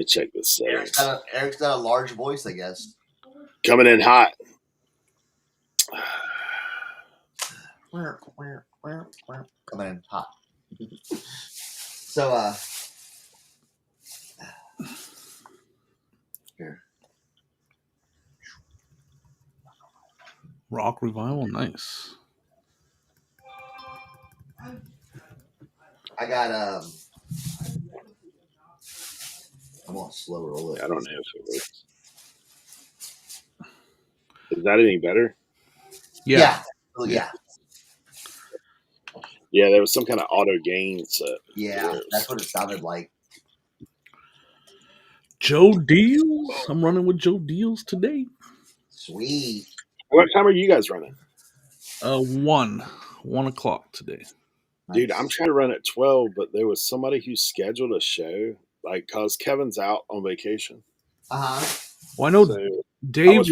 me check this. Eric's got a large voice, I guess. Coming in hot. Coming in hot. So, here. Rock Revival, nice. I got I'm on slow roll. I don't know if it works. Is that any better? Yeah. Yeah, there was some kind of auto gain set. Yeah, that's what it sounded like. Joe Deals. I'm running with Joe Deals today. Sweet. What time are you guys running? 1 o'clock today. Dude, I'm trying to run at 12, but there was somebody who scheduled a show, like, cause Kevin's out on vacation. Well, I know So Dave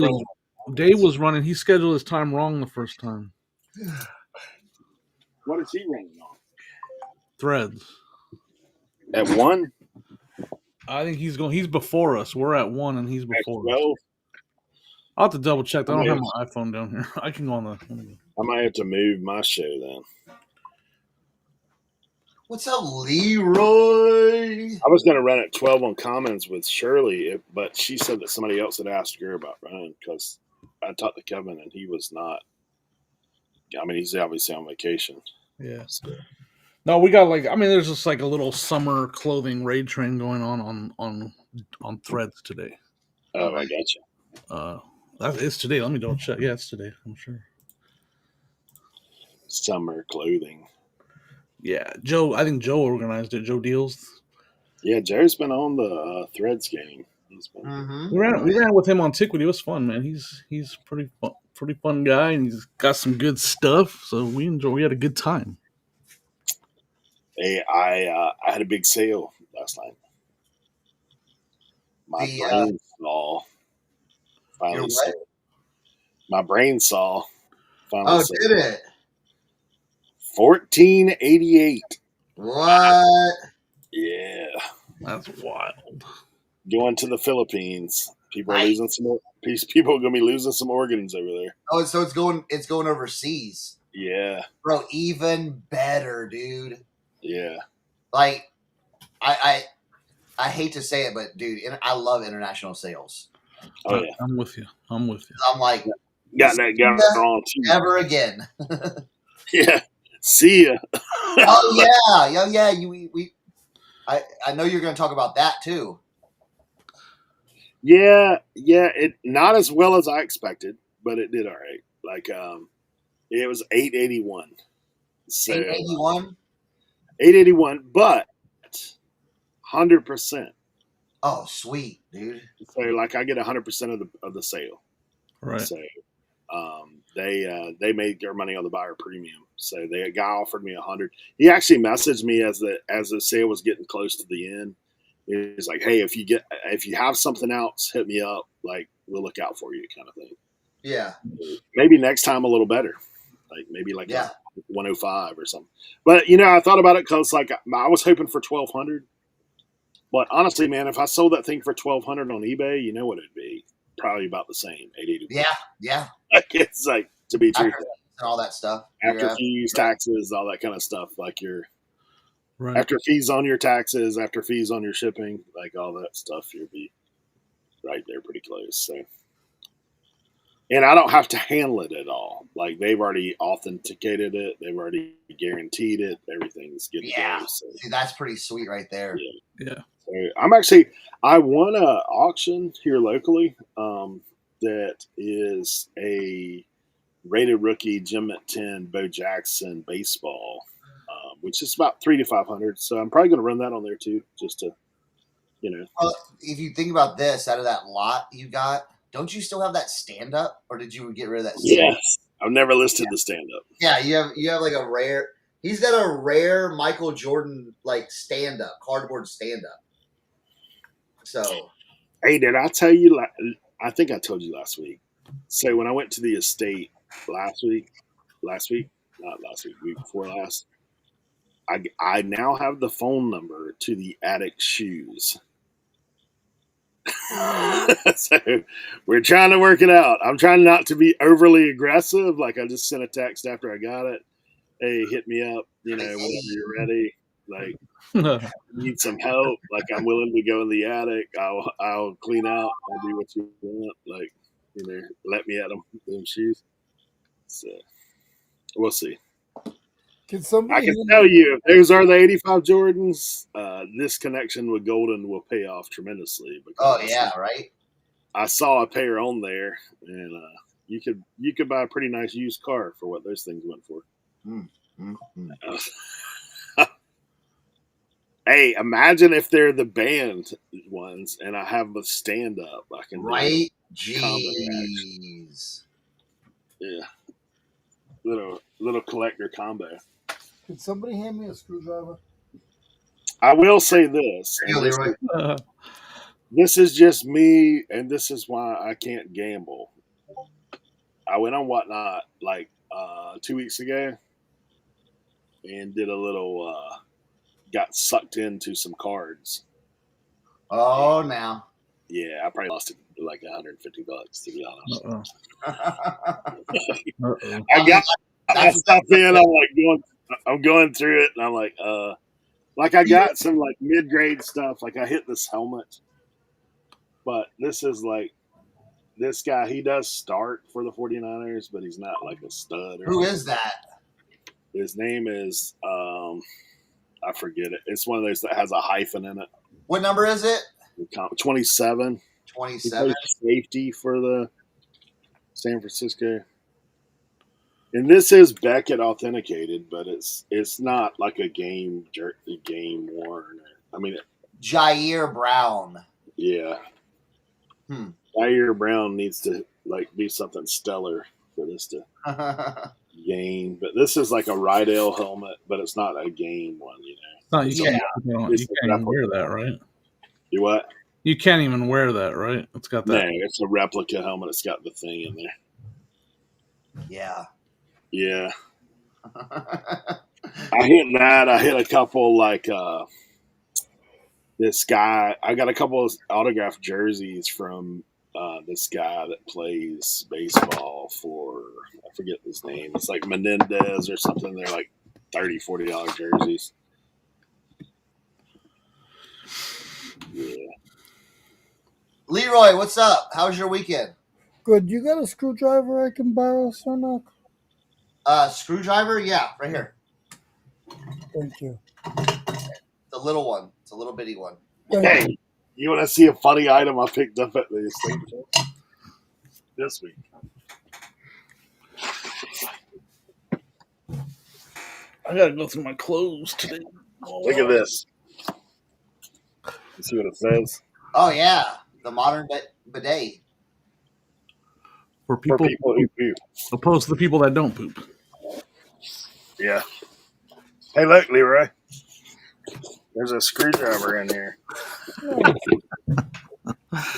was running. He scheduled his time wrong the first time. What is he running on? Threads. At 1? I think he's before us. We're at 1 and he's before us. I'll have to double check. I don't have my iPhone down here. I can go on the. I might have to move my show then. What's up, Leroy? I was going to run at 12 on Commons with Shirley, but she said that somebody else had asked her about running because I talked to Kevin and he was not. I mean, he's obviously on vacation. Yeah. So. No, we got there's just like a little summer clothing raid train going on Threads today. Oh, I got you. It's today. Let me double check. Yeah, it's today. I'm sure. Summer clothing. Yeah, Joe. I think Joe organized it. Joe Deals. Yeah, Joe's been on the Threads game. He's been. We ran with him on Antiquity. It was fun, man. He's pretty fun guy, and he's got some good stuff. So we had a good time. Hey, I had a big sale last night. My brain saw. Finally, my brain saw. Finally, did it? 1488. What? Yeah, that's wild. Going to the Philippines. People are losing some. People are gonna be losing some organs over there. Oh, so it's going overseas. Yeah, bro. Even better, dude. Yeah. Like, I hate to say it, but dude, I love international sales. Oh yeah, I'm with you. I'm like, got that guy wrong too. Never again. Yeah. See ya. Oh yeah. I know you're going to talk about that too. Yeah. It not as well as I expected, but it did all right. Like, it was 881. So 881. 881, but 100%. Oh, sweet, dude. So like I get 100% of the sale. Right. So they made their money on the buyer premium. So the guy offered me 100. He actually messaged me as the sale was getting close to the end. He's like, "Hey, if you have something else, hit me up. Like, we'll look out for you," kind of thing. Yeah. Maybe next time a little better. Like maybe like a 105 or something. But I thought about it because like I was hoping for 1200. But honestly, man, if I sold that thing for 1200 on eBay, you know what it'd be? Probably about the same. 880. Yeah. Like, it's like, to be truthful, and all that stuff. After fees, taxes, all that kind of stuff. Like right. After fees on your taxes, after fees on your shipping, like all that stuff, you'll be right there pretty close. So, and I don't have to handle it at all. Like they've already authenticated it, they've already guaranteed it. Everything's good to go. So, see, that's pretty sweet right there. Yeah. So I won an auction here locally that is a rated rookie Gem at 10 Bo Jackson baseball, which is about $300 to $500. So I'm probably going to run that on there too, just to, Well, if you think about this, out of that lot you got, don't you still have that stand up, or did you get rid of that? Yes, I've never listed the stand up. Yeah, you have like a rare. He's got a rare Michael Jordan like stand up, cardboard stand up. So, hey, did I tell you? I think I told you last week. So when I went to the estate week before last, I now have the phone number to the attic shoes. So we're trying to work it out. I'm trying not to be overly aggressive. Like I just sent a text after I got it. Hey, hit me up, whenever you're ready. Like, need some help. Like, I'm willing to go in the attic. I'll clean out. I'll do what you want. Like, let me at them shoes. So we'll see. I can tell you, if those are the 85 Jordans, this connection with Golden will pay off tremendously. Oh yeah, right. I saw a pair on there, and you could buy a pretty nice used car for what those things went for. Hey, imagine if they're the band ones, and I have the stand up. I can right. Jeez. Yeah, little collector combo. Can somebody hand me a screwdriver? I will say this. This is just me, and this is why I can't gamble. I went on Whatnot like 2 weeks ago and did a little, got sucked into some cards. Oh, now. Yeah, I probably lost like $150 to be honest. I got stuff in. I'm going through it, and I'm like I got some like mid-grade stuff. Like I hit this helmet, but this is like this guy. He does start for the 49ers, but he's not like a stud. Who is that? His name is I forget it. It's one of those that has a hyphen in it. What number is it? 27. 27. Safety for the San Francisco. And this is Beckett authenticated, but it's not like a game worn. I mean, Jair Brown. Yeah. Jair Brown needs to like be something stellar for this to game. But this is like a Rydell helmet, but it's not a game one. You can't even wear that, right? You what? You can't even wear that, right? It's got that. No, it's a replica helmet. It's got the thing in there. Yeah. Yeah. I hit that. I hit a couple like this guy. I got a couple of autographed jerseys from this guy that plays baseball for, I forget his name. It's like Menendez or something. They're like $30, $40 jerseys. Yeah. Leroy, what's up? How's your weekend? Good. You got a screwdriver I can borrow, Cernoch? Screwdriver? Yeah, right here. Thank you. The little one. It's a little bitty one. Hey, you want to see a funny item I picked up at the estate show this week? I gotta go through my clothes today. Look at this. You see what it says? Oh yeah, the modern bidet. For people who poop, opposed to the people that don't poop. Yeah. Hey, look, Leroy. There's a screwdriver in here.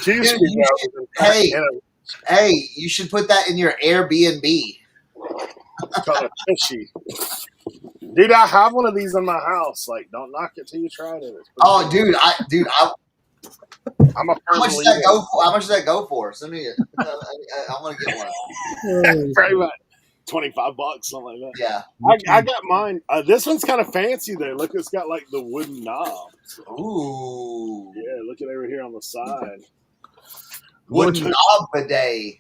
Two screwdrivers. Hey, you should put that in your Airbnb. It's called a tushy. Dude, I have one of these in my house. Like, don't knock it till you try it. Oh, cool. I'm a how much does that go for? How much does that go for? Send me it. I want to get one. Pretty much $25, something like that. Yeah, I got mine. This one's kind of fancy though. Look, it's got like the wooden knobs. Ooh. Yeah, look at over here on the side. Wooden knob bidet.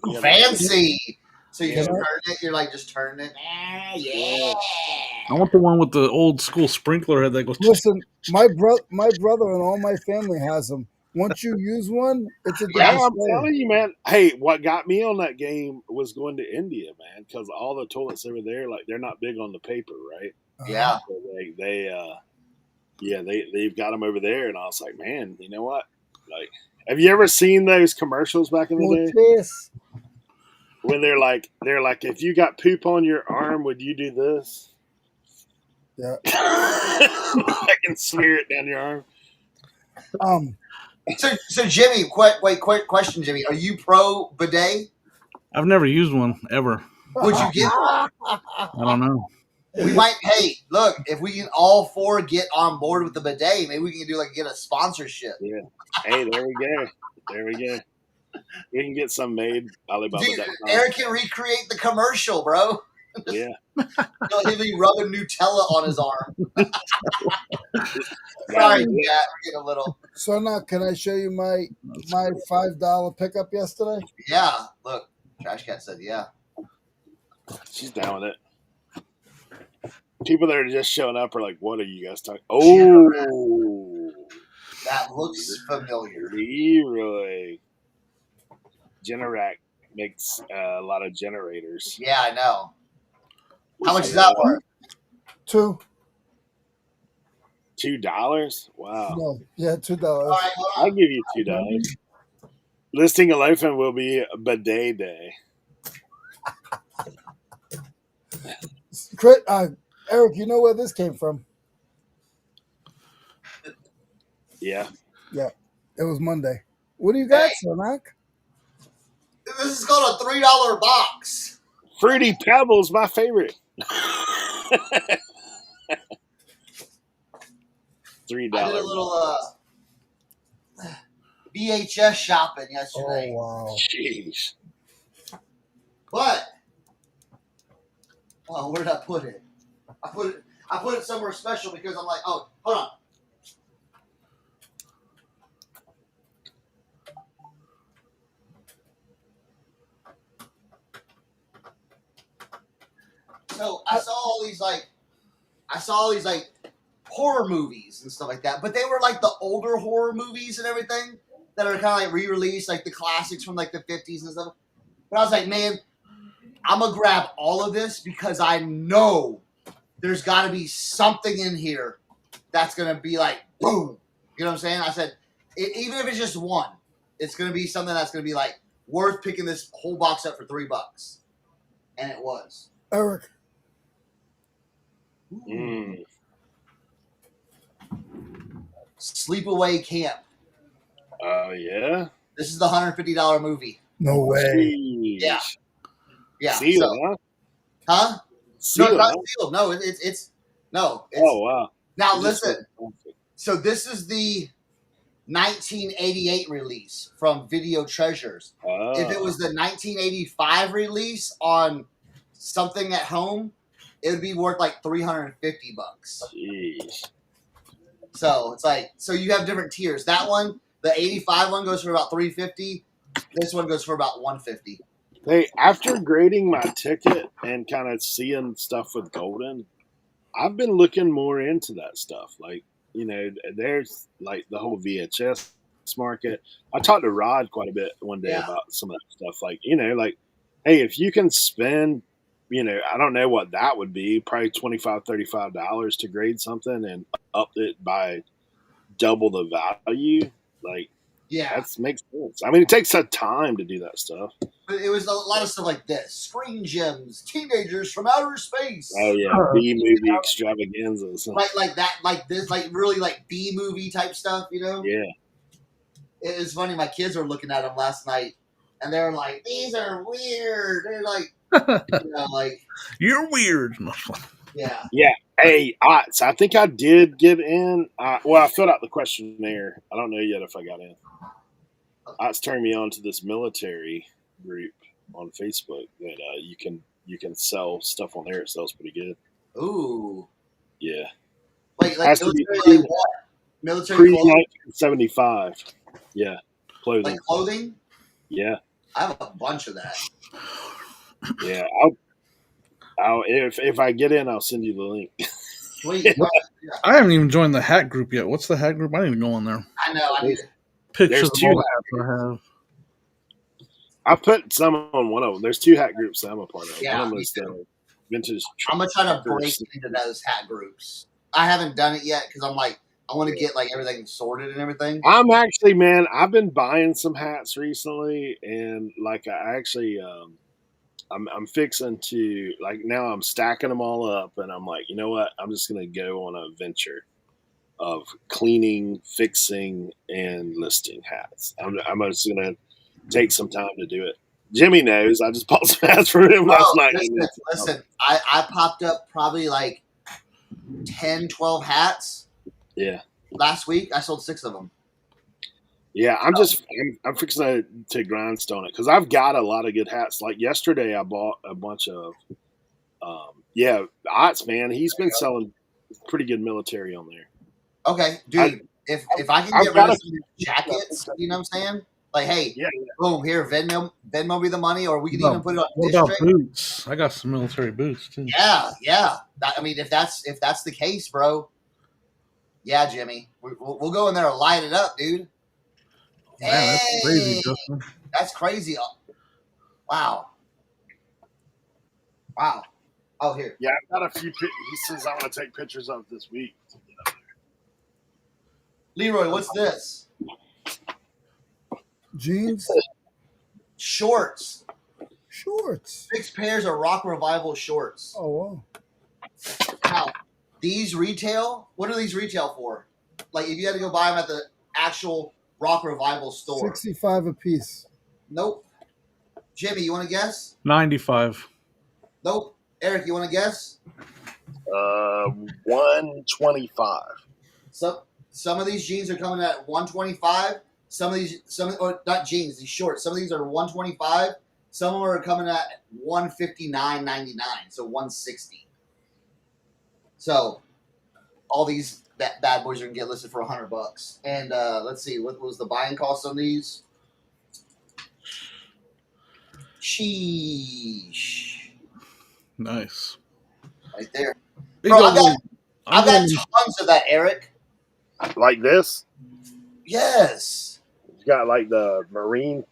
Ooh, fancy. So you just turn it. You're like just turning it. Yeah. I want the one with the old school sprinkler head that goes. Listen, my brother and all my family has them. Once you use one, it's a yeah. I'm telling you, man. Hey, what got me on that game was going to India, man, because all the toilets over there, like, they're not big on the paper, right? Yeah. So they've got them over there, and I was like, man, you know what? Like, have you ever seen those commercials back in the day? Yes. When they're like, if you got poop on your arm, would you do this? Yeah. I can smear it down your arm. So Jimmy, quick question, Jimmy. Are you pro bidet? I've never used one ever. Would you get one? I don't know. We might. Hey, look, if we can all four get on board with the bidet, maybe we can do get a sponsorship. Yeah. Hey, there we go. There we go. We can get some made. Alibaba. Dude, Eric can recreate the commercial, bro. Yeah. He'll be rubbing Nutella on his arm. Sorry, Cat. We're getting a little. So now, can I show you my $5 pickup yesterday? Yeah. Look, Trash Cat said, yeah. She's down with it. People that are just showing up are like, "What are you guys talking?" Oh, that looks familiar. Leroy. Generac makes a lot of generators. Yeah, I know. How much is that worth? $2. Wow. No, yeah, $2. All right, I'll give you $2. Listing a Loafing will be a bidet day. Eric, you know where this came from? Yeah. Yeah, it was Monday. What do you got, Cernoch? This is called a $3 box. Fruity Pebbles, my favorite. $3. I did a little VHS shopping yesterday. Oh wow! Jeez. But where did I put it? I put it somewhere special because I'm like, oh, hold on. So I saw all these horror movies and stuff like that, but they were like the older horror movies and everything that are kind of like re-released, like the classics from like the 50s and stuff. But I was like, man, I'm gonna grab all of this because I know there's got to be something in here that's gonna be like boom. You know what I'm saying? I said, even if it's just one, it's gonna be something that's gonna be like worth picking this whole box up for $3, and it was. Eric. Sleepaway Camp. Oh, yeah? This is the $150 movie. No way. Jeez. Yeah. Yeah. Sealed, huh? Huh? Sealed, no, not sealed. No, it's no. It's, oh, wow. Now, listen. So this is the 1988 release from Video Treasures. Oh. If it was the 1985 release on Something at Home, it would be worth like $350. Jeez. So it's like, so you have different tiers. That one, the 85 one goes for about $350. This one goes for about $150. Hey, after grading my ticket and kind of seeing stuff with Golden, I've been looking more into that stuff. Like, you know, there's like the whole VHS market. I talked to Rod quite a bit one day about some of that stuff. Like, you know, like, hey, if you can spend, you know, I don't know what that would be, probably $25, $35 to grade something and up it by double the value. Like, that makes sense. I mean, it takes some time to do that stuff. But it was a lot of stuff like this: Screen Gems, Teenagers from Outer Space. Oh yeah, B movie extravaganzas. Like that, like this, like really like B movie type stuff. You know? Yeah. It was funny. My kids were looking at them last night, and they're like, "These are weird." They're like, you know, like you're weird. Yeah. Yeah. Hey, so I think I did get in. Well, I filled out the questionnaire. I don't know yet if I got in. It's turned me on to this military group on Facebook that you can sell stuff on there. It sells pretty good. Ooh. Yeah. Like military, like what? Military clothing? 1975. Yeah. Clothing. Like clothing? Yeah. I have a bunch of that. Yeah. I'll if I get in, I'll send you the link. Sweet. I haven't even joined the hat group yet. What's the hat group? I need to go in there. I know. I need to. Pictures of all the hats I have. I put some on one of them. There's 2 hat groups that I'm a part of. Yeah, one of them is the vintage. I'm gonna try to break into those hat groups. I haven't done it yet because I'm like, I want to get like everything sorted and everything. I'm actually, man, I've been buying some hats recently, and like I actually, I'm fixing to like now I'm stacking them all up, and I'm like, you know what? I'm just gonna go on a venture of cleaning, fixing, and listing hats. I'm just gonna take some time to do it Jimmy knows. I just bought some hats for him last night. Listen, I popped up probably like 10, 12 hats. Yeah. Last week, I sold 6 of them. Yeah, I'm fixing to grindstone it because I've got a lot of good hats. Like yesterday, I bought a bunch of, Ots, man. He's been selling pretty good military on there. Okay, dude. If I can get rid of some jackets, you know what I'm saying? Like, hey, boom, here, Venmo me the money, or we can even put it on. What about boots? I got some military boots too. Yeah. I mean, if that's the case, bro. Yeah, Jimmy, we'll go in there and light it up, dude. Man, that's crazy, Justin. That's crazy. Wow. Oh, here. Yeah, I've got a few pieces I want to take pictures of this week. Leroy, what's this? Jeans? Shorts. 6 pairs of Rock Revival shorts. Oh, wow. Now, these retail, what do these retail for? Like, if you had to go buy them at the actual Rock Revival store. $65 a piece. Nope. Jimmy, you want to guess? $95. Nope. Eric, you want to guess? $125. Some of these jeans are coming at $125. Not jeans, these shorts. Some of these are $125. Some of them are coming at $159.99, so $160. So all these bad boys are gonna get listed for $100. And let's see, what was the buying cost on these? Sheesh. Nice. Right there. Bro, I've got tons of that, Eric. Like this? Yes. You got like the marine.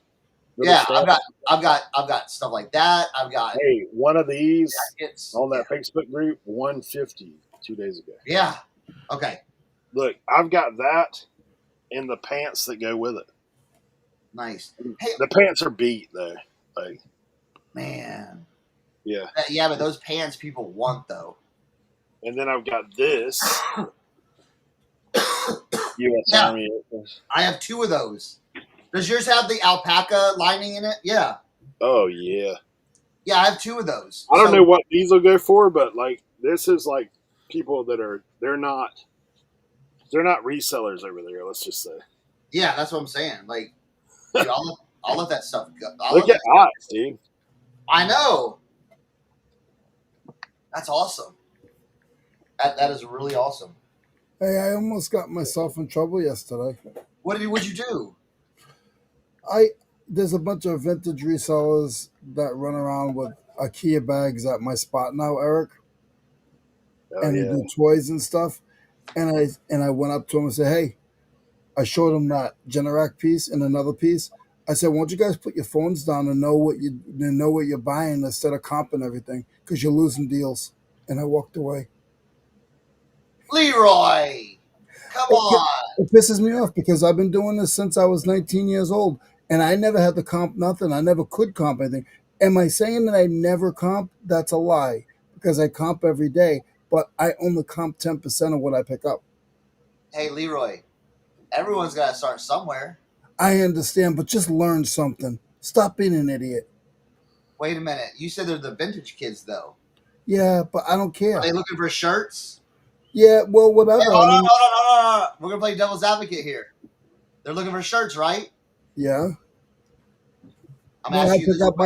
Yeah, stuff. I've got stuff like that. I've got one of these jackets. On that Facebook group, $150 2 days ago. Yeah. Okay. Look, I've got that and the pants that go with it. Nice. Hey, the pants are beat though. Like, man. Yeah. Yeah, but those pants people want though. And then I've got this. U.S. Army. I have 2 of those. Does yours have the alpaca lining in it? Yeah. Oh yeah. Yeah, I have 2 of those. I don't know what these will go for, but like this is like people that they're not resellers over there. Let's just say. Yeah, that's what I'm saying. Like, dude, I'll let that stuff go. Look at Ox, dude. I know. That's awesome. That is really awesome. Hey, I almost got myself in trouble yesterday. Would you do? There's a bunch of vintage resellers that run around with IKEA bags at my spot now, Eric. They do toys and stuff. And I went up to him and said, hey, I showed him that Generac piece and another piece. I said, won't you guys put your phones down and know what you're buying instead of comping everything because you're losing deals. And I walked away. Leroy, come on. It pisses me off because I've been doing this since I was 19 years old, and I never had to comp nothing. I never could comp anything. Am I saying that I never comp? That's a lie because I comp every day, but I only comp 10% of what I pick up. Hey, Leroy, everyone's got to start somewhere. I understand, but just learn something. Stop being an idiot. Wait a minute. You said they're the vintage kids, though. Yeah, but I don't care. Are they looking for shirts? Yeah, well, whatever. Hey, hold on. We're going to play devil's advocate here. They're looking for shirts, right? Yeah. I'm asking you this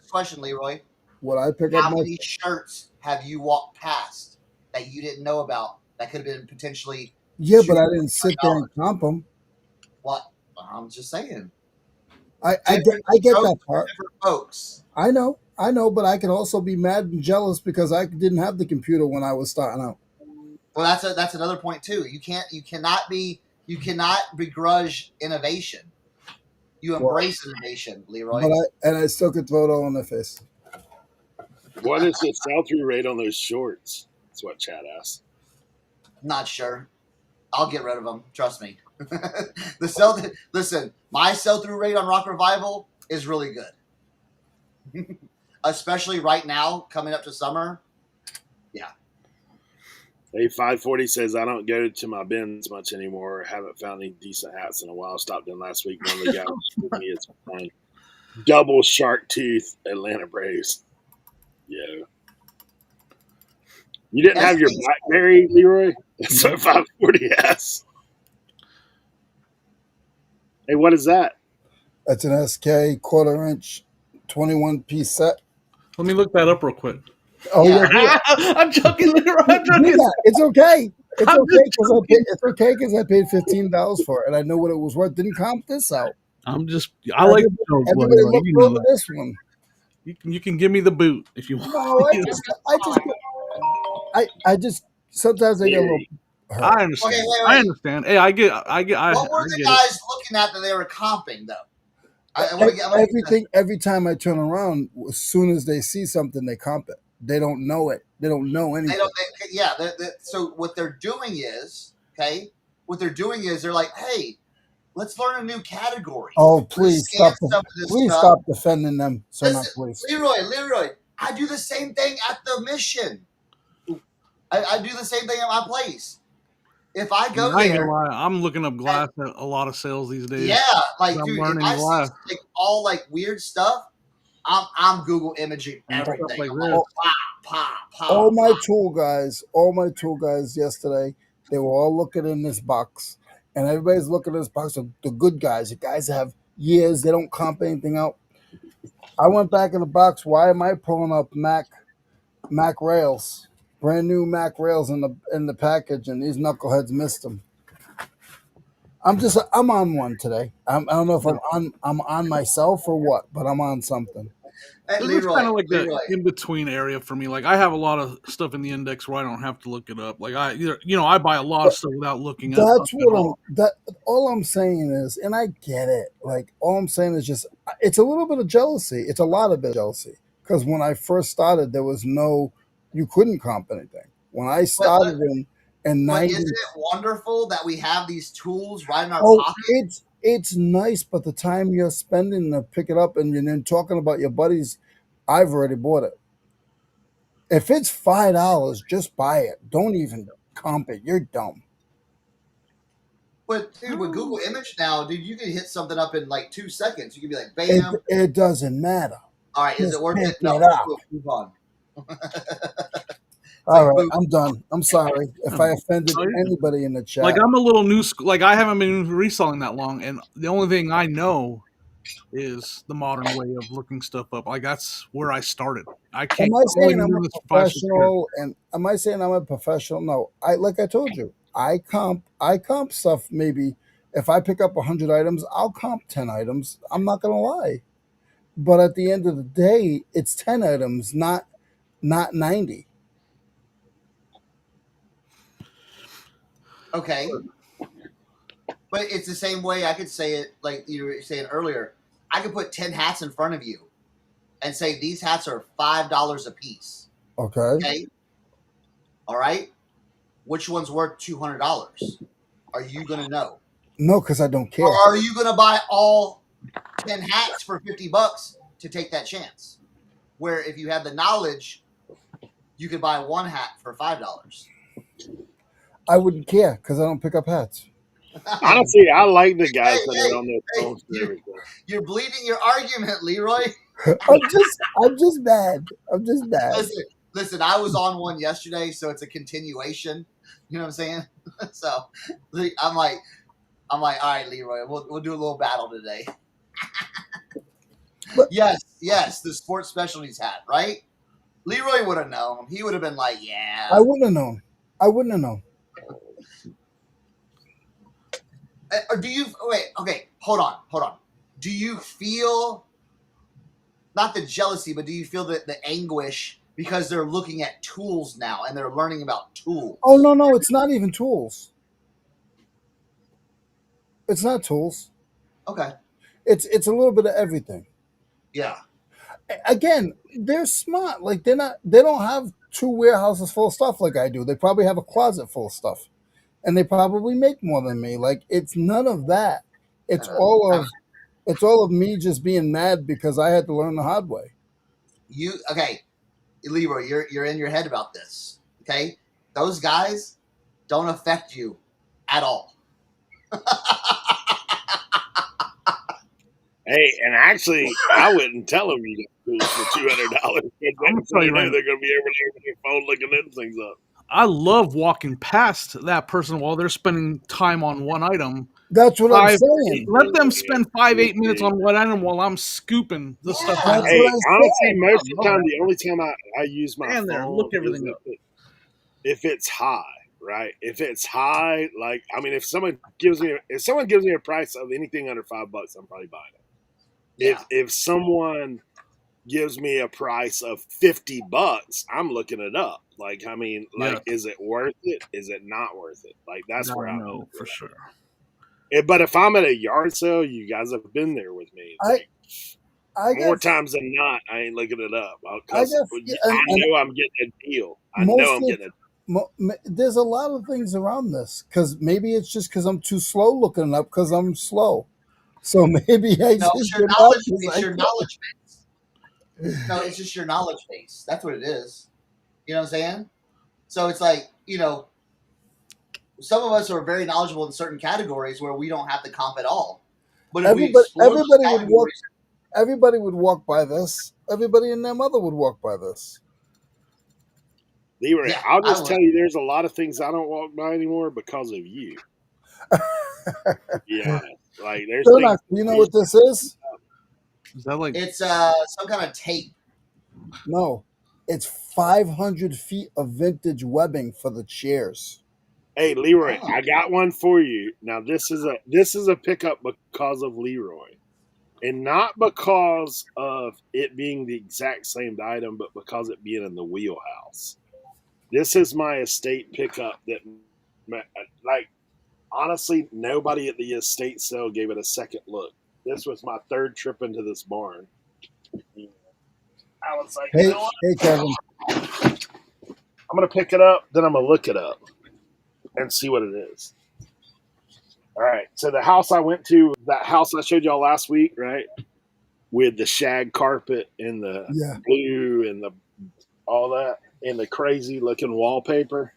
question, Leroy. Would I pick up How many shirts have you walked past that you didn't know about that could have been potentially... Yeah, but I didn't sit there and comp them. What? I'm just saying. I get that part. Folks. I know, but I can also be mad and jealous because I didn't have the computer when I was starting out. Well, that's another point too. You cannot begrudge innovation. You embrace innovation, Leroy. But I still could throw it all in their face. What is the sell-through rate on those shorts? That's what Chad asked. Not sure. I'll get rid of them. Trust me. Listen, my sell-through rate on Rock Revival is really good. Especially right now, coming up to summer. Yeah. Hey, 540 says, I don't go to my bins much anymore. Haven't found any decent hats in a while. Stopped in last week. One of the guys with me is fine. double shark tooth Atlanta Braves. Yeah. You didn't have your BlackBerry, Leroy? So 540S. Hey, what is that? That's an SK quarter-inch 21-piece set. Let me look that up real quick. Oh yeah, I'm joking, Leroy. I'm do joking. that. It's okay. It's I'm okay just because I paid $15 for it and I know what it was worth. Didn't comp this out. I like everybody looked over this one. You can give me the boot if you want. No, I just sometimes I get a little hurt. I understand. Okay, wait. I understand. Hey, I get. What were the guys looking at that they were comping though? Every time I turn around, as soon as they see something, they comp it. They don't know it. They don't know anything. So what they're doing is, they're like, hey, let's learn a new category. Oh, please stop! Please stop defending them. Please. Leroy, I do the same thing at the mission. I do the same thing at my place. If I go there, I'm looking up glass at a lot of sales these days. Yeah, like dude, if I see like all like weird stuff, I'm Google imaging everything. Like all my tool guys yesterday, they were all looking in this box, and everybody's looking at this box of the good guys. The guys that have years, they don't comp anything out. I went back in the box. Why am I pulling up Mac rails? Brand new Mac rails in the package, and these knuckleheads missed them. I'm on one today. I don't know if I'm on myself or what, but I'm on something. It's kind of like the in between area for me. Like I have a lot of stuff in the index where I don't have to look it up. Like I buy a lot of stuff without looking up. That's all I'm saying is, and I get it. Like all I'm saying is just it's a little bit of jealousy. It's a lot of jealousy because when I first started, there was you couldn't comp anything. When I started in 90, isn't it wonderful that we have these tools right in our pocket? It's nice, but the time you're spending to pick it up and you're then talking about your buddies, I've already bought it. If it's $5, just buy it. Don't even comp it. You're dumb. But dude, with Google Image now, dude, you can hit something up in like 2 seconds. You can be like, bam. It doesn't matter. All right, is it worth it? No, move on. All right, I'm done. I'm sorry if I offended anybody in the chat. Like I'm a little new school. Like I haven't been reselling that long, and the only thing I know is the modern way of looking stuff up. Like that's where I started. I can't. Am I saying I'm a professional? And am I saying I'm a professional? No. Like I told you, I comp stuff. Maybe if I pick up 100 items, I'll comp 10 items. I'm not gonna lie, but at the end of the day, it's 10 items, not 90. Okay. But it's the same way I could say it, like you were saying earlier. I could put 10 hats in front of you and say these hats are $5 a piece. Okay. All right. Which one's worth $200? Are you going to know? No, because I don't care. Or are you going to buy all 10 hats for $50 to take that chance? Where if you have the knowledge, you could buy one hat for $5. I wouldn't care because I don't pick up hats. Honestly, I like the guys that are on their phones. You're bleeding your argument, Leroy. I'm just mad. Listen, I was on one yesterday, so it's a continuation. You know what I'm saying? So I'm like, all right, Leroy, we'll do a little battle today. Yes, the sports specialties hat, right? Leroy would have known. He would have been like, yeah. I wouldn't have known. Or do you okay, hold on. Do you feel not the jealousy, but do you feel the anguish because they're looking at tools now and they're learning about tools? Oh no, it's not even tools. It's not tools. Okay. It's a little bit of everything. Yeah. Again, they're smart. Like they don't have 2 warehouses full of stuff like I do. They probably have a closet full of stuff. And they probably make more than me. Like it's none of that. It's all of me just being mad because I had to learn the hard way. Leroy, you're in your head about this. Okay, those guys don't affect you at all. Hey, and actually, I wouldn't tell them you got tools for $200. I'm gonna tell you right they're going to be over there with their phone looking them things up. I love walking past that person while they're spending time on one item. That's what I'm saying. Let them spend 5-8 minutes on one item while I'm scooping the stuff. That's Hey, what I honestly, said. most of the time, the only time I use my Stand there, phone look is everything up. if it's high, right? If it's high, like I mean, if someone gives me a price of anything under $5, I'm probably buying it. Yeah. If someone gives me a price of $50, I'm looking it up. Like, I mean, like, is it worth it? Is it not worth it? Like, that's where I'm know at. for sure. But if I'm at a yard sale, you guys have been there with me. More times than not, I ain't looking it up because I know I'm getting a deal. I know I'm getting a There's a lot of things around this because maybe it's just because I'm too slow looking it up because I'm slow. So maybe I No, just it's your knowledge. It's your knowledge base. No, it's just your knowledge base. That's what it is. You know what I'm saying? So it's like, some of us are very knowledgeable in certain categories where we don't have to comp at all. But if we explore those categories, everybody would walk by this. Everybody and their mother would walk by this. Leroy, I'll just tell you, there's a lot of things I don't walk by anymore because of you. Yeah, like there's Cernoch, you know what this is? Is that like it's some kind of tape? No, it's 500 feet of vintage webbing for the chairs. Hey Leroy, I got one for you. Now this is a pickup because of Leroy. And not because of it being the exact same item, but because it being in the wheelhouse. This is my estate pickup that, like, honestly, nobody at the estate sale gave it a second look. This was my third trip into this barn. I was like, hey, you know what? hey, Kevin. I'm going to pick it up, then I'm going to look it up and see what it is. All right. So the house I went to, that house I showed y'all last week, right? With the shag carpet and the blue and all that and the crazy looking wallpaper.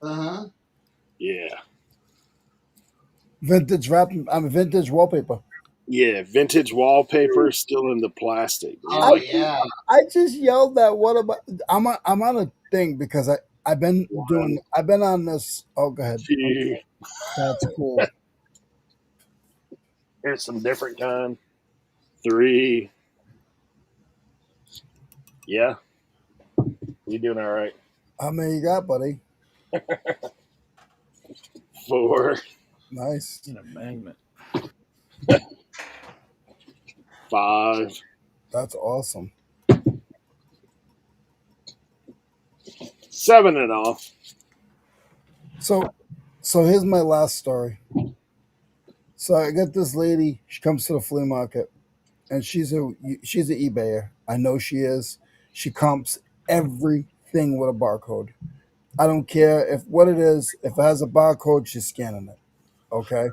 Uh-huh. Yeah. Vintage vintage wallpaper. Yeah, vintage wallpaper still in the plastic. Yeah. Oh yeah. I just yelled that. What about? I'm on a thing because I've been on this. Oh, go ahead. Okay. That's cool. Here's some different kind. 3. Yeah. You doing all right? How many you got, buddy? 4. Nice. In a magnet. 5. That's awesome. 7 and off. So here's my last story. So I got this lady. She comes to the flea market, and she's an eBayer. I know she is. She comps everything with a barcode. I don't care what it is. If it has a barcode, she's scanning it. Okay.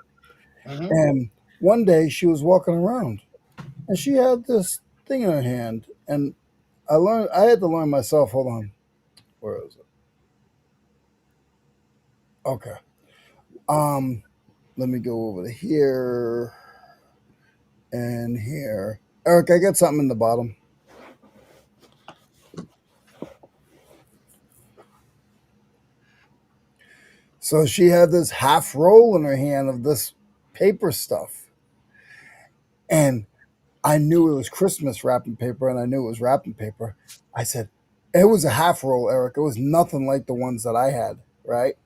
Mm-hmm. And one day she was walking around, and she had this thing in her hand, and I had to learn myself. Hold on, where is it? Okay. Let me go over to here and here. Eric, I got something in the bottom. So she had this half roll in her hand of this paper stuff. And I knew it was Christmas wrapping paper, and I knew it was wrapping paper. I said, it was a half roll, Eric. It was nothing like the ones that I had, right?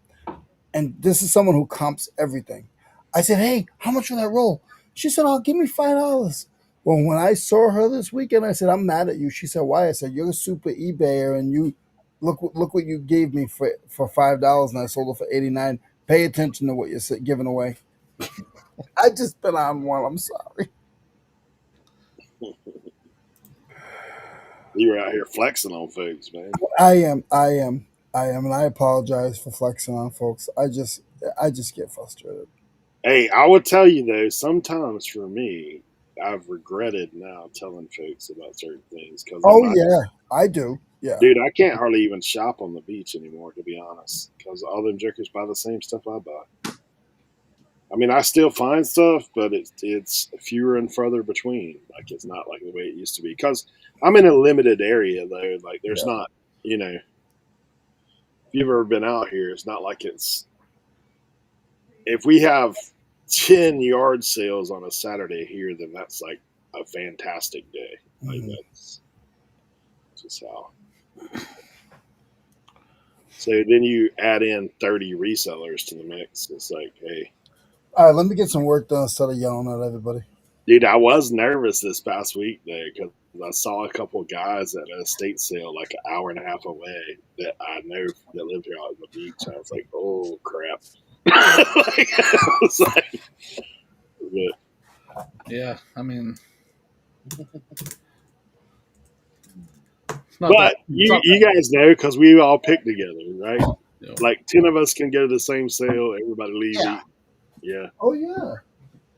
And this is someone who comps everything. I said, hey, how much for that roll? She said, oh, give me $5. Well, when I saw her this weekend, I said, I'm mad at you. She said, why? I said, you're a super eBayer, and you look what you gave me for $5, and I sold it for $89. Pay attention to what you're giving away. I just been on one. I'm sorry. You were out here flexing on folks, man. I am, and I apologize for flexing on folks. I just get frustrated. Hey, I would tell you though, sometimes for me, I've regretted now telling folks about certain things because I do. Yeah, dude, I can't hardly even shop on the beach anymore, to be honest, because all them jerkers buy the same stuff I buy. I mean, I still find stuff, but it's fewer and further between. Like it's not like the way it used to be. Because I'm in a limited area though. Like there's not, if you've ever been out here, it's not like it's. If we have 10 yard sales on a Saturday here, then that's like a fantastic day. Like that's just how. So then you add in 30 resellers to the mix. It's like, hey. All right, let me get some work done instead of yelling at everybody. Dude, I was nervous this past week though because I saw a couple of guys at an estate sale like an hour and a half away that I know that live here out on the beach. I was like, oh crap. I was like, Yeah, I mean, but you guys know because we all pick together, right? Yeah. Like 10 of us can go to the same sale. Everybody leave. Yeah. Yeah. Oh yeah.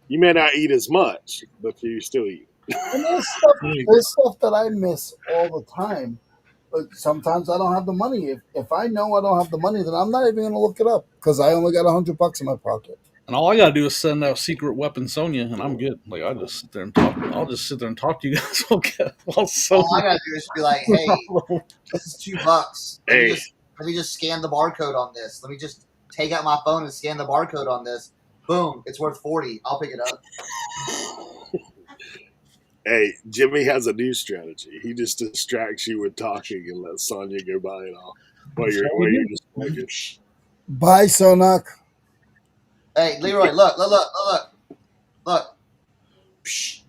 You may not eat as much, but you still eat. And there's stuff that I miss all the time. But sometimes I don't have the money. If I know I don't have the money, then I'm not even going to look it up because I only got $100 in my pocket. And all I gotta do is send out secret weapon Sonia, and I'm good. Like I just sit there and talk. I'll just sit there and talk to you guys. All I gotta do is be like, "Hey, this is $2. Let me just scan the barcode on this. Let me just take out my phone and scan the barcode on this. Boom, it's worth $40. I'll pick it up." Hey, Jimmy has a new strategy. He just distracts you with talking and lets Sonya go buy it all while you're just making. Bye, Cernoch. Hey, Leroy, look. Psh.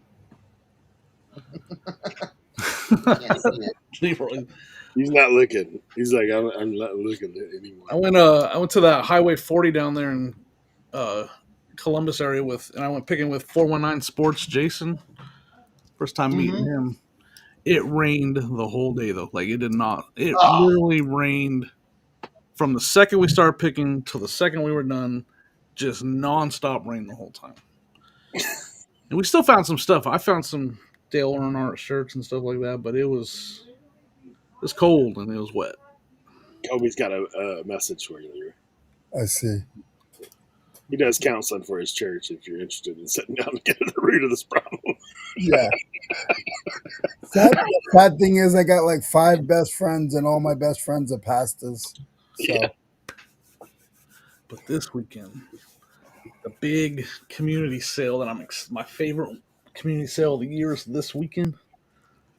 Can't see it. Leroy. He's not looking. He's like, I'm not looking at anymore. I went to that Highway 40 down there in Columbus area and I went picking with 419 Sports Jason. First time meeting him. It rained the whole day though. Like it did not. It literally rained from the second we started picking till the second we were done. Just nonstop rain the whole time. And we still found some stuff. I found some Dale Earnhardt shirts and stuff like that, but it was cold and it was wet. Kobe's got a message for you, Leroy. I see. He does counseling for his church if you're interested in sitting down to get to the root of this problem. Yeah. Sad thing is I got like 5 best friends and all my best friends are pastors. So. Yeah. But this weekend, the big community sale that my favorite community sale of the year is this weekend.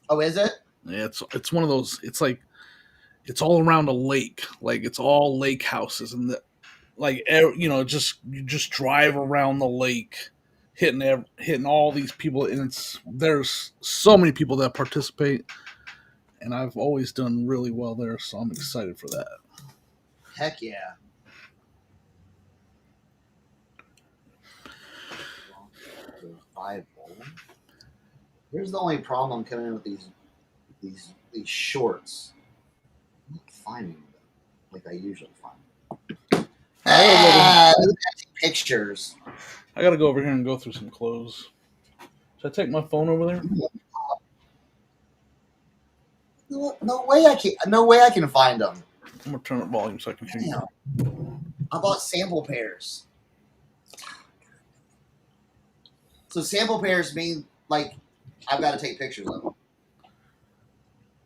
Oh, is it? Yeah, it's one of those. It's like it's all around a lake. Like it's all lake houses and you just drive around the lake, hitting all these people, and there's so many people that participate, and I've always done really well there, so I'm excited for that. Heck yeah. Here's the only problem coming in with these shorts. I'm not finding them like I usually find them. Pictures. I gotta go over here and go through some clothes. Should I take my phone over there? No way I can find them. I'm gonna turn up volume so I can hear you. I bought sample pairs. So sample pairs mean like I've got to take pictures of them,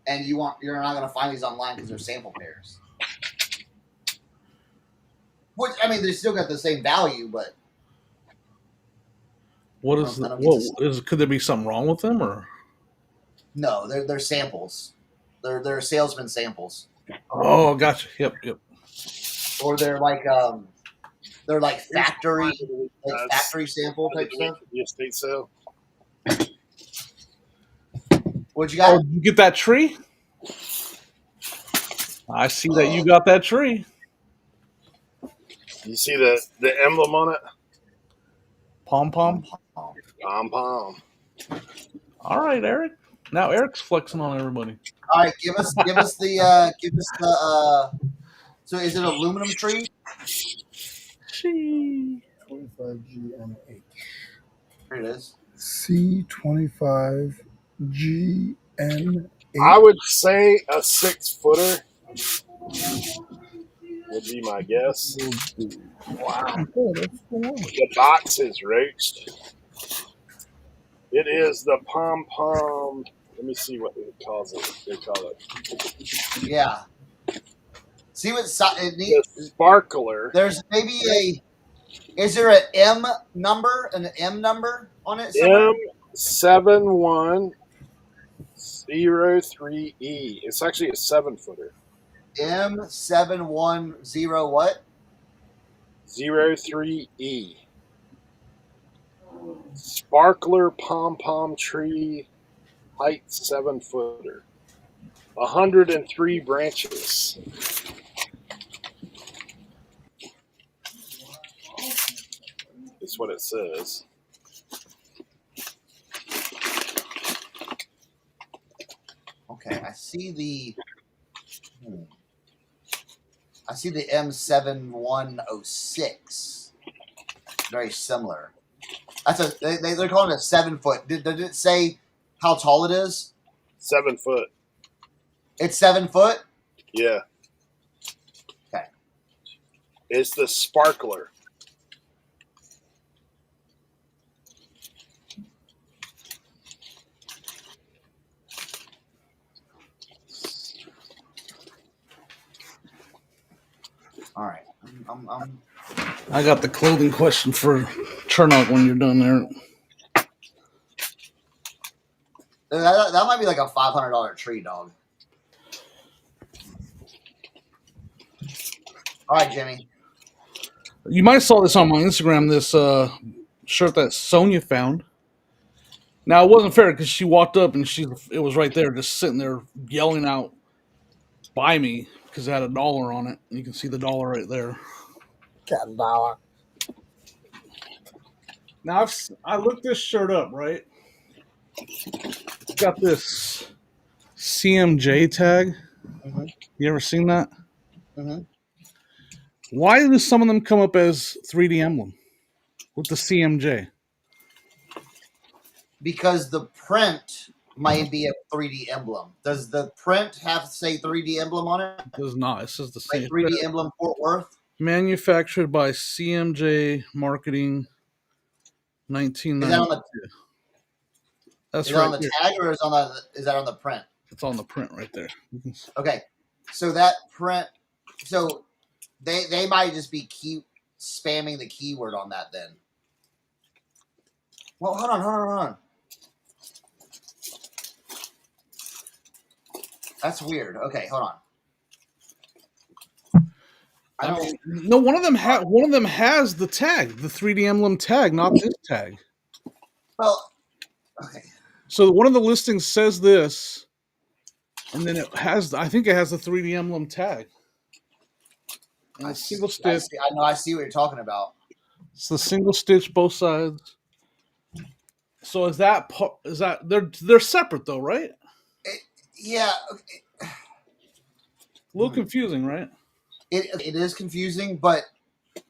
and you're not going to find these online because they're sample pairs. Which I mean, they still got the same value, but could there be something wrong with them or? No, they're samples. They're salesman samples. Oh, gotcha. Yep. Or they're like factory sample type stuff. The estate sale. What'd you got? Oh, did you get that tree? I see that you got that tree. You see the emblem on it? Pom pom. Pom pom. All right, Eric. Now Eric's flexing on everybody. All right, give us the. So is it aluminum tree? C25GNH. Here it is. C25GNH. I would say a 6-footer. would be my guess. Wow. The box is roached. It is the pom pom. Let me see what it calls it. They call it Yeah. See what it the needs. sparkler. There's maybe a. Is there an M number? An M number on it somewhere? M7103E. It's actually a 7-footer. M710 what? 03E. Sparkler pom pom tree, height 7-footer. 103 branches. That's what it says. Okay, I see the. I see the M7106. Very similar. That's a. They're calling it a 7-foot. Did it say how tall it is? 7 foot. It's 7 foot. Yeah. Okay. It's the sparkler. All right. I got the clothing question for Cernoch when you're done there. That might be like a $500 tree, dog. All right, Jimmy. You might have saw this on my Instagram, this shirt that Sonia found. Now, it wasn't fair because she walked up and it was right there, just sitting there yelling out, "Buy me," because it had $1 on it. You can see the dollar right there. Got $1. Now, I looked this shirt up, right? It's got this CMJ tag. Mm-hmm. You ever seen that? Mm-hmm. Why do some of them come up as 3D emblem with the CMJ? Because the print might be a 3D emblem. Does the print have to say 3D emblem on it? It does not. It says the same. Like 3D emblem Fort Worth? Manufactured by CMJ Marketing, 1992. Is that on the? That's is right that on the here. tag or is that on the print? It's on the print right there. Okay, so that print, so they might just be spamming the keyword on that then. Well, hold on. That's weird. Okay, hold on. One of them has the tag, the 3D emblem tag, not this tag. Well, okay. So one of the listings says this, and then I think it has the 3D emblem tag. And it's single stitch. I see what you're talking about. It's the single stitch both sides. So is that they're separate though, right? Yeah. Okay. A little confusing, right? It is confusing, but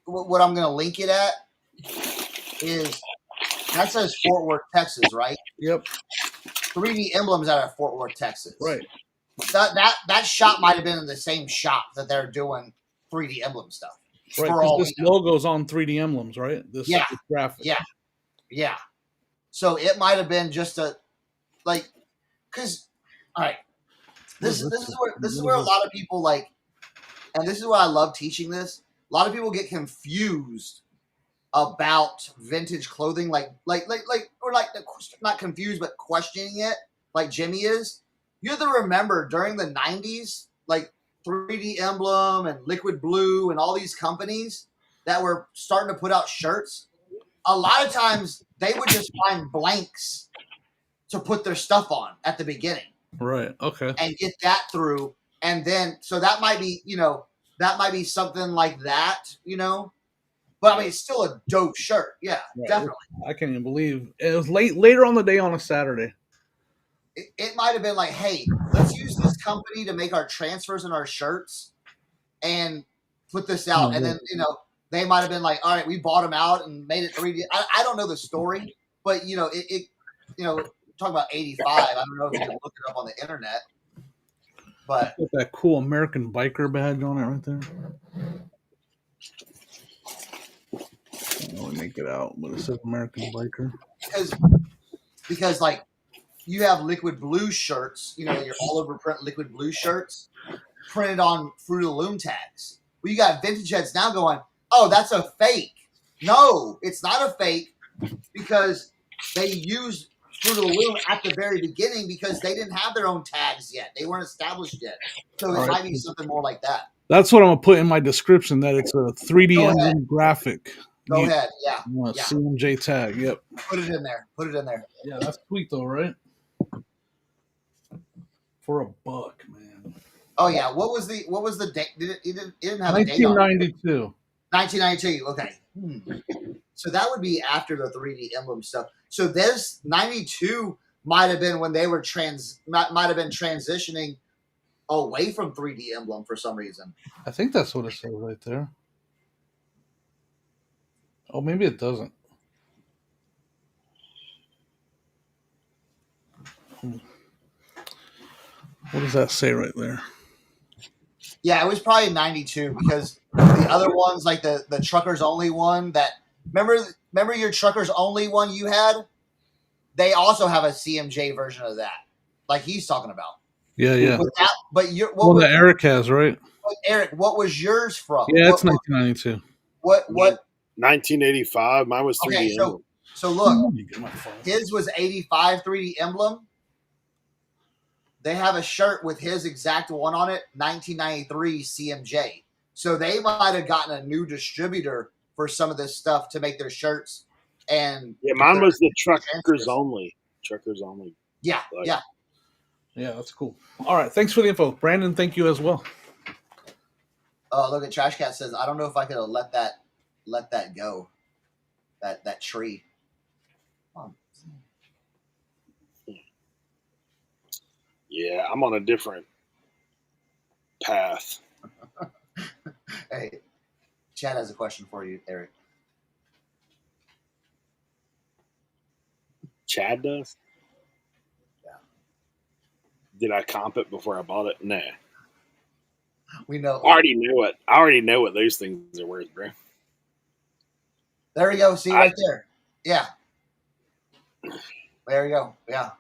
what I'm going to link it at is that says Fort Worth, Texas, right? Yep. 3D emblems out of Fort Worth, Texas. Right. That shop might have been in the same shop that they're doing 3D emblem stuff. Right. Because this logo's on 3D emblems, right? This graphic. Yeah. So it might have been just because all right. This is where a lot of people like, and this is why I love teaching this. A lot of people get confused about vintage clothing, or not confused, but questioning it, like Jimmy is. You have to remember during the 90s, like 3D Emblem and Liquid Blue and all these companies that were starting to put out shirts. A lot of times they would just find blanks to put their stuff on at the beginning. Right. Okay. And get that through. And then, so that might be, something like that, But I mean, it's still a dope shirt. Yeah, right. Definitely. I can't even believe it was later on the day on a Saturday. It might have been like, hey, let's use this company to make our transfers and our shirts and put this out. And then, they might have been like, all right, we bought them out and made it 3D. I don't know the story, but, talk about 85. I don't know if you can look it up on the internet. But Got that cool American biker badge on it right there. Can't really make it out, but it says American biker. because like you have liquid blue shirts, you know, your all over print liquid blue shirts printed on Fruit of the Loom tags. Well, you got vintage heads now going, oh, that's a fake. No, it's not a fake because they used Fruit of the Loom at the very beginning because they didn't have their own tags yet. They weren't established yet. So it might be something more like that. That's what I'm gonna put in my description. That it's a 3D emblem graphic. Go ahead. Yeah. CMJ tag. Yep. Put it in there. Put it in there. Yeah, that's sweet though, right? For $1, man. Oh yeah. What was the date? It didn't have a date on it. 1992. 1992. Okay. So that would be after the 3D emblem stuff. So this 92 might have been when they were might have been transitioning away from 3D emblem for some reason. I think that's what it says right there. Oh, maybe it doesn't. What does that say right there? Yeah, it was probably 92 because the other ones, like the truckers only one, that remember your truckers only one you had, they also have a CMJ version of that, like he's talking about. Yeah. But that Eric has, right? Eric, what was yours from? Yeah, it's 1992. What? 1985. Mine was 3D. Okay, so look, his was 85 3D emblem. They have a shirt with his exact one on it, 1993 CMJ. So they might have gotten a new distributor for some of this stuff to make their shirts. And yeah, mine was the truckers only. Truckers only. Yeah, yeah. Yeah, that's cool. All right, thanks for the info, Brandon. Thank you as well. Oh, look at Trash Cat says, I don't know if I could have let that go. That tree. Yeah, I'm on a different path. Hey, Chad has a question for you, Eric. Chad does? Yeah. Did I comp it before I bought it? Nah. We know. I already know what those things are worth, bro. There you go. See right there. Yeah. There you go. Yeah.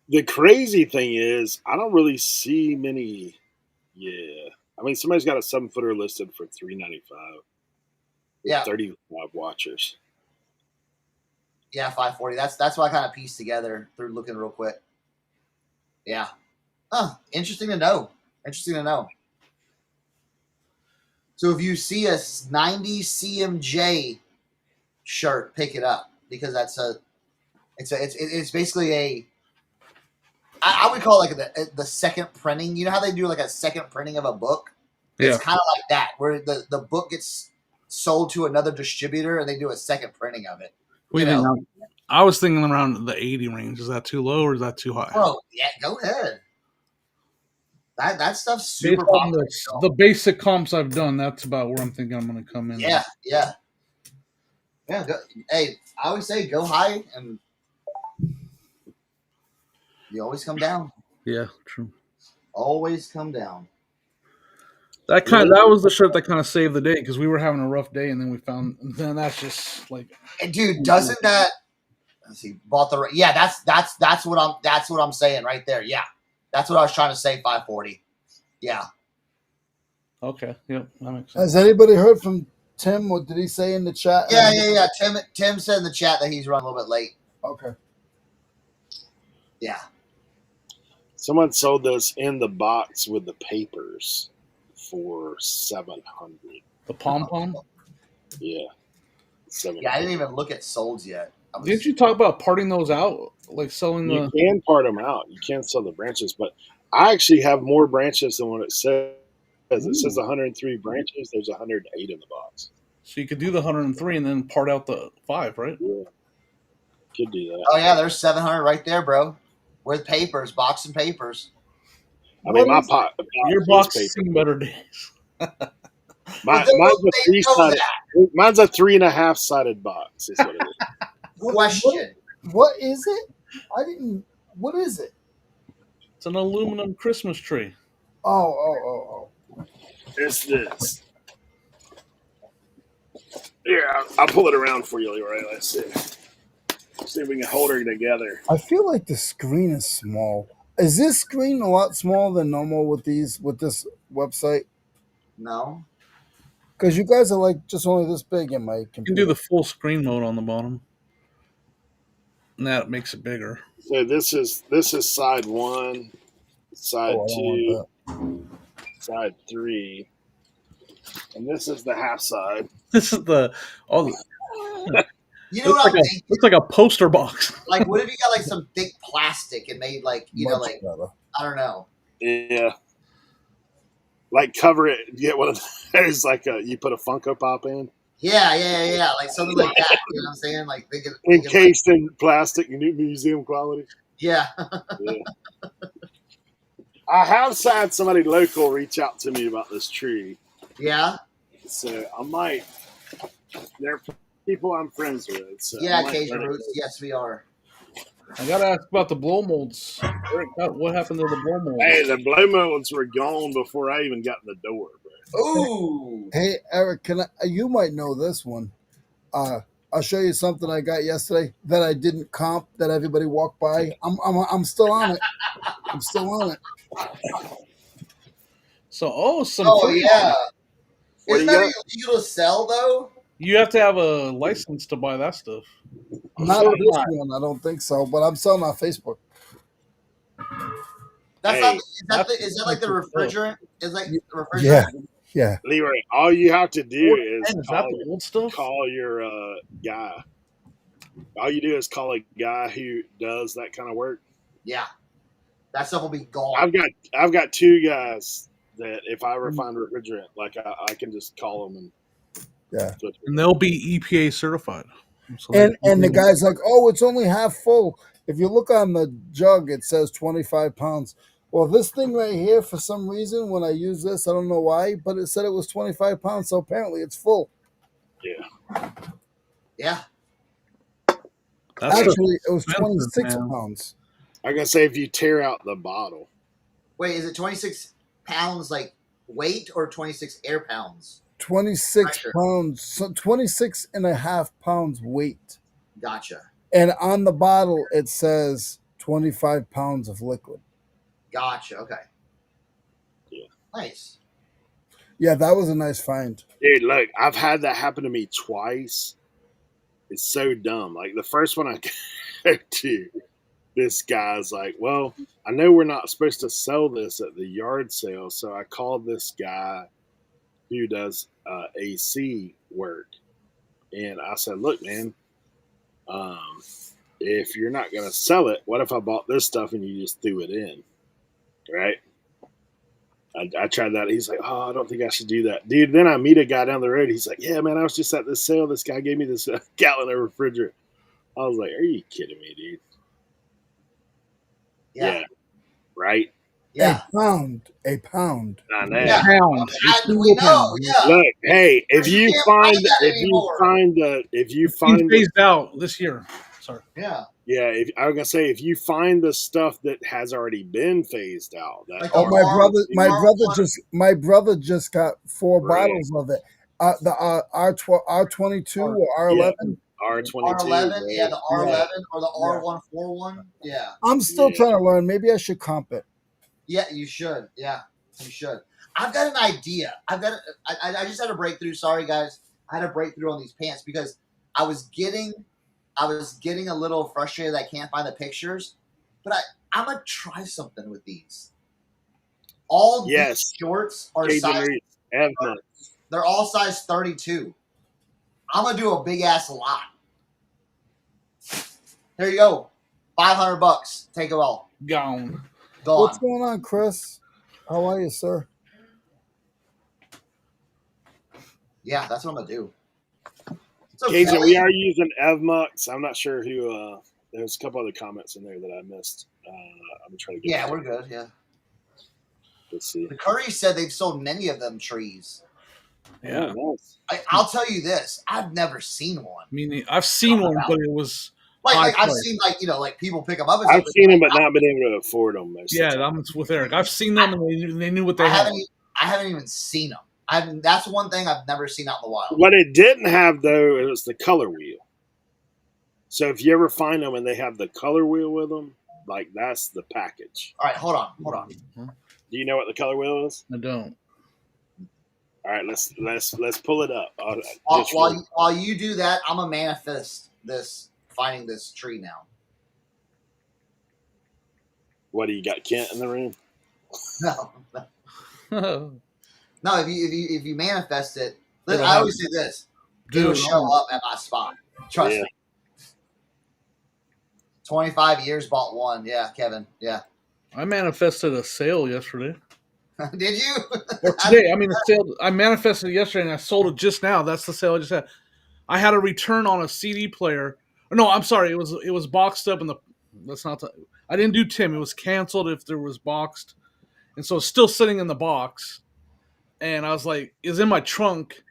The crazy thing is, I don't really see many. Yeah, I mean, somebody's got a 7-footer listed for $395. Yeah, 35 watchers. Yeah, 540. That's what I kind of pieced together through looking real quick. Yeah. Interesting to know. Interesting to know. So if you see a 90 CMJ shirt, pick it up because it's basically a. I would call it like the second printing. You know how they do like a second printing of a book? It's kind of like that, where the book gets sold to another distributor and they do a second printing of it. I was thinking around the 80 range. Is that too low or is that too high? Bro, yeah, go ahead. That stuff's super popular. The basic comps I've done, that's about where I'm thinking I'm going to come in. Yeah. Hey, I always say go high and you always come down. Yeah, true. Always come down. That was the shirt that kind of saved the day because we were having a rough day and then that's just like. And dude, doesn't that? Let's see. Bought the that's what I'm saying right there. Yeah, that's what I was trying to say. 540. Yeah. Okay. Yep. That makes sense. Has anybody heard from Tim? What did he say in the chat? Yeah. Tim said in the chat that he's running a little bit late. Okay. Yeah. Someone sold this in the box with the papers for $700. The pom-pom? Yeah. $700. Yeah, I didn't even look at solds yet. Didn't you talk about parting those out? Like selling You can part them out. You can't sell the branches, but I actually have more branches than what it says. It says 103 branches. There's 108 in the box. So you could do the 103 and then part out the 5, right? Yeah. Could do that. Oh, yeah, there's 700 right there, bro. With papers, box and papers. I mean, your box has seen better days. Mine's a 3.5 sided box. Is what it is. Question. What is it? What is it? It's an aluminum Christmas tree. Oh. It's this. Here, I'll pull it around for you, Leroy. Let's see. See if we can hold her together. I feel like the screen is small. Is this screen a lot smaller than normal with this website? No. Because you guys are like just only this big in my You can computer. do the full screen mode on the bottom. And that makes it bigger. So this is side 1, side Oh, I don't 2, want side 3, and this is the half side. This is the You know what I'm thinking? looks like a poster box. Like, what if you got like some thick plastic and made like, you know, Much like better. I don't know. Yeah. Like cover it, get one of those like you put a Funko Pop in. Yeah. Like something like that. You know what I'm saying? Like thinking Encased in plastic, museum quality. yeah. Yeah. I have had somebody local reach out to me about this tree. Yeah. So I might. They're people I'm friends with. So Yeah, Cajun Roots. Yes, we are. I gotta ask about the blow molds. Eric, what happened to the blow molds? Hey, the blow molds were gone before I even got in the door, bro. Ooh. Hey, Eric, you might know this one. I'll show you something I got yesterday that I didn't comp that everybody walked by. I'm still on it. I'm still on it. So, Yeah. What Isn't do you that illegal to sell though? you have to have a license to buy that stuff. Not So this not. one, I don't think so, but I'm selling on Facebook. That's Hey, not. Is that like the refrigerant? Is like the refrigerant? Yeah. Yeah. Leroy, all you have to do is Is that the old stuff? call your guy. All you do is call a guy who does that kind of work. Yeah. That stuff will be gone. I've got 2 guys that if I ever find refrigerant, like I can just call them and Yeah. And they'll be EPA certified. So And the guy's like, oh, it's only half full. If you look on the jug, it says 25 pounds. Well, this thing right here, for some reason, when I use this, I don't know why, but it said it was 25 pounds, so apparently it's full. Yeah. Yeah. Actually, it was expensive, 26 man. pounds. I'm gonna say if you tear out the bottle. Wait, is it 26 pounds like weight or 26 air pounds? 26 Pressure. pounds, so 26 and a half pounds weight. Gotcha. And on the bottle, it says 25 pounds of liquid. Gotcha. Okay. Yeah. Nice. Yeah, that was a nice find. Dude, look, I've had that happen to me twice. It's so dumb. Like the first one I go to, this guy's like, well, I know we're not supposed to sell this at the yard sale, so I called this guy who does AC work. And I said, look, man, if you're not going to sell it, what if I bought this stuff and you just threw it in? Right? I tried that. He's like, oh, I don't think I should do that. Dude, then I meet a guy down the road. He's like, yeah, man, I was just at this sale. This guy gave me this gallon of refrigerant. I was like, are you kidding me, dude? Yeah. Right? Yeah. A pound. I know. Yeah. Pound. We know. Yeah. Look, hey, if you can't find find that Being phased out this year. Sorry. Yeah. yeah, I was gonna say if you find the stuff that has already been phased out, that Like Oh, the my brother just got 4 Right. bottles of it. The R22 or R11. R22, R11, yeah, the R11 or the Yeah. R141. Yeah. I'm still Yeah. trying to learn. Maybe I should comp it. Yeah, you should. Yeah, you should. I've got an idea. I just had a breakthrough. Sorry, guys. I had a breakthrough on these pants because I was getting a little frustrated that I can't find the pictures. But I'm going to try something with these. All these shorts are size, they're all size 32. I'm going to do a big ass lot. There you go. $500. Take it all. Gone. What's going on, Chris? How are you, sir? Yeah, that's what I'm going to do. Cajun, we are using Evmux. I'm not sure who. There's a couple other comments in there that I missed. I'm trying to get. Yeah, we're good. Yeah. Let's see. The Curry said they've sold many of them trees. Yeah. Oh, nice. I'll tell you this: I've never seen one. I mean, I've seen one, but it was Like I've price. seen like people pick them up. And I've stuff, seen them, but not been able to afford them most of Yeah, the time. I'm with Eric. I've seen them, and they knew what they had. I haven't even seen them. That's one thing I've never seen out in the wild. What it didn't have, though, it was the color wheel. So if you ever find them and they have the color wheel with them, like that's the package. All right, hold on. Do you know what the color wheel is? I don't. All right, let's pull it up. While you do that, I'm gonna manifest finding this tree now. What do you got, Kent in the room? No, if you manifest it, I always say this: it'll show up at my spot. Trust me. 25 years, bought one. Yeah, Kevin. Yeah. I manifested a sale yesterday. Did you? Or today. I mean, the sale. I manifested it yesterday, and I sold it just now. That's the sale I just had. I had a return on a CD player. No, I'm sorry. It was boxed up in the. That's not. I didn't do Tim. It was canceled if there was boxed, and so it's still sitting in the box. And I was like, it's in my trunk.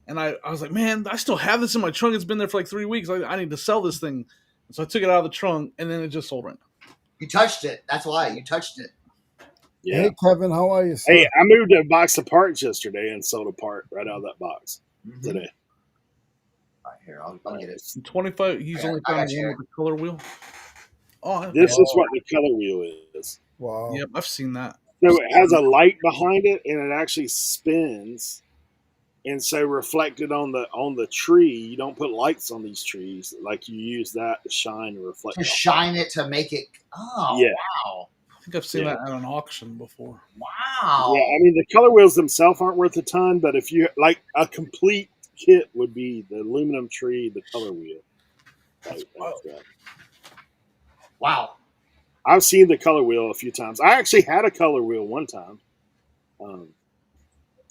And I was like, man, I still have this in my trunk. It's been there for like 3 weeks. I need to sell this thing. And so I took it out of the trunk, and then it just sold right now. You touched it. That's why you touched it. Yeah. Hey, Kevin, how are you, sir? Hey, I moved a box of parts yesterday and sold a part right out of that box today. All right, here, I'll get it. 25. He's only found one with the color wheel. Oh, this is what the color wheel is. Wow. Yep, I've seen that. So it has a light behind it, and it actually spins. And so reflected on the tree, you don't put lights on these trees. Like you use that to shine and reflect. To shine it to make it. Oh, yeah. Wow. I think I've seen that at an auction before. Wow. Yeah, I mean, the color wheels themselves aren't worth a ton, but if you like a complete kit would be the aluminum tree, the color wheel. Wow. I've seen the color wheel a few times. I actually had a color wheel one time.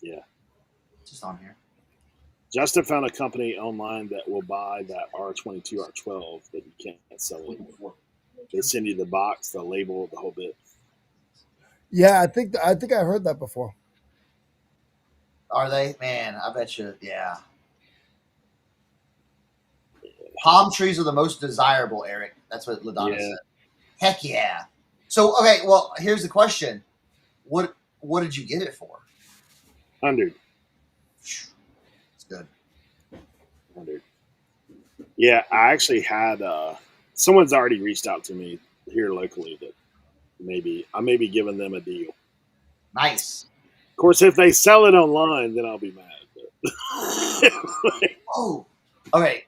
Yeah. Just on here. Justin found a company online that will buy that R22, R12 that you can't sell it before. They send you the box, the label, the whole bit. Yeah, I think I heard that before. Are they? Man, I bet you. Yeah. Palm trees are the most desirable, Eric. That's what LaDonna said. Heck yeah. So, okay, well, here's the question. What did you get it for? 100. It's good. 100. Yeah, I actually had someone's already reached out to me here locally that I may be giving them a deal. Nice. Of course, if they sell it online, then I'll be mad. But oh, okay.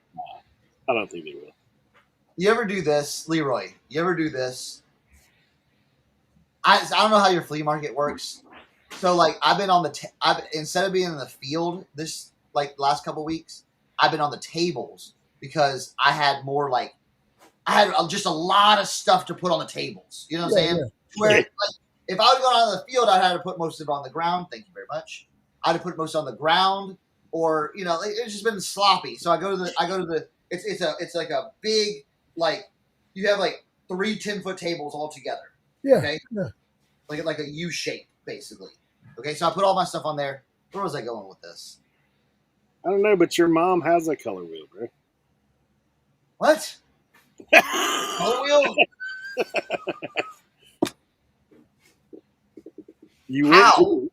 I don't think they will. You ever do this, Leroy? You ever do this? I don't know how your flea market works. So, like, I've been on instead of being in the field this last couple weeks, I've been on the tables because I had just a lot of stuff to put on the tables. You know what I'm saying? Yeah. Where like, if I would go out on the field, I'd have to put most of it on the ground. Thank you very much. I'd have put most on the ground, or it's just been sloppy. So I go to the. It's like a big you have 3 10-foot tables all together. Yeah. Okay. Yeah. Like a U shape basically. Okay. So I put all my stuff on there. Where was I going with this? I don't know, but your mom has a color wheel, bro. What? Color wheel? You How?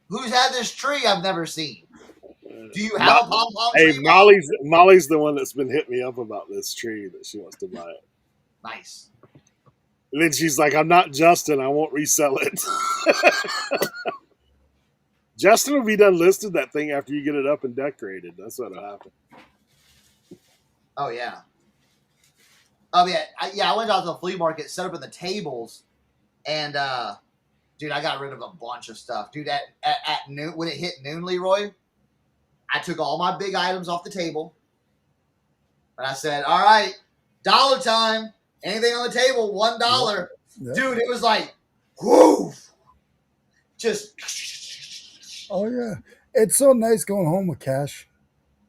Who's had this tree I've never seen? Do you have a pom-pom tree? Hey, Molly's the one that's been hitting me up about this tree that she wants to buy it. Nice. And then she's like, I'm not Justin. I won't resell it. Justin will be done listed that thing after you get it up and decorated. That's what'll happen. Oh, yeah. Oh, yeah. I went out to the flea market, set up in the tables, and, dude, I got rid of a bunch of stuff. Dude, at noon, when it hit noon, Leroy, I took all my big items off the table, and I said, all right, dollar time. Anything on the table, $1. Yeah. Dude, it was like, whoo! Just. Oh, yeah. It's so nice going home with cash.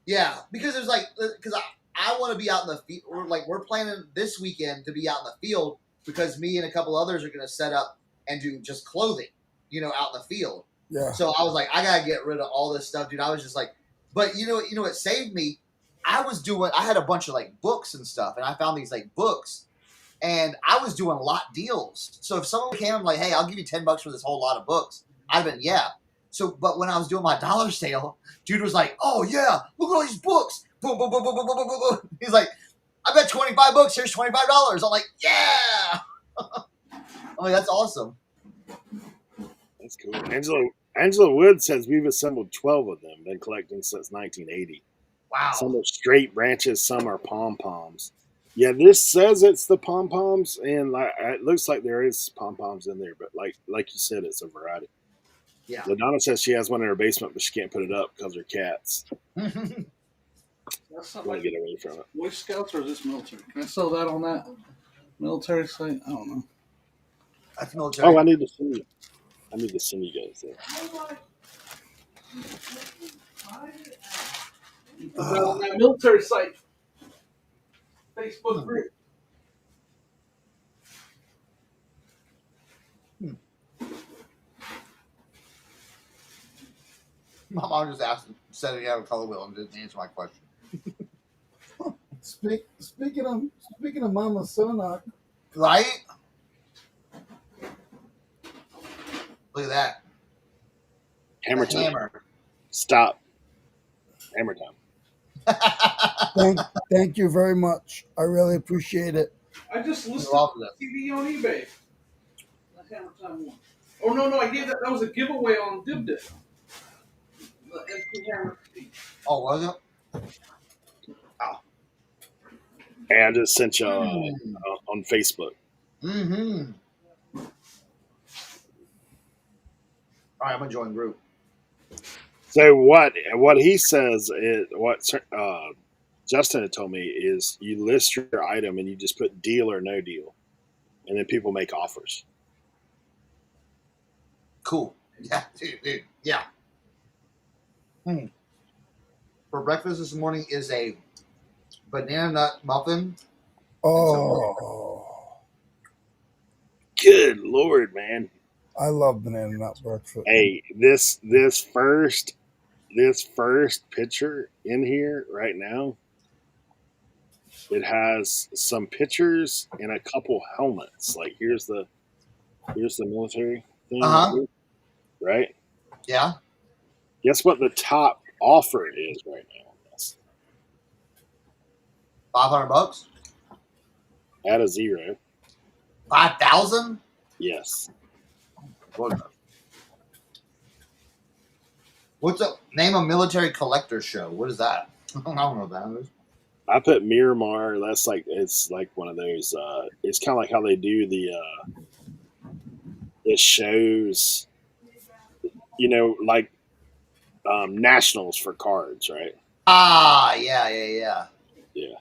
Yeah, because it was because I want to be out in the field. We're planning this weekend to be out in the field because me and a couple others are going to set up and do just clothing, out in the field. Yeah. So I was like, I got to get rid of all this stuff, dude. I was just like, but you know what saved me I had a bunch of like books and stuff, and I found these like books, and I was doing lot deals. So if someone came and like, hey, I'll give you $10 for this whole lot of books, I'd have been, yeah. So, but when I was doing my dollar sale, dude was like, oh yeah, look at all these books. Boom, boom, boom, boom, boom, boom, boom, boom. He's like, I bet 25 books. Here's $25. I'm like, yeah. I'm like, that's awesome. That's cool. Angela Wood says we've assembled 12 of them, been collecting since 1980. Wow. Some are straight branches, some are pom-poms. Yeah, this says it's the pom-poms, and it looks like there is pom-poms in there, but like you said, it's a variety. Yeah. LaDonna says she has one in her basement, but she can't put it up because her cats. That's not Want like to get away from it. Boy Scouts, or is this military? Can I sell that on that military site? I don't know. That's military. Oh, I need to send you. I need to send you guys there. On that military site. Facebook group. My mom just asked, said he had a color wheel and didn't answer my question. Speaking of Mama Cernoch, Right? Look at that. Hammer The time. hammer. Stop. Hammer time. thank you very much. I really appreciate it. I just listed You're welcome. the TV on eBay. That's Hammer Time 1. Oh, no, I gave that. That was a giveaway on DibDip. The MP Hammer TV. Oh, was it? Hey, I just sent you on Facebook. Mm-hmm. All right, I'm gonna join group. So what he says is what Justin had told me is you list your item and you just put deal or no deal, and then people make offers. Cool. Yeah, dude. Yeah. For breakfast this morning is a banana nut muffin. Oh, Good Lord, man! I love banana nut breakfast. Hey, this first picture in here right now, it has some pictures and a couple helmets. Like here's the military thing, right? Yeah. Guess what the top offer is right now on this? $500. At a zero. 5,000. Yes. What's the name of military collector show? What is that? I don't know what that is. I put Miramar. That's like it's like one of those. It's kind of like how they do the shows. You know, like nationals for cards, right? Ah, yeah. Yeah.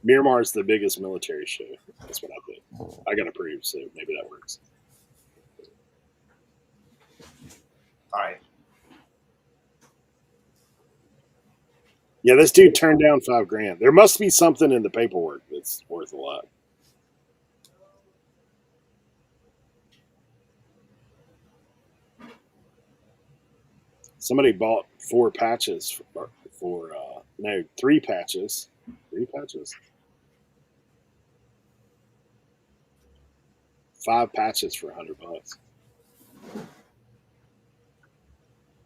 Miramar is the biggest military show. That's what I put. I got approved, so maybe that works. All right. Yeah, this dude turned down $5,000. There must be something in the paperwork that's worth a lot. Somebody bought 4 patches for 3 patches. 3 patches? 5 patches for $100.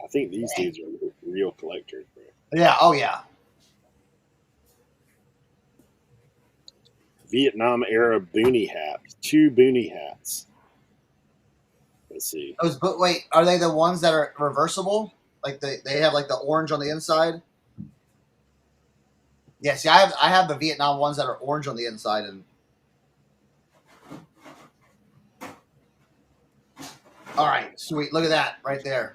I think these dudes are real collectors, bro. Yeah. Oh, yeah. Vietnam era boonie hat. 2 boonie hats. Let's see. Wait, are they the ones that are reversible? Like they have like the orange on the inside? Yeah, see, I have the Vietnam ones that are orange on the inside, and all right, sweet. Look at that right there.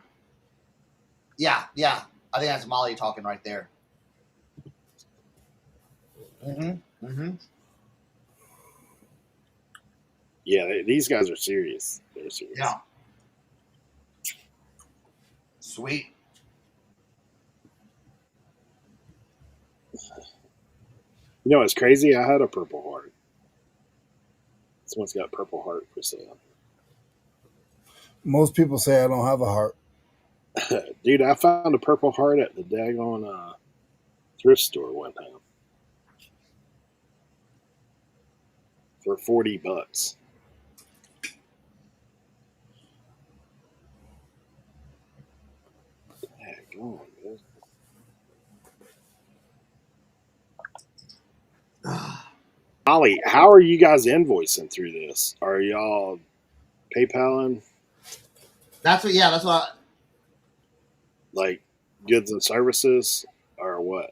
Yeah. I think that's Molly talking right there. Yeah, these guys are serious. They're serious. Yeah. Sweet. You know what's crazy? I had a Purple Heart. Someone's got Purple Heart for sale. Most people say I don't have a heart. Dude, I found a Purple Heart at the daggone thrift store one time for $40. Heck on, man. Ollie, how are you guys invoicing through this? Are y'all PayPaling? That's what. Like goods and services or what?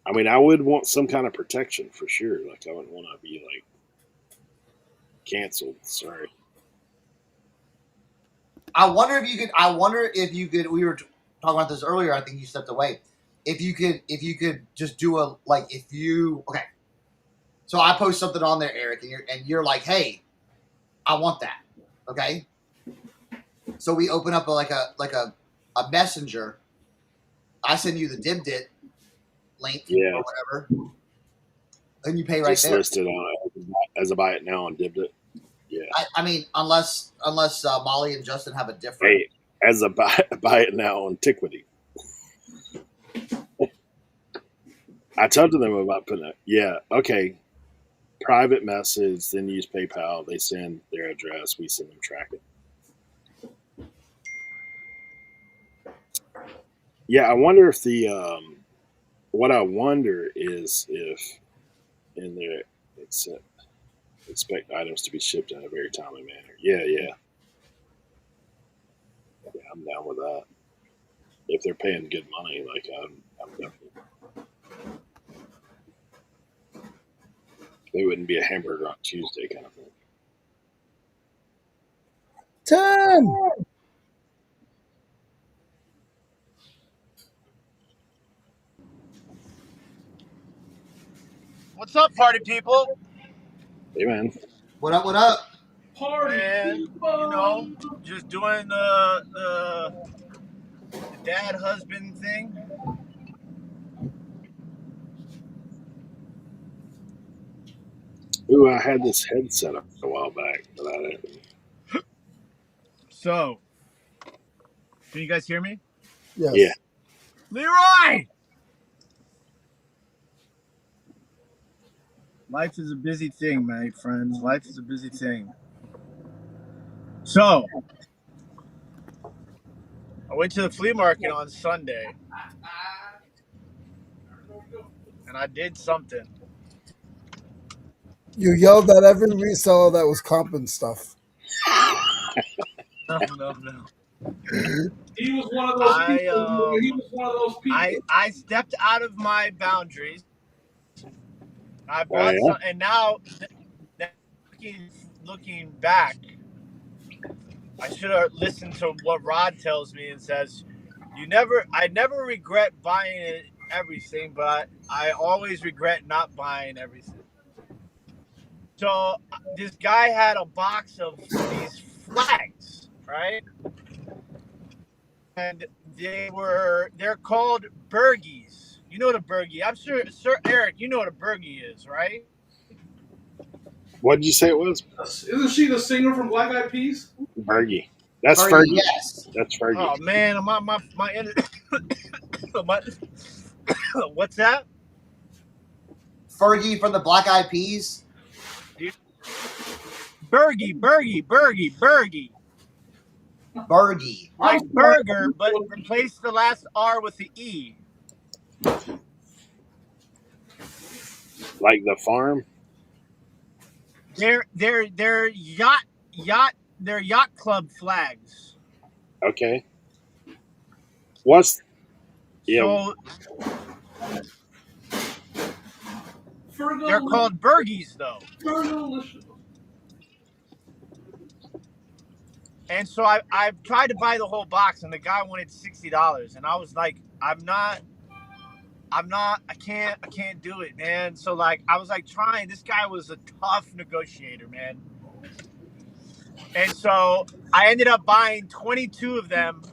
I mean, I would want some kind of protection for sure. Like I wouldn't want to be like canceled. Sorry. I wonder if you could. We were talking about this earlier. I think you stepped away. If you could just do okay. So I post something on there, Eric, and you're like, hey, I want that. Okay. So we open up a messenger. I send you the DibDit link or whatever, and you pay right Just there. listed on as a buy it now on DibDit. Yeah. I mean, unless Molly and Justin have a different. Hey, as a buy it now on Tiquity. I talked to them about putting it. Yeah, okay. Private message, then use PayPal. They send their address. We send them tracking. Yeah, I wonder if what I wonder is if in there it's expect items to be shipped in a very timely manner. Yeah, I'm down with that. If they're paying good money, like I'm definitely. They wouldn't be a hamburger on Tuesday kind of thing. Tim! What's up, party people? Hey, man. What up? What up? Party, Man, people. just doing the dad husband thing. Ooh, I had this headset a while back, but I didn't. So, can you guys hear me? Yes. Yeah. Leroy! Life is a busy thing, my friends. Life is a busy thing. So, I went to the flea market on Sunday, and I did something. You yelled at every reseller that was comping stuff. No. He was one of those people. He was one of those people. I stepped out of my boundaries. I bought some, and now looking back, I should have listened to what Rod tells me and says, I never regret buying everything, but I always regret not buying everything. So this guy had a box of these flags, right? And they're called burgies. You know what a burgie? I'm sure, Sir Eric, you know what a burgie is, right? What did you say it was? Isn't she the singer from Black Eyed Peas? Fergie. That's Fergie, Fergie. yes. That's Fergie. Oh man, my what's that? Fergie from the Black Eyed Peas. Burgie. Burgie. Like burger, but replace the last R with the E. Like the farm? They're yacht club flags. Okay. What's So they're called burgies though. And so I tried to buy the whole box, and the guy wanted $60, and I was like, I can't do it, man. So like I was like trying. This guy was a tough negotiator, man. And so I ended up buying 22 of them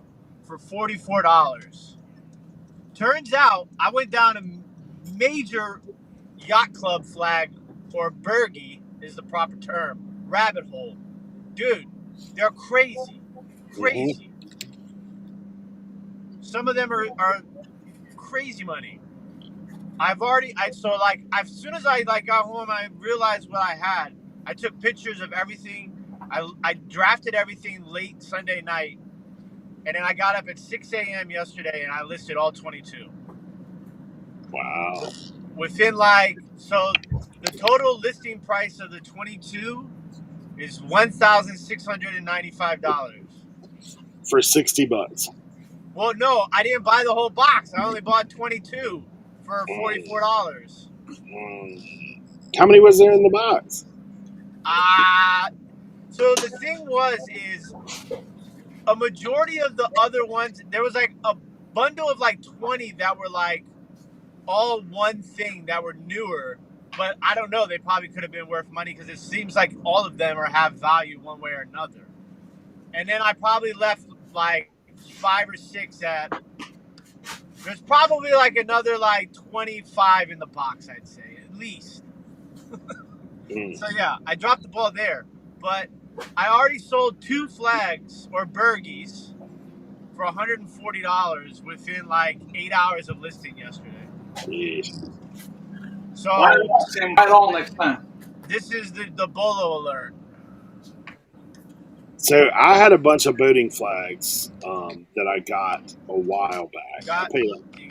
for $44. Turns out I went down a major yacht club flag, or burgie is the proper term, rabbit hole. Dude, they're crazy. Mm-hmm. Some of them are crazy money. As soon as I got home, I realized what I had. I took pictures of everything. I drafted everything late Sunday night, and then I got up at 6 a.m. yesterday and I listed all 22. Wow. Within so the total listing price of the 22 is $1,695. For $60. Well, no, I didn't buy the whole box. I only bought 22 for $44. How many was there in the box? So the thing is a majority of the other ones, there was like a bundle of like 20 that were like all one thing that were newer, but I don't know. They probably could have been worth money because it seems like all of them have value one way or another. And then I probably left like 5 or 6 there's probably like another like 25 in the box, I'd say, at least. So yeah, I dropped the ball there. But I already sold 2 flags or burgies for $140 within like 8 hours of listing yesterday. Jeez. So right on next time. This is the Bolo alert. So I had a bunch of boating flags that I got a while back.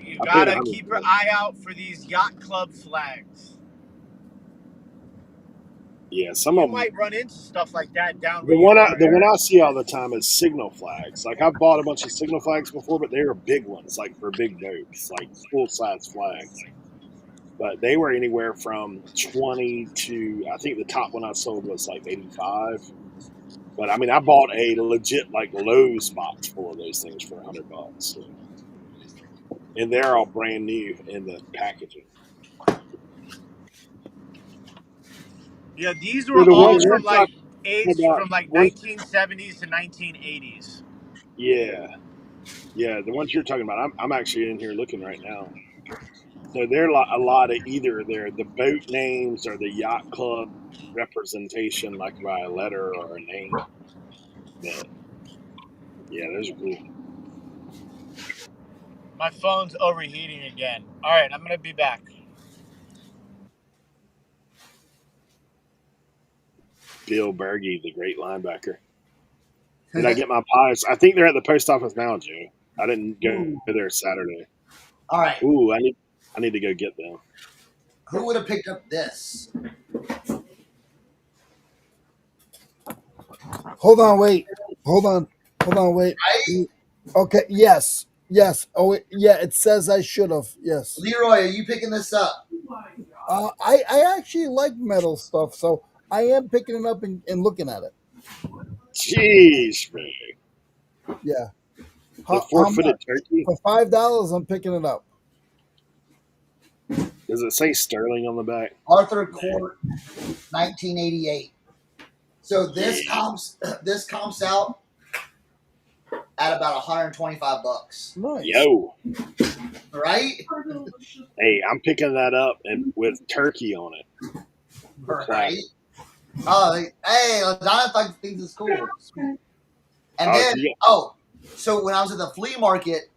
You gotta keep your eye out for these yacht club flags. Yeah, some you of them might run into stuff like that down the one I see all the time is signal flags. Like I've bought a bunch of signal flags before, but they were big ones, like for big boats, like full size flags. But they were anywhere from 20 to, I think the top one I sold was like 85. But I mean, I bought a legit like Lowe's box full of those things for $100, so. And they're all brand new in the packaging. Yeah, these were all from like 1970s to 1980s. Yeah, the ones you're talking about, I'm actually in here looking right now. So there are a lot of either the boat names or the yacht club representation, like by a letter or a name. But yeah, those are cool. My phone's overheating again. All right, I'm gonna be back. Bill Berge, the great linebacker. Did I get my pies? I think they're at the post office now, Joe. I didn't go there Saturday. All right. Ooh, I need to go get them. Who would have picked up this? Hold on, wait. Right? Okay, yes. Oh, yeah, it says I should have. Yes. Leroy, are you picking this up? I actually like metal stuff, so I am picking it up and looking at it. Jeez, man. Yeah. The 4-footed turkey? For $5, I'm picking it up. Does it say Sterling on the back? Arthur Court, 1988. So this comps out at about $125. Nice. Yo. Right? Hey, I'm picking that up and with turkey on it. Right. Oh, hey, Jonathan thinks it's cool. And so when I was at the flea market,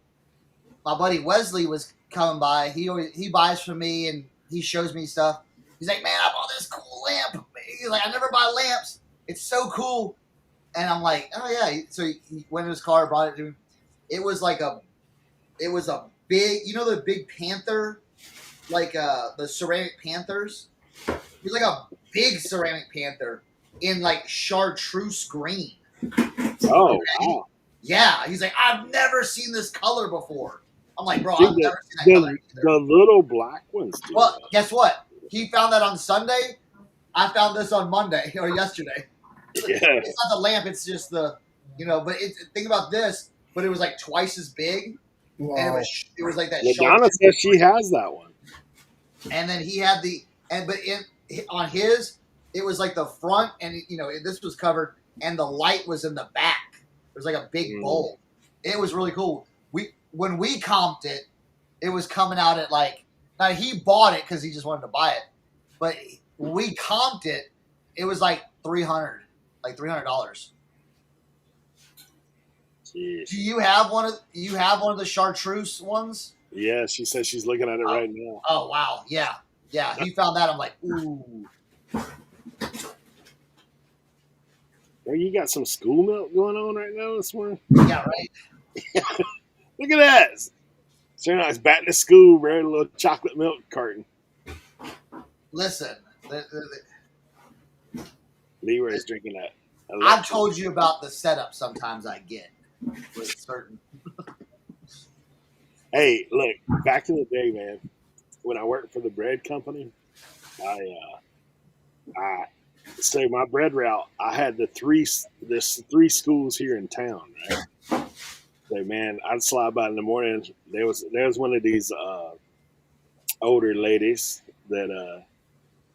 my buddy Wesley was coming by. He buys from me and he shows me stuff. He's like, man, I bought this cool lamp. He's like, I never buy lamps. It's so cool. And I'm like, oh yeah. So he went to his car, brought it to me. It was a big, the big panther, like the ceramic panthers. It was like a big ceramic panther in like chartreuse green. Oh, wow. Yeah. He's like, I've never seen this color before. I'm like, bro, I've never seen that color either. The little black ones do. Well, guess what? He found that on Sunday. I found this on Monday or yesterday. Yeah. It's not the lamp. It's just the, but think about this. But it was like twice as big. Wow. And it was like that. Donna says she has that one. And then he had on his, it was like the front and, this was covered and the light was in the back. It was like a big bowl. It was really cool. When we comped it, it was coming out at now he bought it because he just wanted to buy it. But when we comped it, it was like $300. Jeez. Do you have one of the chartreuse ones? Yeah, she says she's looking at it right now. Oh wow, yeah. He found that. I'm like, ooh. Well, you got some school milk going on right now this morning. Yeah, right. Look at that. Cernoch's back to school, bro. A little chocolate milk carton. Listen, Leroy's drinking that. I've told you about the setup sometimes I get with certain. Hey, look, back in the day, man, when I worked for the bread company, I so my bread route, I had there's three schools here in town, right? So man, I'd slide by in the morning. There was one of these older ladies that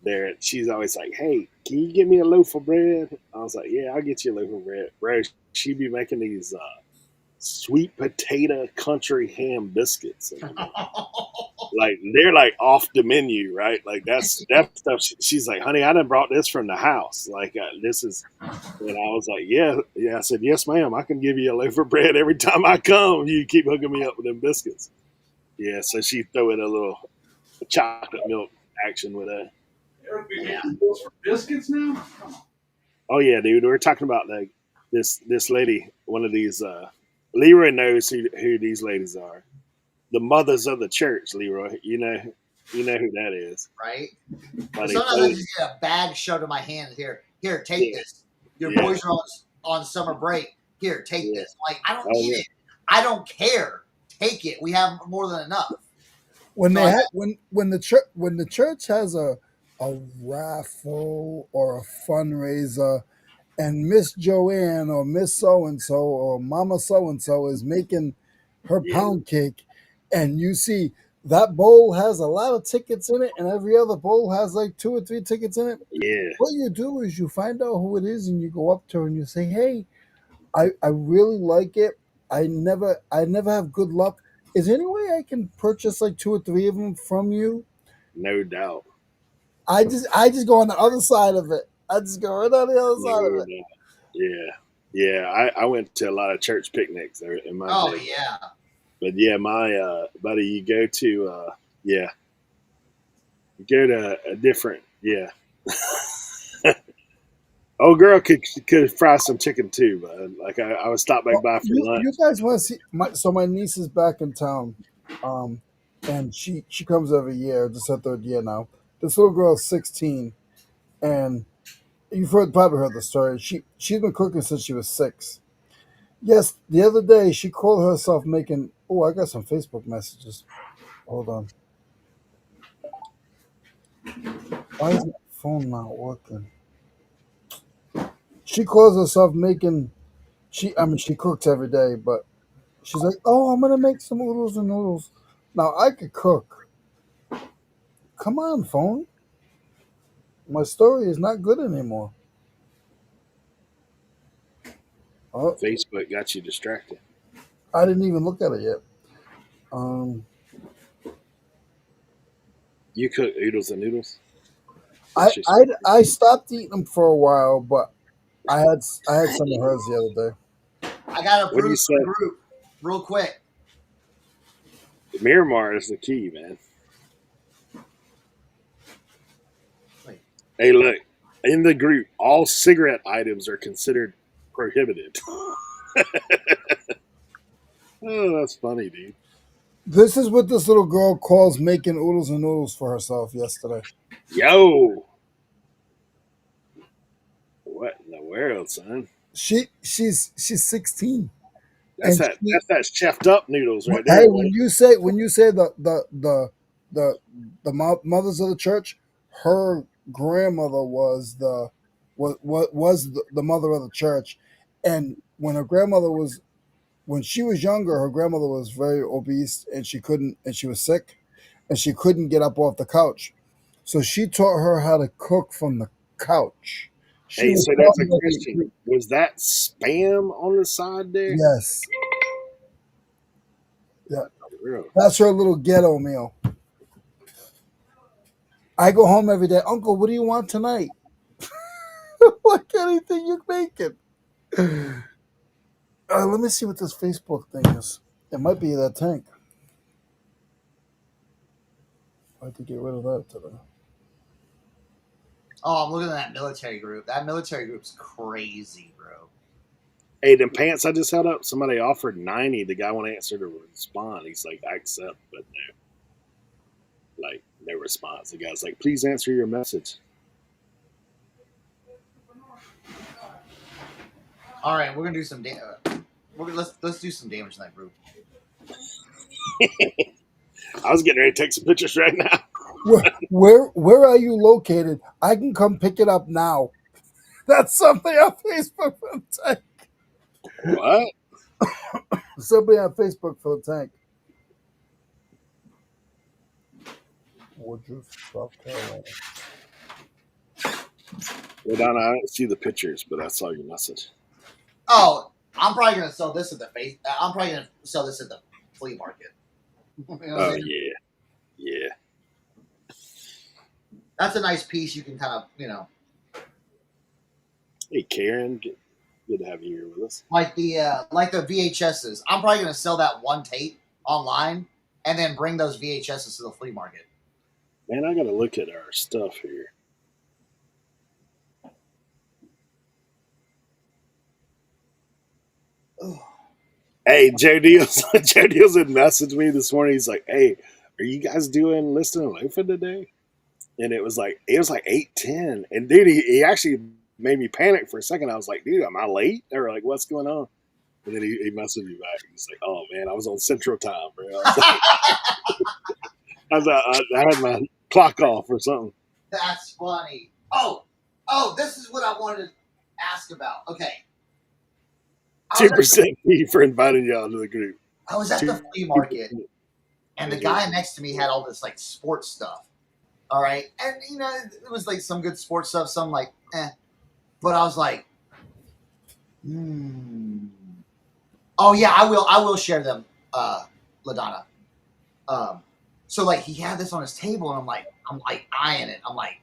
there she's always like, "Hey, can you get me a loaf of bread?" I was like, "Yeah, I'll get you a loaf of bread." Bro, she'd be making these sweet potato country ham biscuits. Like they're like off the menu, right? Like that's that stuff. She's like, "Honey, I done brought this from the house. Like this is," and I was like, "Yeah." I said, "Yes, ma'am. I can give you a loaf of bread every time I come. You keep hooking me up with them biscuits." Yeah, so she throw in a little chocolate milk action with that. Yeah. For biscuits now? Oh yeah, dude. We're talking about like this lady. One of these. Leroy knows who these ladies are. The mothers of the church, Leroy. You know who that is, right? Buddy, Sometimes I just get a bag shoved in my hand. Here, take this. Your boys are on summer break. Here, take this. Like I don't need it. I don't care. Take it. We have more than enough. When the church has a raffle or a fundraiser, and Miss Joanne or Miss So and So or Mama So and So is making her pound cake, and you see that bowl has a lot of tickets in it, and every other bowl has like 2 or 3 tickets in it. Yeah. What you do is you find out who it is, and you go up to her and you say, "Hey, I really like it. I never have good luck. Is there any way I can purchase like 2 or 3 of them from you?" No doubt. I just go on the other side of it. I just go right on the other side of it. Yeah. I went to a lot of church picnics in my day. Yeah. But yeah, my buddy, you go to you go to a different Old girl could fry some chicken too, but like I would stop back by for lunch. You guys want to see? My niece is back in town, and she comes every year. This is her 3rd year now. This little girl is 16, and you've probably heard the story. She's been cooking since she was 6. Yes, the other day she called herself making. Oh, I got some Facebook messages. Hold on. Why is my phone not working? She calls herself making. She cooks every day, but she's like, "Oh, I'm gonna make some oodles and noodles." Now I could cook. Come on, phone. My story is not good anymore. Oh, Facebook got you distracted. I didn't even look at it yet. You cook oodles and noodles? I stopped eating them for a while, but I had some of hers the other day. I got to prove the group real quick. Miramar is the key, man. Wait. Hey, look, in the group, all cigarette items are considered prohibited. Oh, that's funny, dude. This is what this little girl calls making oodles and noodles for herself yesterday. Yo, what in the world, son? She's 16. That's that chefed up noodles right there. Hey, when you say the mothers of the church, her grandmother was the mother of the church, and when she was younger, her grandmother was very obese, and she was sick, and she couldn't get up off the couch, so she taught her how to cook from the couch. Hey, so that's a question. Was that Spam on the side there? Yes. Yeah. That's her little ghetto meal. I go home every day. Uncle, what do you want tonight? Like anything you're making. Let me see what this Facebook thing is. It might be that tank. I had to get rid of that today. Oh, I'm looking at that military group. That military group's crazy, bro. Hey, them pants I just held up, somebody offered 90. The guy won't answer to respond. He's like, I accept, but no. Like, no response. The guy's like, please answer your message. All right, we're gonna do some let's do some damage in that group. I was getting ready to take some pictures right now. Where are you located? I can come pick it up now. That's something on Facebook for the tank. What? Somebody on Facebook for the tank. Woodruff, South Carolina. Well, Donna, I didn't see the pictures, but I saw your message. Oh, I'm probably gonna sell this at the I'm probably gonna sell this at the flea market. You know what I'm Oh, saying? yeah. That's a nice piece. You can kind of, Hey, Karen, good to have you here with us. like the VHSs. I'm probably gonna sell that one tape online and then bring those VHSs to the flea market. Man, I got to look at our stuff here. Hey, Joe Deals had messaged me this morning. He's like, hey, are you guys doing listing and loafing today? And it was like 8:10. And dude, he actually made me panic for a second. I was like, dude, am I late? Or like, what's going on? And then he messaged me back. He's like, oh man, I was on Central Time, bro. I had my clock off or something. That's funny. Oh, this is what I wanted to ask about. Okay. 2% fee for inviting y'all to the group. I was at the flea market, and the guy next to me had all this like sports stuff. All right, and it was like some good sports stuff, some like but I was like, oh yeah, I will share them, LaDonna. So like he had this on his table, and I'm like eyeing it. I'm like,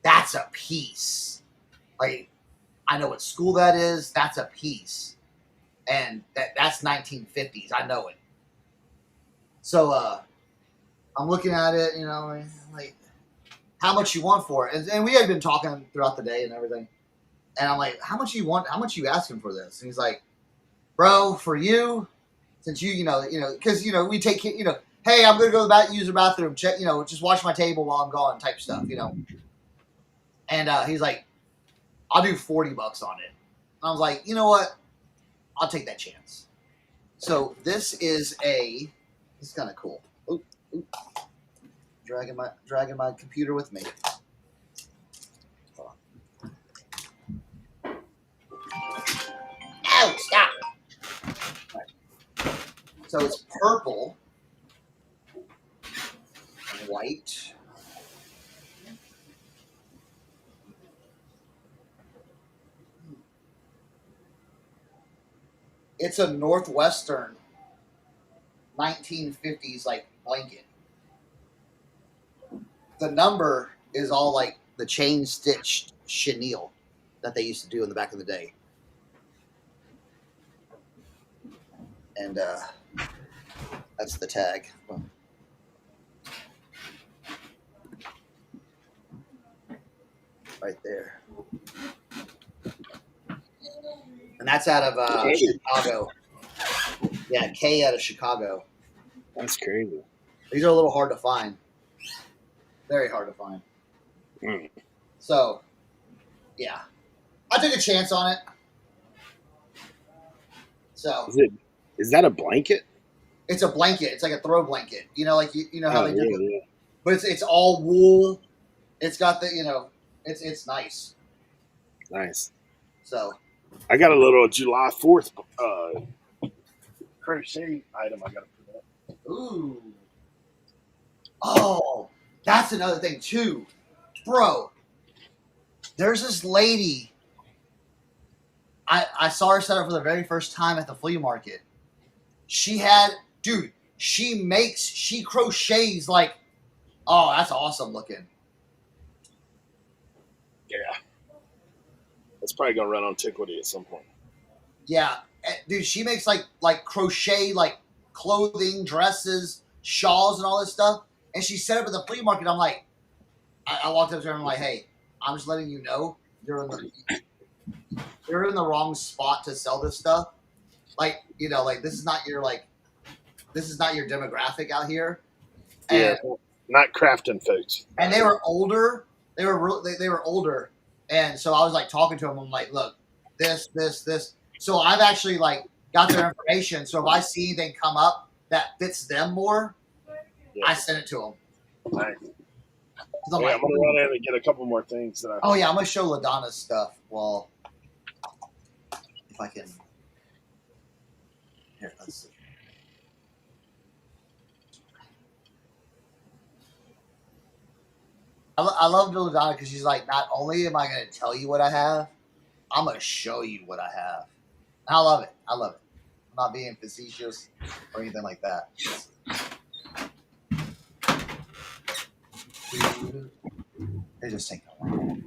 that's a piece. Like, I know what school that is. That's a piece. And that's 1950s. I know it. So I'm looking at it, like, how much you want for it? And we had been talking throughout the day and everything. And I'm like, how much you want? How much you asking for this? And he's like, bro, for you, since you because we take hey, I'm gonna go to the use the bathroom, check, just watch my table while I'm gone, type stuff, And he's like, I'll do $40 on it. And I was like, you know what? I'll take that chance. So this is kind of cool. Ooh. Dragging my computer with me. Ow, stop. Right. So it's purple and white. It's a Northwestern 1950s like blanket. The number is all like the chain stitched chenille that they used to do in the back of the day. And that's the tag. Right there. And that's out of Chicago. Yeah, K out of Chicago. That's crazy. These are a little hard to find. Very hard to find. So, yeah. I took a chance on it. So is that a blanket? It's a blanket. It's like a throw blanket. Like you know how they do it. Yeah. But it's all wool. It's got the it's nice. Nice. So I got a little July 4th crochet item I got to put up. Ooh. Oh, that's another thing too. Bro, there's this lady. I saw her set up for the very first time at the flea market. She crochets like, oh, that's awesome looking. Yeah. It's probably going to run on Antiquity at some point. Yeah. Dude, she makes like crochet, like clothing, dresses, shawls, and all this stuff. and she set up at the flea market. I'm like, I walked up to her and I'm like, hey, I'm just letting you know you're in the wrong spot to sell this stuff. Like, you know, like this is not your demographic out here. Yeah, And, not crafting folks. And they were older. They were older, and so I was like talking to them. I'm like, look, this. So I've actually like got their information. So if I see anything come up that fits them more, I send it to them. Nice. I'm gonna run in and get a couple more things that I'm gonna show LaDonna's stuff. Well, if I can. Here, let's see. I love LaDonna because she's like, not only am I going to tell you what I have, I'm going to show you what I have. And I love it. I'm not being facetious or anything like that. They just take a while.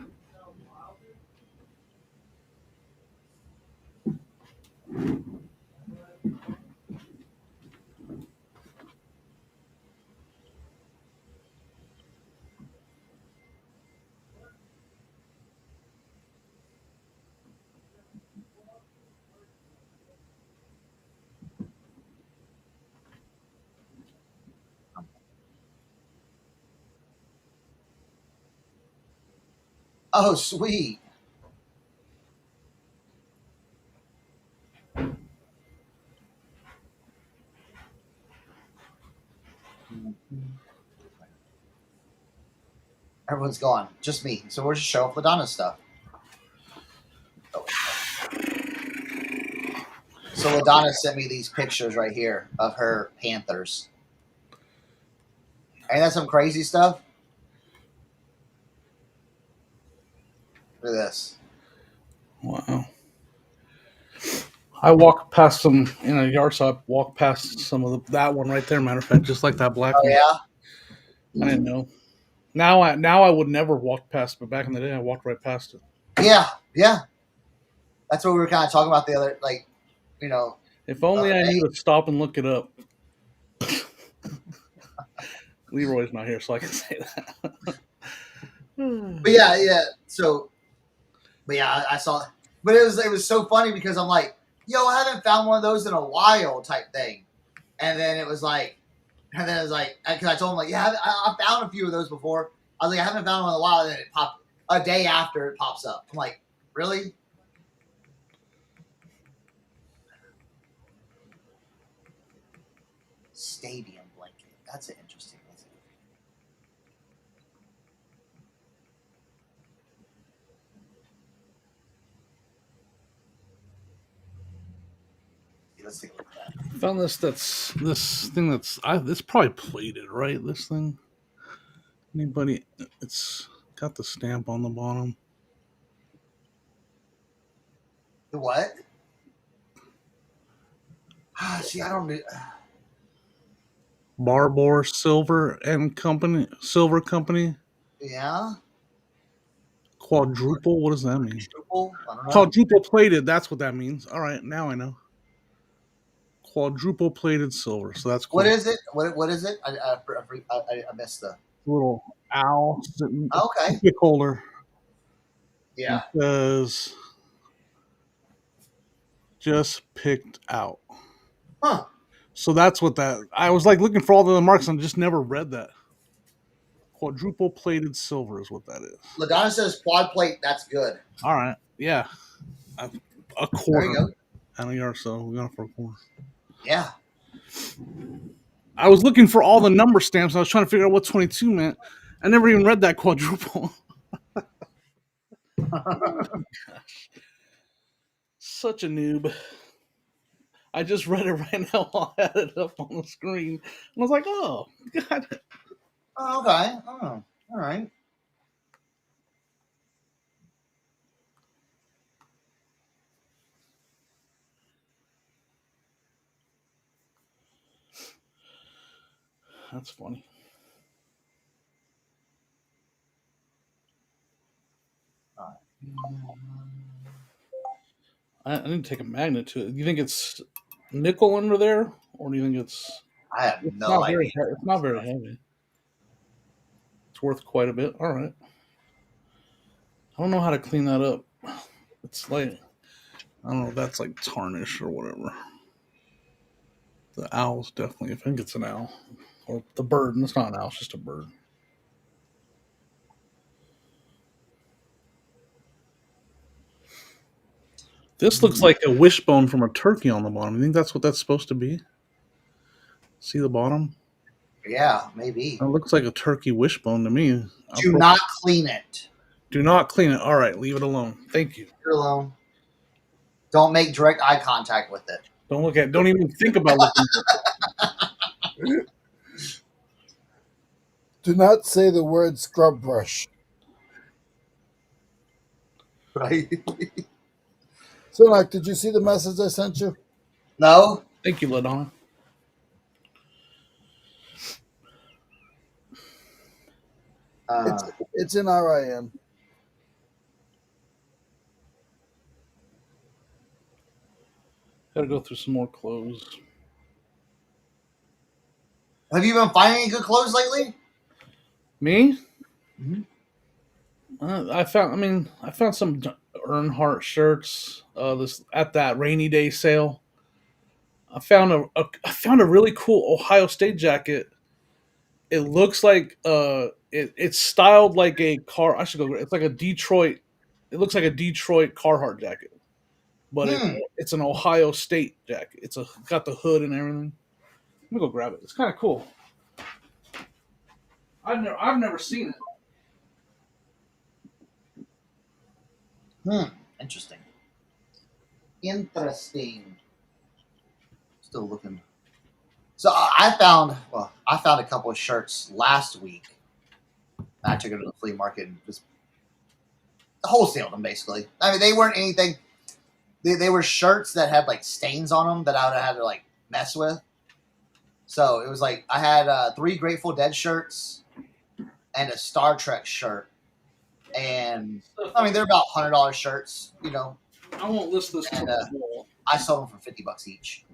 Oh, sweet. Everyone's gone. Just me. So we're just showing LaDonna stuff. Oh, so LaDonna sent me these pictures right here of her Panthers. Ain't that some crazy stuff? Look at this. Wow. I walked past some in a yard, so I walked past some of that one right there. Matter of fact, just like that black one. Yeah. I didn't know. Now I would never walk past, but back in the day, I walked right past it. Yeah. That's what we were kind of talking about the other, like, you know. If only I knew to stop and look it up. Leroy's not here, so I can say that. But yeah. So, but yeah, I saw. But it was so funny because I'm like, yo, I haven't found one of those in a while, type thing. And then it was like, because I told him like, yeah, I found a few of those before. I was like, I haven't found one in a while. And then it popped a day after it pops up. I'm like, really? Stadium blanket. That's an interesting one. Let's take a look at that. Found this thing that's it's probably plated, right? This thing. Anybody? It's got the stamp on the bottom. The what? See, I don't know. Barbor Silver Company. Yeah. Quadruple. What does that mean? Quadruple? I don't know. Quadruple plated. That's what that means. All right, now I know. Quadruple plated silver. So that's cool. What is it? What is it? I missed the little owl. Okay. Pick holder. Yeah. It says just picked out. Huh. So that's what that. I was like looking for all the other marks and just never read that. Quadruple plated silver is what that is. LaDonna says quad plate. That's good. All right. Yeah. A quarter. There you go. And a yard, so we got it for a quarter. Yeah. I was looking for all the number stamps. I was trying to figure out what 22 meant. I never even read that quadruple. Gosh. Such a noob. I just read it right now while I had it up on the screen. And I was like, oh, God. Oh, okay. Oh, all right. That's funny. I need to take a magnet to it. Do you think it's nickel under there? Or do you think it's... I have no idea. It's not very heavy. It's worth quite a bit. All right. I don't know how to clean that up. It's like, I don't know if that's like tarnish or whatever. The owl's definitely, I think it's an owl. Or the bird. And it's not an owl, it's just a bird. This looks like a wishbone from a turkey on the bottom. You think that's what that's supposed to be? See the bottom? Yeah, maybe. It looks like a turkey wishbone to me. Do not clean it. Do not clean it. All right, leave it alone. Thank you. You're alone. Don't make direct eye contact with it. Don't look at. Don't even think about looking at it. Do not say the word scrub brush. Right? Cernoch, did you see the message I sent you? No. Thank you, LaDonna. It's in RIN. Gotta go through some more clothes. Have you been finding any good clothes lately? Me? Mm-hmm. I found some Earnhardt shirts. This at that rainy day sale. I found a really cool Ohio State jacket. It looks like it's styled like a car. I should go. It's like a Detroit. It looks like a Detroit Carhartt jacket, but it's an Ohio State jacket. It's got the hood and everything. Let me go grab it. It's kind of cool. I've never seen it. Interesting. Interesting. Still looking. So I found a couple of shirts last week. I took it to the flea market and just wholesaled them basically. I mean, they weren't anything. They were shirts that had like stains on them that I would have had to like mess with. So it was like I had 3 Grateful Dead shirts and a Star Trek shirt. And I mean, they're about $100 shirts, you know. I won't list this. And I sold them for $50 each.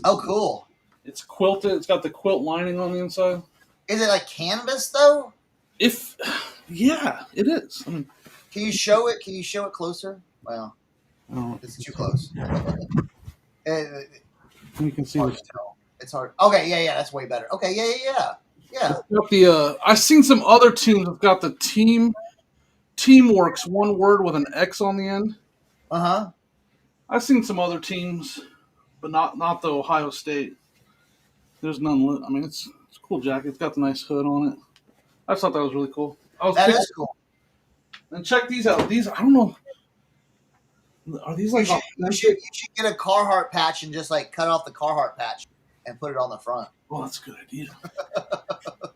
Oh, cool! It's quilted. It's got the quilt lining on the inside. Is it like canvas though? Yeah, it is. I mean, can you show it? Can you show it closer? Well, it's too close. You can see it. It's hard. Okay, yeah, that's way better. Okay, yeah. I've seen some other teams that got the Teamworks, one word with an X on the end. I've seen some other teams, but not the Ohio State. There's none. I mean, it's a cool jacket. It's got the nice hood on it. I just thought that was really cool. That is cool. And check these out. These, I don't know. Are these like? You should get a Carhartt patch and just like cut off the Carhartt patch and put it on the front. Oh, that's a good idea.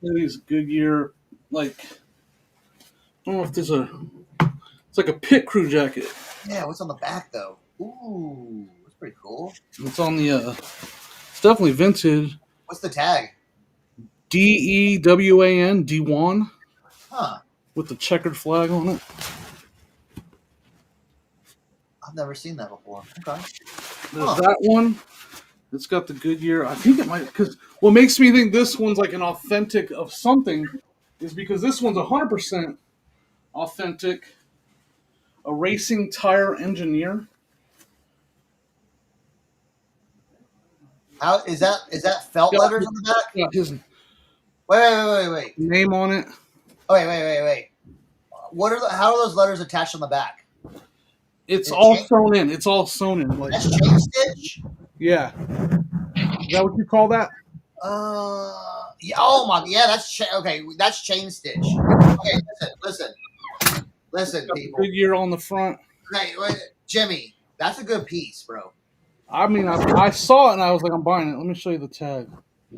These Goodyear, like, I don't know if there's it's like a pit crew jacket. Yeah, what's on the back though? Ooh, that's pretty cool. It's on the, it's definitely vintage. What's the tag? DEWAN, D1. Huh. With the checkered flag on it. I've never seen that before. Okay. There's that one. It's got the Goodyear. I think it might, because what makes me think this one's like an authentic of something is because this one's 100% authentic. A racing tire engineer. How is that? Is that felt letters on the back? Yeah, his Wait. Name on it. Oh, wait. How are those letters attached on the back? It's all sewn in. It's all sewn in. Like, that's chain stitch? Yeah. Is that what you call that? Yeah. Oh my. Yeah. That's chain stitch. Okay. Listen, people. Goodyear on the front. Hey, Jimmy, that's a good piece, bro. I mean, I saw it and I was like, I'm buying it. Let me show you the tag.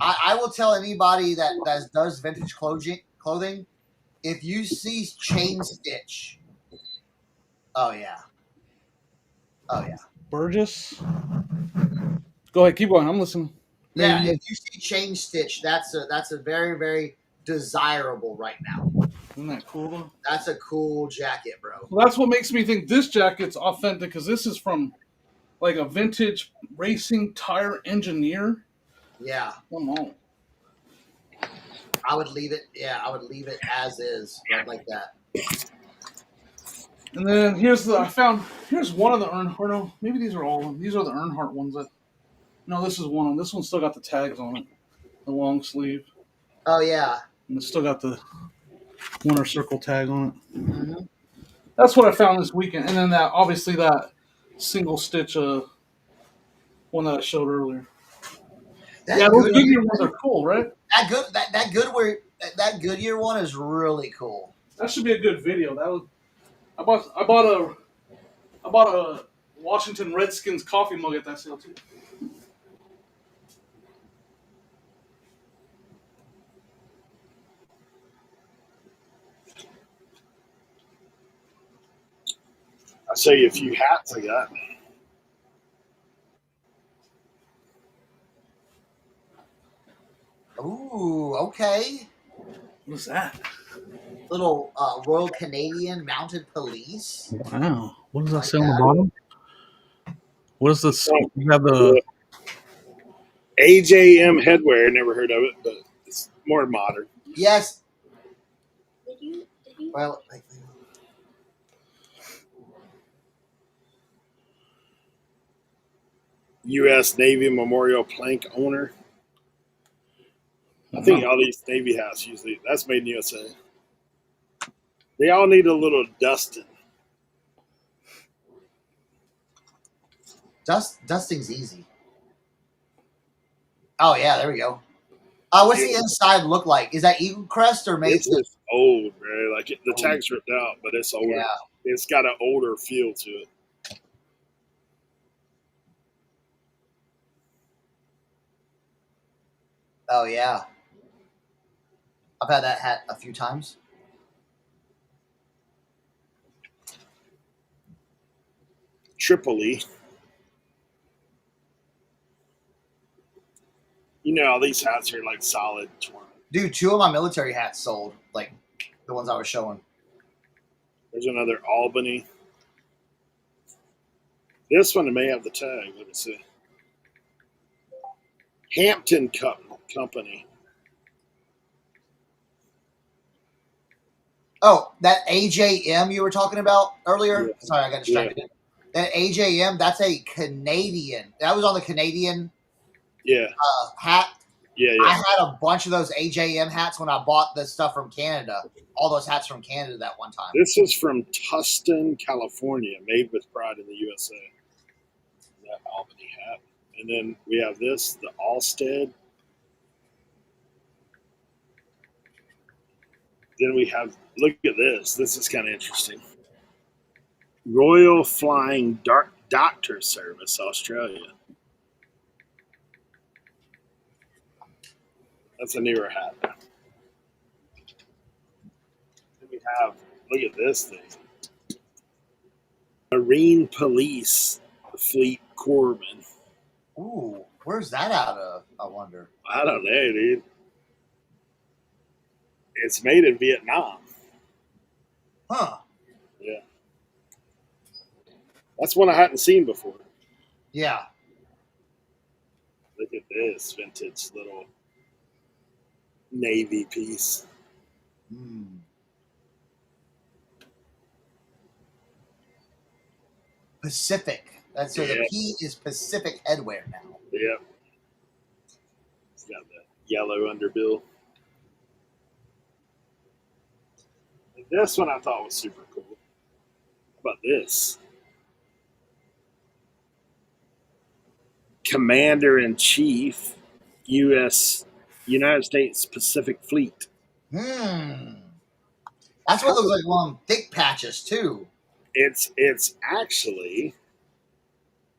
I will tell anybody that does vintage clothing, if you see chain stitch, oh yeah. Burgess. Go ahead, keep going. I'm listening. Yeah, if you see chain stitch, that's a very, very desirable right now. Isn't that cool though? That's a cool jacket, bro. Well, that's what makes me think this jacket's authentic because this is from like a vintage racing tire engineer. Yeah. Come on. I would leave it. Yeah, I would leave it as is, right like that. And then here's one of the Earnhardt. No, maybe these are all of them. These are the Earnhardt ones. No, this is one of them. This one's still got the tags on it, the long sleeve, Oh yeah. and it's still got the winter circle tag on it. Mm-hmm. That's what I found this weekend. And then that single stitch one that I showed earlier. Yeah, those Goodyear ones are cool, right? That Goodyear one is really cool. That should be a good video. I bought a Washington Redskins coffee mug at that sale too. I'll show you a few hats I got. Ooh, okay. What's that? Little Royal Canadian Mounted Police. Wow. What does that say on the bottom? What is this? You have the AJM headwear. Never heard of it, but it's more modern. Yes. Well, U.S. Navy Memorial Plank owner. I think all these Navy hats usually, that's made in USA. They all need a little dusting. Dusting's easy. Oh yeah, there we go. What's the inside look like? Is that Eagle Crest or maybe? It's just old, bro. Like the tag's ripped out, but it's older. Yeah. It's got an older feel to it. Oh yeah. I've had that hat a few times. Tripoli. You know, all these hats are like solid. Dude, 2 of my military hats sold, like the ones I was showing. There's another Albany. This one may have the tag. Let me see. Hampton Company. Oh, that AJM you were talking about earlier? Yeah. Sorry, I got distracted. Yeah. That AJM, that's a Canadian. That was on the Canadian hat. Yeah. I had a bunch of those AJM hats when I bought the stuff from Canada. All those hats from Canada that one time. This is from Tustin, California, made with pride in the USA. That Albany hat. And then we have this, the Allstead. Then we have, look at this. This is kind of interesting. Royal Flying Doctor Service, Australia. That's a newer hat. Then we have, look at this thing. Marine Police Fleet Corpsman. Ooh, where's that out of, I wonder? I don't know, dude. It's made in Vietnam. Huh. Yeah. That's one I hadn't seen before. Yeah. Look at this vintage little Navy piece. Pacific. That's so the P is Pacific headwear now. Yep. It's got the yellow underbill. And this one I thought was super cool. How about this? Commander-in-Chief, United States Pacific Fleet. That's what looks like one thick patches too. It's actually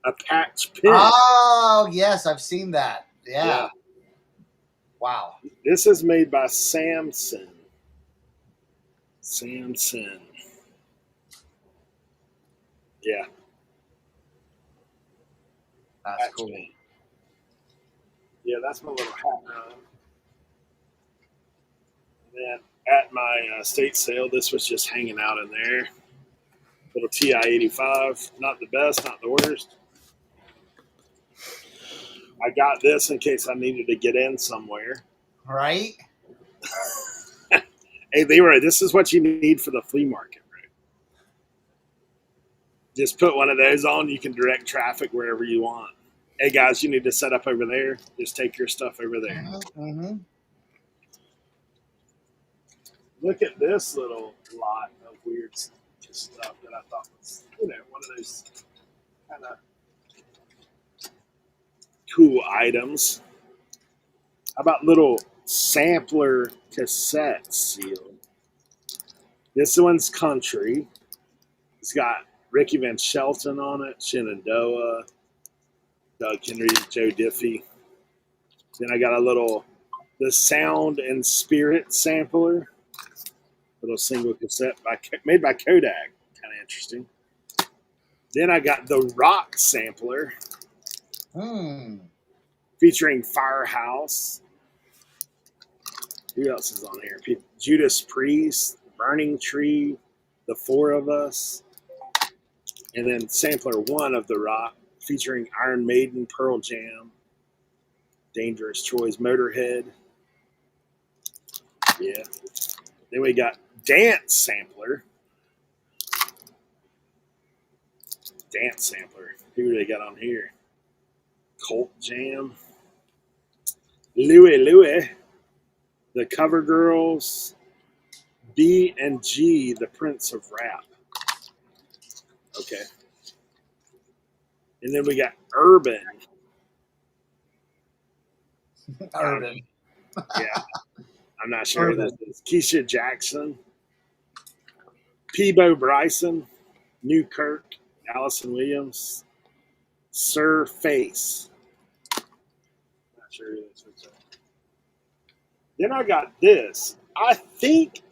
a patch pin. Oh yes, I've seen that. Yeah. Wow. This is made by Samson. Yeah. That's cool. Yeah, that's my little hat. And then at my state sale, this was just hanging out in there. Little TI-85, not the best, not the worst. I got this in case I needed to get in somewhere. Right. Hey, Leroy, this is what you need for the flea market, bro. Just put one of those on. You can direct traffic wherever you want. Hey, guys, you need to set up over there. Just take your stuff over there. Mm-hmm. Look at this little lot of weird stuff that I thought was, one of those kind of cool items. How about little sampler cassette seal? This one's country. It's got Ricky Van Shelton on it, Shenandoah, Doug Henry, Joe Diffie. Then I got the Sound and Spirit sampler, little single cassette made by Kodak. Kind of interesting. Then I got the Rock sampler featuring Firehouse. Who else is on here? Judas Priest, Burning Tree, The Four of Us, and then sampler 1 of the Rock featuring Iron Maiden, Pearl Jam, Dangerous Choice, Motorhead. Yeah. Then we got Dance sampler. Dance sampler. Who do they got on here? Cult Jam, Louie, the Cover Girls, B and G, the Prince of Rap. Okay. And then we got Urban. Urban. Yeah. I'm not sure who this is. Keisha Jackson, Peebo Bryson, New Kirk, Allison Williams, Sir Face. Not sure who this is. Then I got this. I think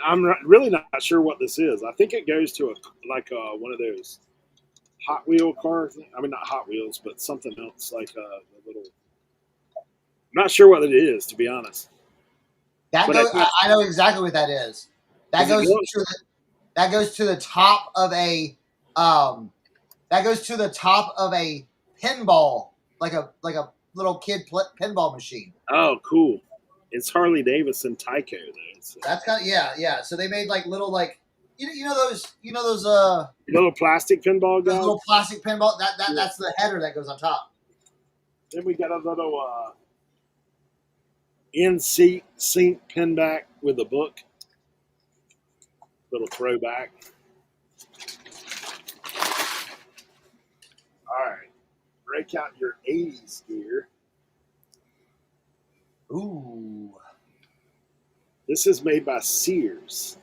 I'm really not sure what this is. I think it goes to one of those Hot Wheel cars. I mean, not Hot Wheels, but something else like a little. I'm not sure what it is, to be honest. I know exactly what that is. That goes to the top of a pinball, like a little kid pinball machine. Oh, cool! It's Harley Davidson Tyco though. So. That's kind of yeah. So they made like little you know those little plastic pinball guys. Little plastic pinball. That's the header that goes on top. Then we got a little in-seat sync pin back with a book. Little throwback. All right. Break out your 80s gear. Ooh. This is made by Sears.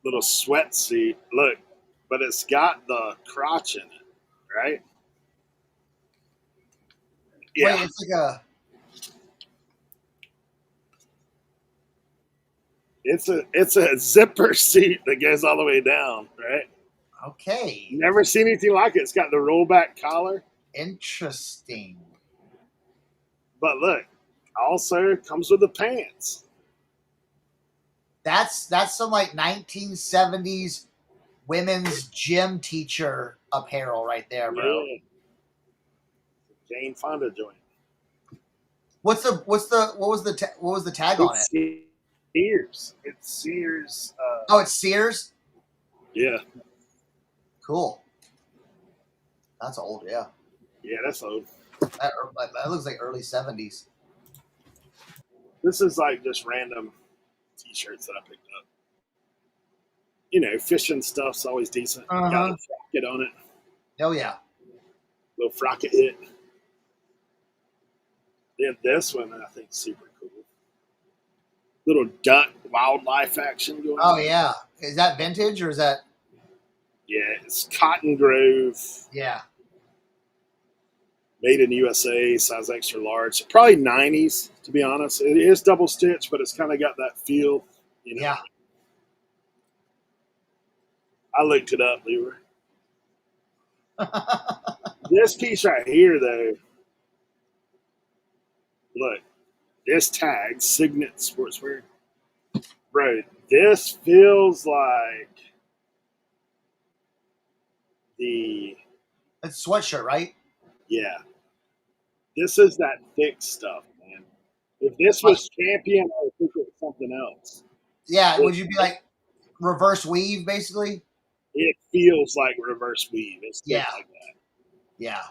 Little sweatsuit. Look, but it's got the crotch in it, right? Yeah. Wait, it's like a... It's a zipper seat that goes all the way down, right? Okay. Never seen anything like it. It's got the rollback collar. Interesting. But look, also comes with the pants. That's some like 1970s women's gym teacher apparel right there, bro. Yeah. Jane Fonda joint. What was the tag on it? Sears. It's Sears. Oh, it's Sears? Yeah. Cool. That's old, yeah. Yeah, that's old. That looks like early 70s. This is like just random t-shirts that I picked up. You know, fishing stuff's always decent. Uh-huh. Got a frocket on it. Oh, yeah. Little frocket hit. Then this one I think super cool. Little duck wildlife action going on. Oh, yeah. Is that vintage or is that? Yeah, it's Cotton Grove. Yeah. Made in USA, size extra large. Probably 90s, to be honest. It is double stitch, but it's kind of got that feel. You know? Yeah. I looked it up, Leroy. This piece right here, though. Look, this tag, Signet Sportswear. Bro, this feels like It's a sweatshirt, right? Yeah. This is that thick stuff, man. If this was Champion, I would think it was something else. Yeah, would you be like reverse weave basically? It feels like reverse weave. It's Yeah. just like that. Yeah.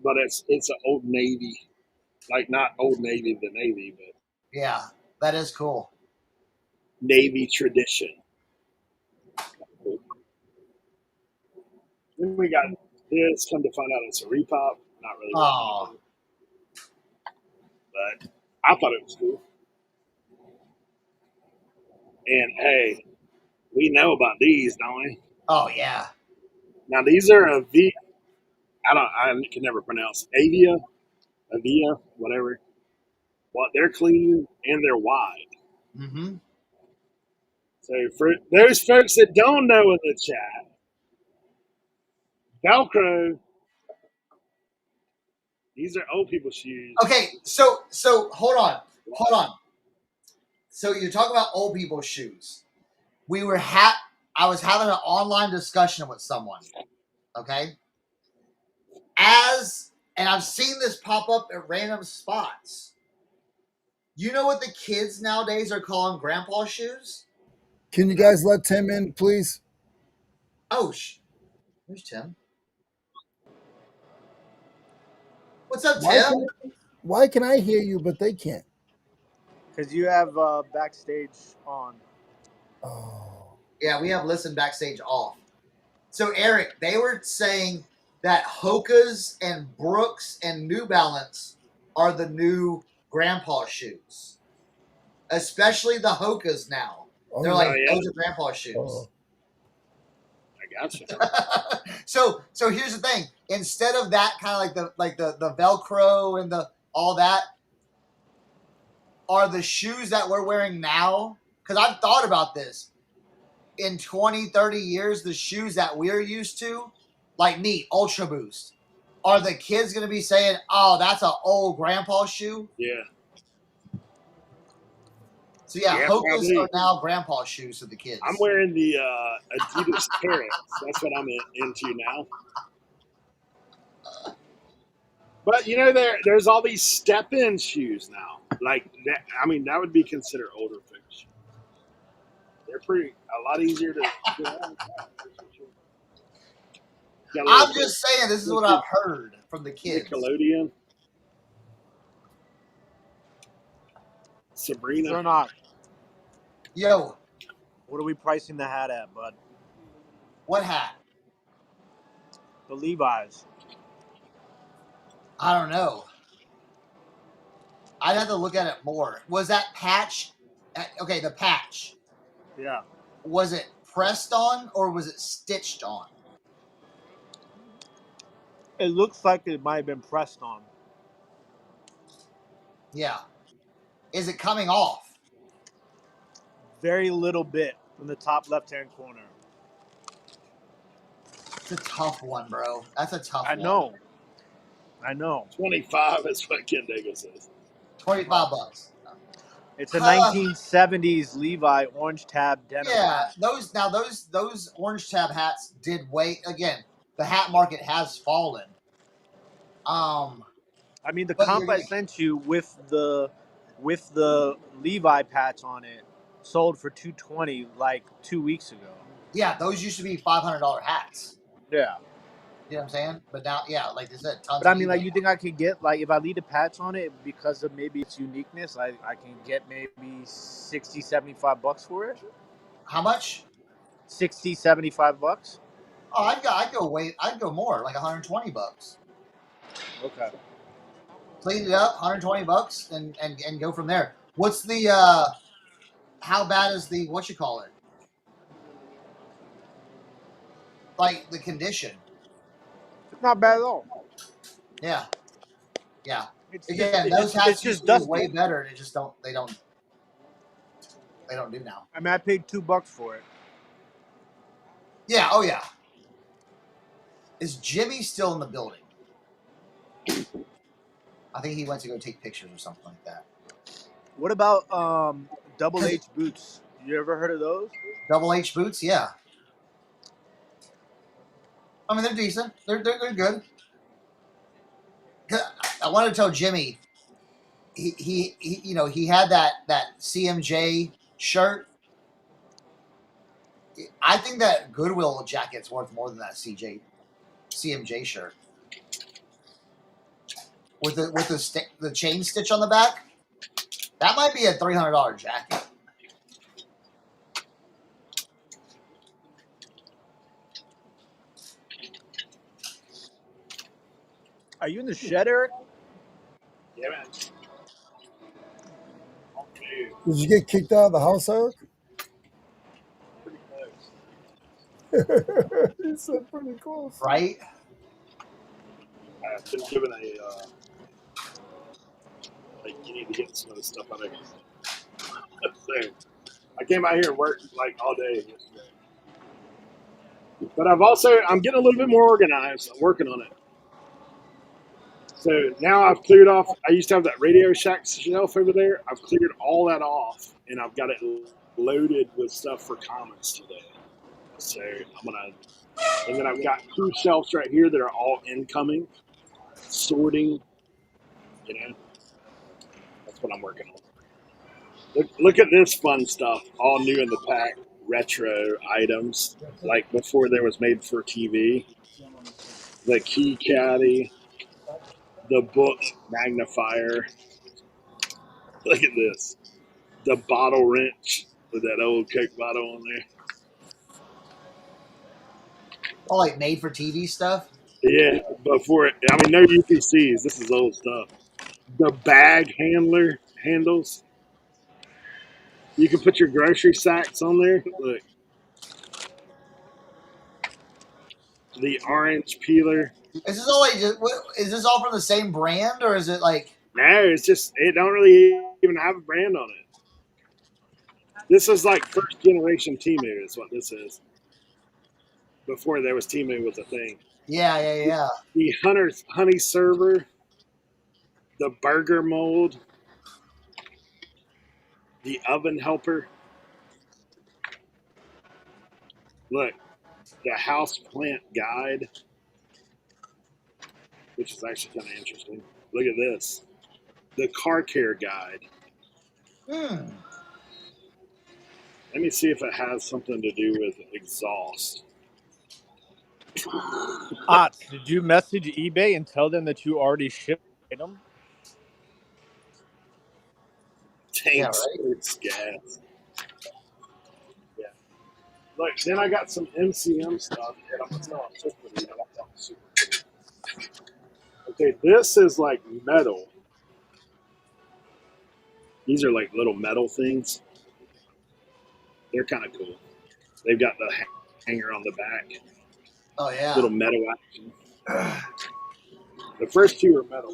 But it's an Old Navy, like not Old Navy the Navy, but Yeah, that is cool. Navy tradition. Then we got this. Come to find out, it's a repop. Not really. Oh. But I thought it was cool. And hey, we know about these, don't we? Oh yeah. Now these are a V. I can never pronounce Avia, whatever. Well, they're clean and they're wide. Mm-hmm. So for those folks that don't know in the chat, Velcro. These are old people shoes. Okay, so hold on. So you're talking about old people's shoes. I was having an online discussion with someone. Okay. And I've seen this pop up at random spots. You know what the kids nowadays are calling grandpa shoes? Can you guys let Tim in, please? Oh, there's Tim. What's up, Tim? Why can I hear you, but they can't? Because you have backstage on. Oh. Yeah, we have listen backstage off. So, Eric, they were saying that Hoka's and Brooks and New Balance are the new grandpa shoes. Especially the Hoka's now. They're like, those are grandpa shoes. Oh. I gotcha. So here's the thing. Instead of that kind of like the Velcro and all that, are the shoes that we're wearing now, because I've thought about this, in 20, 30 years, the shoes that we're used to, like me, Ultra Boost, are the kids going to be saying, oh, that's an old grandpa shoe? Yeah. So yeah, Hoka's probably. are now grandpa shoes to the kids. I'm wearing the Adidas Carrots. That's what I'm into now. But you know, there's all these step-in shoes now. Like that, I mean, that would be considered older folks. They're a lot easier to get on. I'm just saying, this is what I've heard from the kids. Nickelodeon. Sabrina. Cernoch. Yo. What are we pricing the hat at, bud? What hat? The Levi's. I don't know. I'd have to look at it more. Was that patch? Okay, the patch. Yeah. Was it pressed on or was it stitched on? It looks like it might have been pressed on. Yeah. Is it coming off? Very little bit from the top left-hand corner. It's a tough one, bro. That's a tough one. I know. 25 is what Ken Dago says. $25. It's a 1970s Levi orange tab denim. Yeah, those orange tab hats did again. The hat market has fallen. I mean, the comp I sent you with the Levi patch on it sold for $220 like 2 weeks ago. Yeah, those used to be $500 hats. Yeah. You know what I'm saying? But now, yeah, like I said, tons. But I mean, like, you think I could get, like, if I leave a patch on it because of maybe its uniqueness, I can get maybe $60-$75 for it? How much? $60-$75. Oh, I'd go more, like $120. Okay. Clean it up, $120, and go from there. What's the how bad is the what you call it? Like the condition? It's not bad at all. Yeah. Yeah. Again, those hats just used to be way better, and they don't do now. I mean, I paid $2 for it. Yeah, oh yeah. Is Jimmy still in the building? I think he went to go take pictures or something like that. What about Double H boots? You ever heard of those? Double H boots, yeah. I mean, they're decent. They're good. I wanted to tell Jimmy, he he had that CMJ shirt. I think that Goodwill jacket's worth more than that CMJ shirt with the chain stitch on the back. That might be a $300 jacket. Are you in the shed, Eric? Yeah, man. Did you get kicked out of the house, Eric? Pretty close. He said pretty close. Right? I've been given a like you need to get some of this stuff out of here. So I came out here and worked like all day yesterday. But I'm getting a little bit more organized. I'm working on it. So now I've cleared off. I used to have that Radio Shack shelf over there. I've cleared all that off, and I've got it loaded with stuff for comments today. So and then I've got 2 shelves right here that are all incoming, sorting. That's what I'm working on. Look at this fun stuff, all new in the pack. Retro items, like before there was made for TV. The key caddy, the book magnifier. Look at this. The bottle wrench with that old Coke bottle on there. Oh, like made for TV stuff? Yeah, before no UPCs. This is old stuff. The bag handles. You can put your grocery sacks on there. Look. The orange peeler. Is this all is this all from the same brand, or is it like? No, it's just it don't really even have a brand on it. This is like first generation Temu is what this is. Before there was Temu was a thing. Yeah. The honey server, the burger mold, the oven helper. Look, the house plant guide, which is actually kind of interesting. Look at this. The car care guide. Hmm. Let me see if it has something to do with exhaust. Did you message eBay and tell them that you already shipped the item? Tanks, it's gas. Yeah. Look, then I got some MCM stuff that I'm gonna tell you. Super cool. Okay, this is like metal. These are like little metal things. They're kind of cool. They've got the hanger on the back. Oh yeah. Little metal action. The first 2 are metal.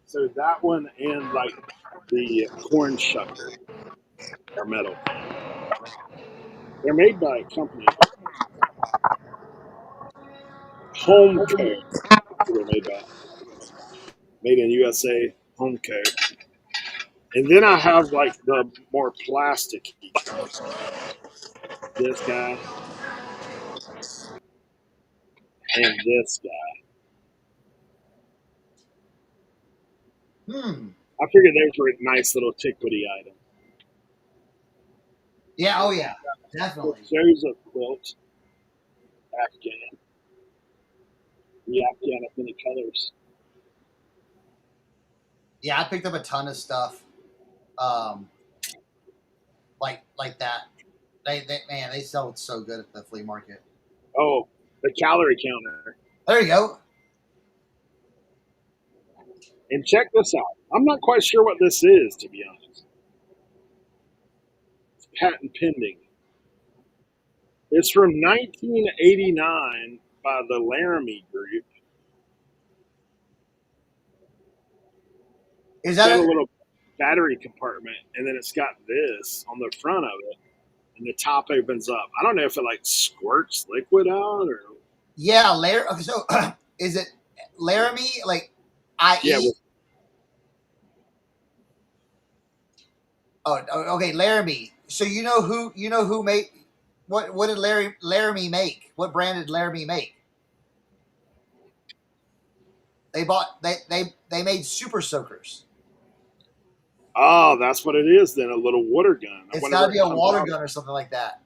So that one and like the corn shucker are metal. They're made by a company. Home Coat. They're made by. Made in USA. Home Coat. And then I have like the more plastic ones. This guy and this guy. I figured those were a nice little tickety item. Yeah, oh yeah. Definitely. The Joseph quilt. Afghan. The Afghan of many colors. Yeah, I picked up a ton of stuff. Like that. They sell so good at the flea market. Oh, the calorie counter. There you go. And check this out. I'm not quite sure what this is, to be honest. It's patent pending. It's from 1989 by the Laramie Group. Is It's that got a little battery compartment, and then it's got this on the front of it, and the top opens up. I don't know if it like squirts liquid out or. Yeah, okay, so is it Laramie? Like, IE? Yeah. Okay, Laramie. So you know who made what did Laramie make? What brand did Laramie make? They made super soakers. Oh, that's what it is then, a little water gun. I It's wonder got to where be it a comes water out gun of. or something like that.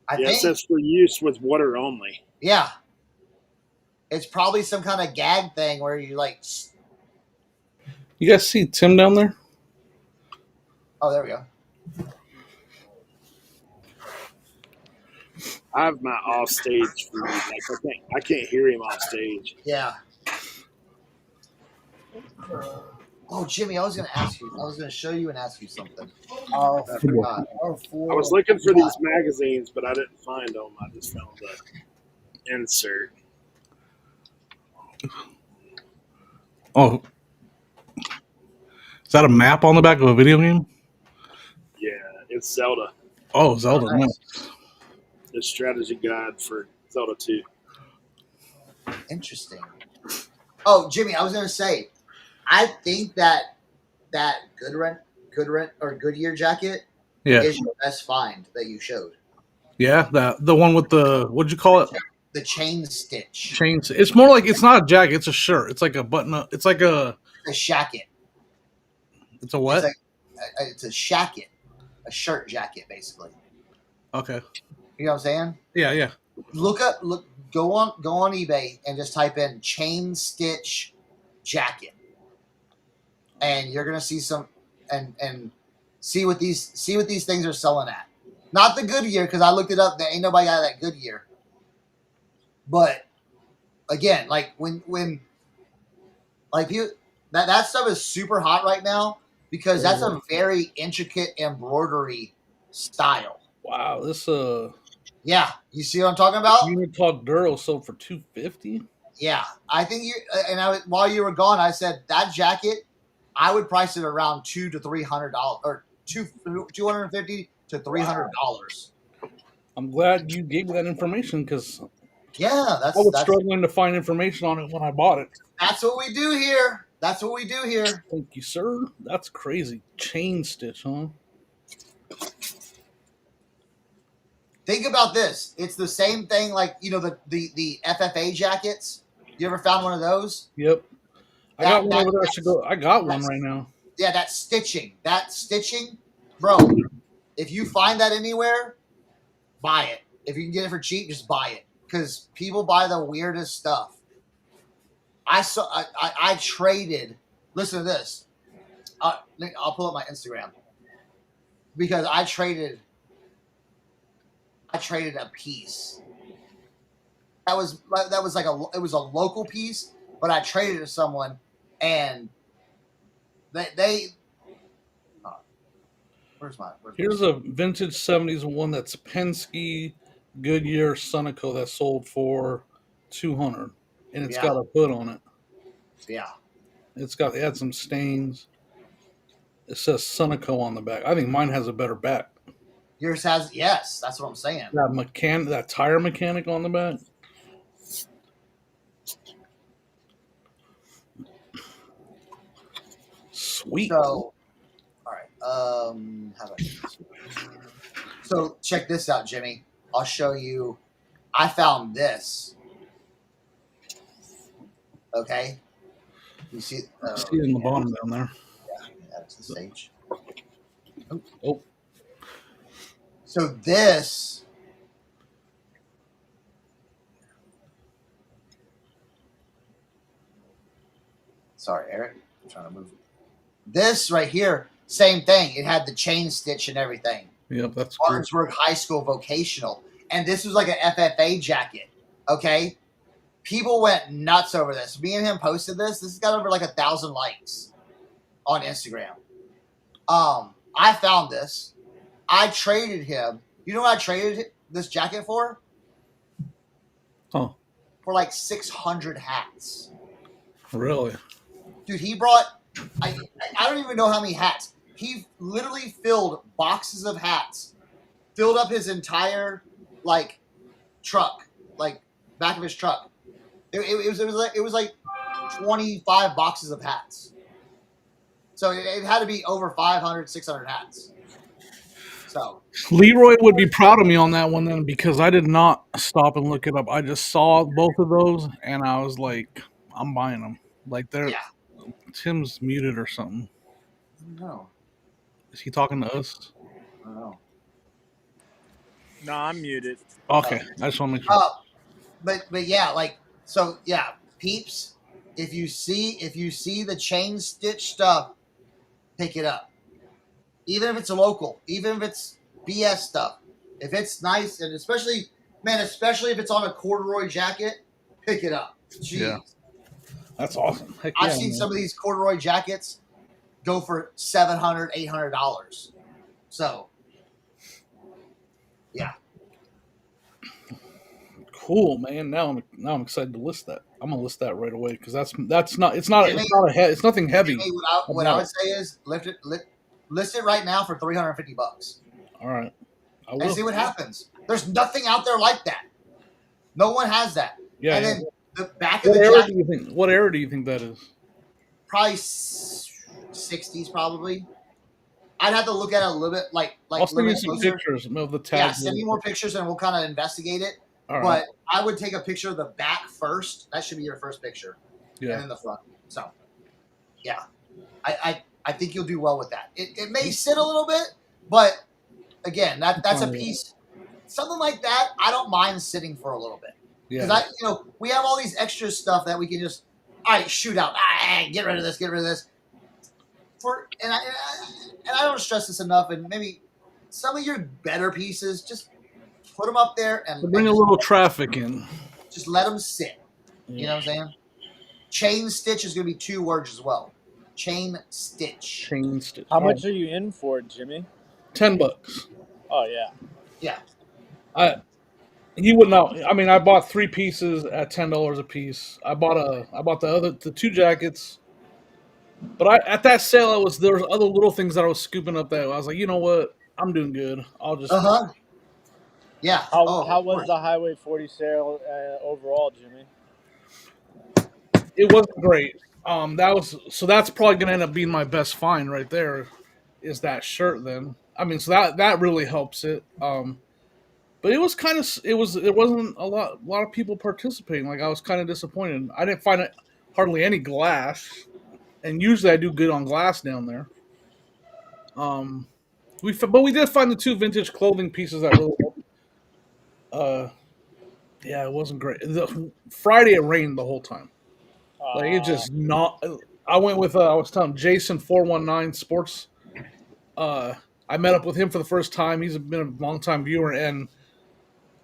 I Yeah, it think. says for use with water only. Yeah. It's probably some kind of gag thing where you like. You guys see Tim down there? Oh, there we go. I have my off stage feed. Like I can't hear him off stage. Yeah. Oh, Jimmy, I was going to ask you. I was going to show you and ask you something. Our I four, forgot. our I four. was looking for these magazines, but I didn't find them. I just found the insert. Oh, is that a map on the back of a video game? Yeah, it's Zelda. Oh, Zelda. Oh, nice. Nice. The strategy guide for Zelda 2. Interesting. Oh, Jimmy, I was going to say, I think that Goodyear jacket Yeah. is your best find that you showed. Yeah, the one with the, what'd you call it? The chain stitch. Chains. It's more like, it's not a jacket, it's a shirt. It's like a button up. It's like a shacket. It's a what? It's a shacket. A shirt jacket, basically. Okay. You know what I'm saying? Yeah. Go on eBay and just type in chain stitch jacket. And you're gonna see some and see what these things are selling at. Not the Goodyear, because I looked it up. There ain't nobody got that Goodyear. But again, like when like that stuff is super hot right now because that's a very intricate embroidery style. Wow, this Yeah, you see what I'm talking about? Unitod Duro sold for $250. Yeah, I think you while you were gone, I said that jacket I would price it around $200 to $300 or $250 to $300. I'm glad you gave me that information because Yeah, I was struggling to find information on it when I bought it. That's what we do here. That's what we do here. Thank you, sir. That's crazy. Chain stitch, huh? Think about this. It's the same thing like, the FFA jackets. You ever found one of those? Yep. I got one over there. I got one right now. Yeah, that stitching, bro, if you find that anywhere, buy it. If you can get it for cheap, just buy it. Because people buy the weirdest stuff. I traded, listen to this. I'll pull up my Instagram. Because I traded a piece. That was like it was a local piece, but I traded it to someone, and they here's a vintage 70s one that's Penske Goodyear Cernoch that sold for $200, and it's got a hood on it. Yeah, it had some stains. It says Cernoch on the back. I think mine has a better back. Yours has, yes, that's what I'm saying. That tire mechanic on the back. Sweet. So, all right. How about this? So check this out, Jimmy. I'll show you. I found this. Okay. You see? You see it in the bottom down there. Yeah, that's the stage. Oh. So this. Sorry, Eric. I'm trying to move. This right here, same thing. It had the chain stitch and everything. Yep, that's cool. Orangeburg High School Vocational. And this was like an FFA jacket. Okay. People went nuts over this. Me and him posted this. This has got over like 1,000 likes on Instagram. I found this. I traded him. You know what I traded this jacket for? Oh. For like 600 hats. Really? Dude, he brought, I don't even know how many hats. He literally filled boxes of hats. Filled up his entire, like, truck. Like, back of his truck. It was like 25 boxes of hats. So it had to be over 500, 600 hats. So Leroy would be proud of me on that one then, because I did not stop and look it up. I just saw both of those and I was like, I'm buying them. Like Tim's muted or something. No, Is he talking to us? I don't know. No, I'm muted. Okay, I just want to make sure. But yeah, like so yeah, peeps. If you see the chain stitch stuff, pick it up. Even if it's a local, even if it's BS stuff. If it's nice, and especially if it's on a corduroy jacket, pick it up. Jeez. Yeah. That's awesome. Heck I've yeah, seen man. some of these corduroy jackets go for $700, $800. So, yeah. Cool, man. Now I'm excited to list that. I'm gonna list that right away because it's nothing heavy. Jimmy, what I would say is list it right now for $350. All right, I will. And see what happens. There's nothing out there like that. No one has that. Yeah. And Yeah. then the back of What the era jacket, do you think? What era do you think that is? probably 60s, probably. I'd have to look at it a little bit, I'll send you some closer. pictures of the tag. Yeah, send me more pictures and we'll kind of investigate it. All right. But I would take a picture of the back first. That should be your first picture. Yeah. And then the front. So, yeah. I think you'll do well with that. It may sit a little bit, but again, that's a piece. Something like that, I don't mind sitting for a little bit. Because we have all these extra stuff that we can just, all right, shoot out. Get rid of this, get rid of this. And I don't stress this enough. And maybe some of your better pieces, just put them up there and bring a little traffic in. Just let them sit. Yeah. You know what I'm saying? Chain stitch is going to be 2 words as well. Chain stitch. Chain stitch. How much are you in for, Jimmy? $10. Oh yeah. Yeah. He would know. I mean, I bought 3 pieces at $10 a piece. I bought the 2 jackets. But at that sale, there was other little things that I was scooping up that I was like, you know what, I'm doing good. I'll just. Yeah. How was the Highway 40 sale overall, Jimmy? It wasn't great. That's probably gonna end up being my best find right there, is that shirt. Then I mean, so that really helps it. But it was there wasn't a lot of people participating. Like I was kind of disappointed. I didn't find hardly any glass, and usually I do good on glass down there. But we did find the 2 vintage clothing pieces that really helped. Yeah, it wasn't great. Friday it rained the whole time. Like it just not. I went with I was telling Jason 419 Sports. I met up with him for the first time. He's been a long-time viewer, and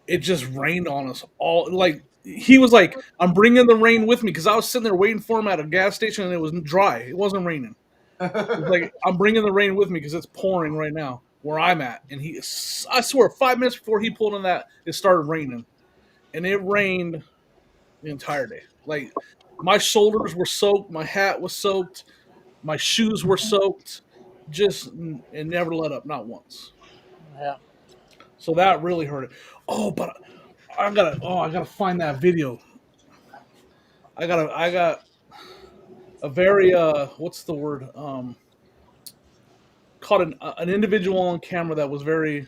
it just rained on us all. Like he was like, "I'm bringing the rain with me," because I was sitting there waiting for him at a gas station, and it was dry. It wasn't raining. It was like, "I'm bringing the rain with me because it's pouring right now where I'm at." And I swear, 5 minutes before he pulled in that, it started raining, and it rained the entire day. Like. My shoulders were soaked. My hat was soaked. My shoes were soaked. It never let up, not once. Yeah. So that really hurt it. Oh, but I gotta find that video. I got a very what's the word? Caught an individual on camera that was very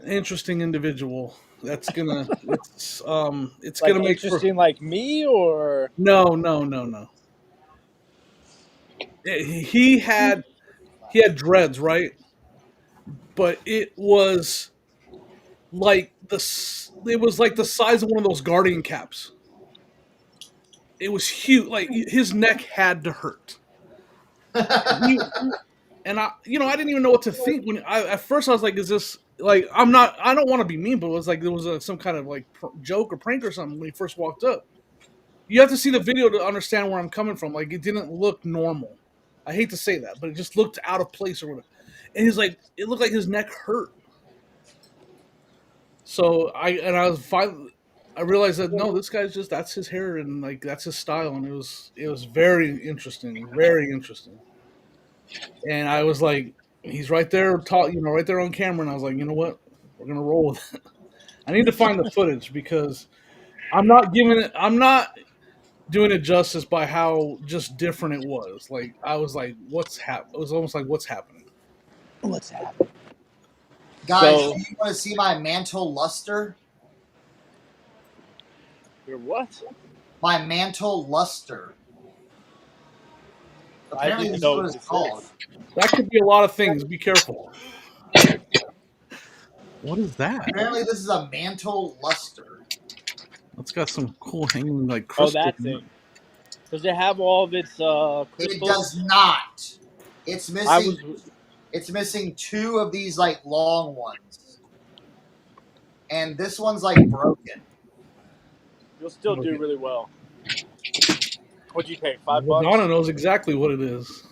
interesting individual. That's gonna it's like gonna make interesting like me or no. He had dreads, right? But it was like the size of one of those Guardian caps. It was huge. Like his neck had to hurt. And I didn't even know what to think at first I was like, is this like I don't want to be mean, but it was like there was some kind of like joke or prank or something when he first walked up. You have to see the video to understand where I'm coming from. Like it didn't look normal. I hate to say that, but it just looked out of place or whatever. And he's like, it looked like his neck hurt. So I realized that no, this guy's that's his hair and like that's his style, and it was very interesting, very interesting. And I was like, he's right there, right there on camera, and I was like, you know what, we're gonna roll with it. I need to find the footage because I'm not doing it justice by how just different it was. Like I was like, it was almost like what's happening. What's happening? Guys, do you want to see my mantle luster? Your what? My mantle luster. Apparently, this is what it's called. That could be a lot of things. Be careful. What is that? Apparently, this is a mantle luster. It's got some cool hanging like Oh, crystal. that thing. Does it have all of its crystals? It does not. It's missing. I was. It's missing 2 of these like long ones, and this one's like broken. You'll still do really well. What'd you pay? $5? Donna knows exactly what it is.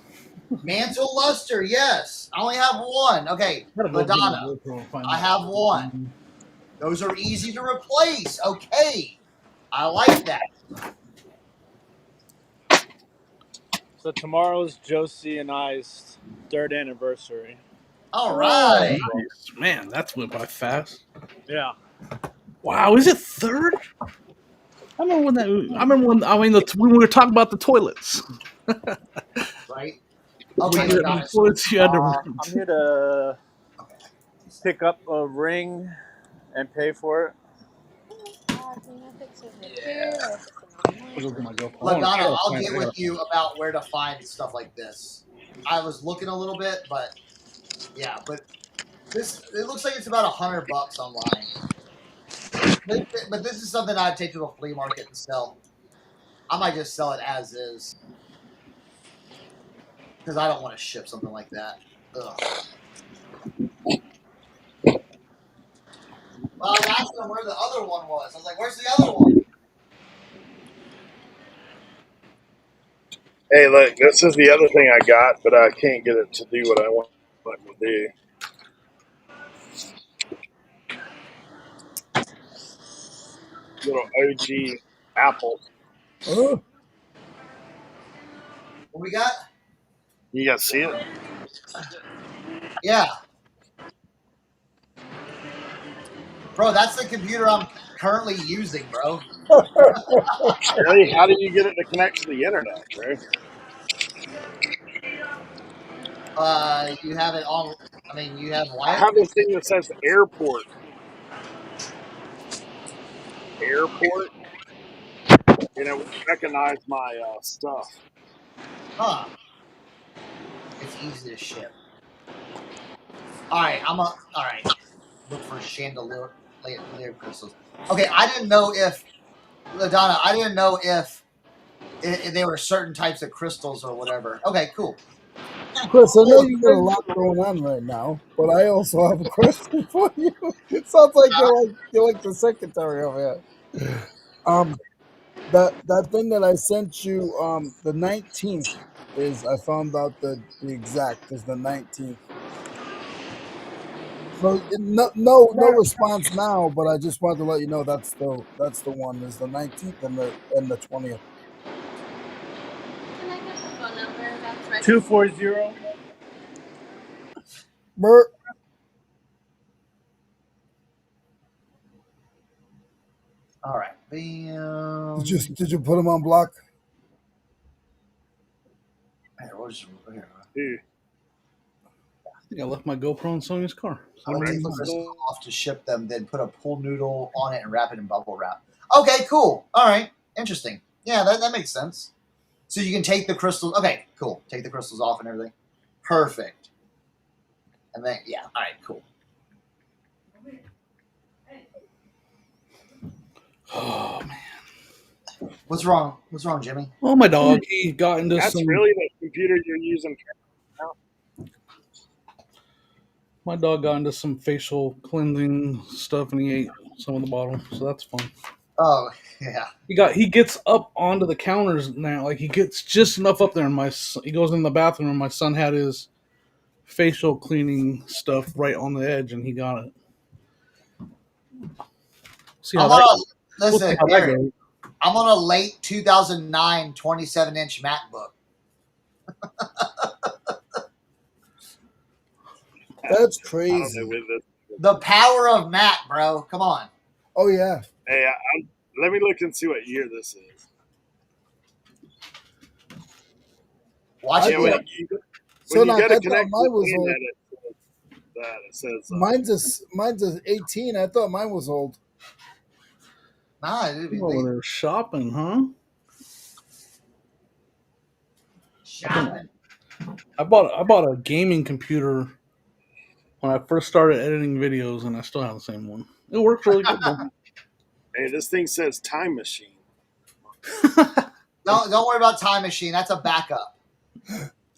Mantle luster, yes. I only have one. Okay, Madonna, I have one. Those are easy to replace. Okay, I like that. So tomorrow's Josie and I's 3rd anniversary. All right. Oh, nice. Man, that's went by fast. Yeah. Wow, is it 3rd? I remember when when we were talking about the toilets. Right. Okay, Madonna. I'm here to pick up a ring and pay for it. Yeah. Madonna, I'll get with you about where to find stuff like this. I was looking a little bit, but yeah, but it looks like it's about $100 online. But this is something I'd take to a flea market and sell. I might just sell it as is because I don't want to ship something like that. Ugh. Well, I asked them where the other one was. I was like, "Where's the other one?" Hey, look, this is the other thing I got, but I can't get it to do what I want it to do. Little OG Apple. What we got? You guys see it? Yeah. Bro, that's the computer I'm currently using, bro. Really? How do you get it to connect to the internet, bro? You have it on. I mean, you have I wire. have this thing that says airport. And it will recognize my stuff. Huh. It's easy to ship. All right. Look for chandelier crystals. Okay, I didn't know if LaDonna. I didn't know if there were certain types of crystals or whatever. Okay, cool. Chris, I know you got a lot going on right now, but I also have a question for you. It sounds like you're like the secretary over here. That thing that I sent you, the 19th is I found out the exact is the 19th. So no response now, but I just wanted to let you know that's the one is the 19th and the 20th. Can I get the phone number that's right? 240. Bert, All right. Bam. did you put him on block? Dude. I think I left my GoPro in Sony's car. I would take the crystal off to ship them, then put a pool noodle on it and wrap it in bubble wrap. Okay, cool. All right. Interesting. Yeah, that makes sense. So you can take the crystals. Okay, cool. Take the crystals off and everything. Perfect. And then, yeah. All right, cool. Oh, man. What's wrong? What's wrong, Jimmy? Oh, my dog. He got into That's some... really the computer you're using. My dog got into some facial cleansing stuff, and he ate some of the bottle, so that's fun. Oh, yeah. He gets up onto the counters now. Like, he gets just enough up there, and he goes in the bathroom, and my son had his facial cleaning stuff right on the edge, and he got it. See how Listen, Eric, I'm on a late 2009 27-inch MacBook. That's crazy. The power of Mac, bro. Come on. Oh, yeah. Hey, let me look and see what year this is. Watch it. When you get to connect mine was the old. it says Mine's a 18. I thought mine was old. Nah, they're shopping, huh? shopping. I bought a gaming computer when I first started editing videos, and I still have the same one. It works really good. Though. Hey, this thing says time machine. Don't worry about Time Machine. That's a backup.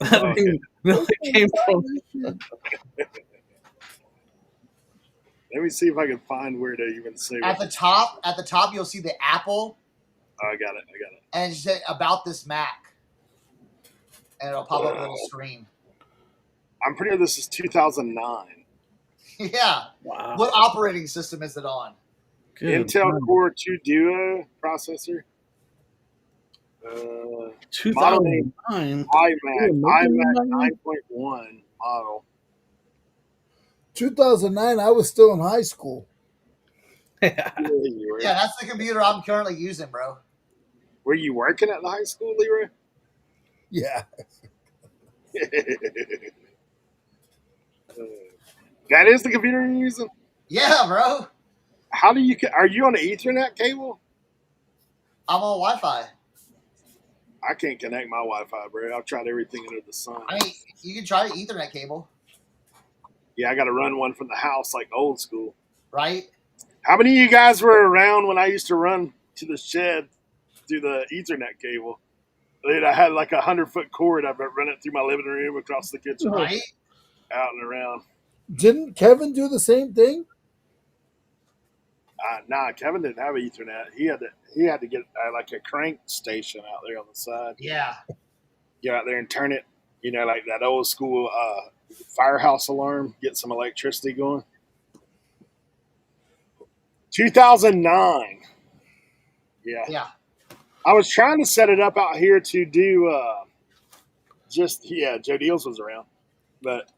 That thing really came from. Let me see if I can find where to even say. At the top, you'll see the Apple. Oh, I got it. And just say about this Mac, and it'll pop up on the screen. I'm pretty sure this is 2009. Yeah. Wow. What operating system is it on? Good. Intel Core 2 Duo processor. 2009. iMac 9.1 model. 2009, I was still in high school. Yeah, that's the computer I'm currently using, bro. Were you working at the high school, Leroy? Yeah. That is the computer you're using? Yeah, bro. How do you? Are you on an Ethernet cable? I'm on Wi-Fi. I can't connect my Wi-Fi, bro. I've tried everything under the sun. I mean, you can try an Ethernet cable. Yeah, I got to run one from the house like old school. Right? How many of you guys were around when I used to run to the shed through the Ethernet cable? Dude, I had like 100-foot cord. I'd run it through my living room, across the kitchen, right, out and around. Didn't Kevin do the same thing? Nah, Kevin didn't have Ethernet. He had to get like a crank station out there on the side. Yeah. Get out there and turn it, like that old school firehouse alarm. Get some electricity going. 2009. Yeah. I was trying to set it up out here to do Joe Deals was around, but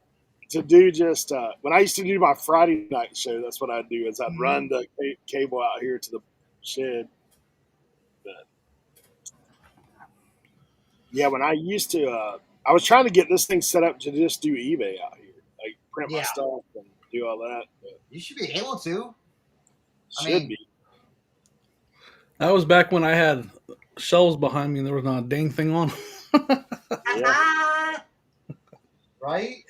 to do just when I used to do my Friday night show, that's what I'd do is I'd run the cable out here to the shed. But yeah, when I used to, I was trying to get this thing set up to just do eBay out here, like print my stuff and do all that. But you should be able to. Should be. That was back when I had shelves behind me and there was not a dang thing on. Right?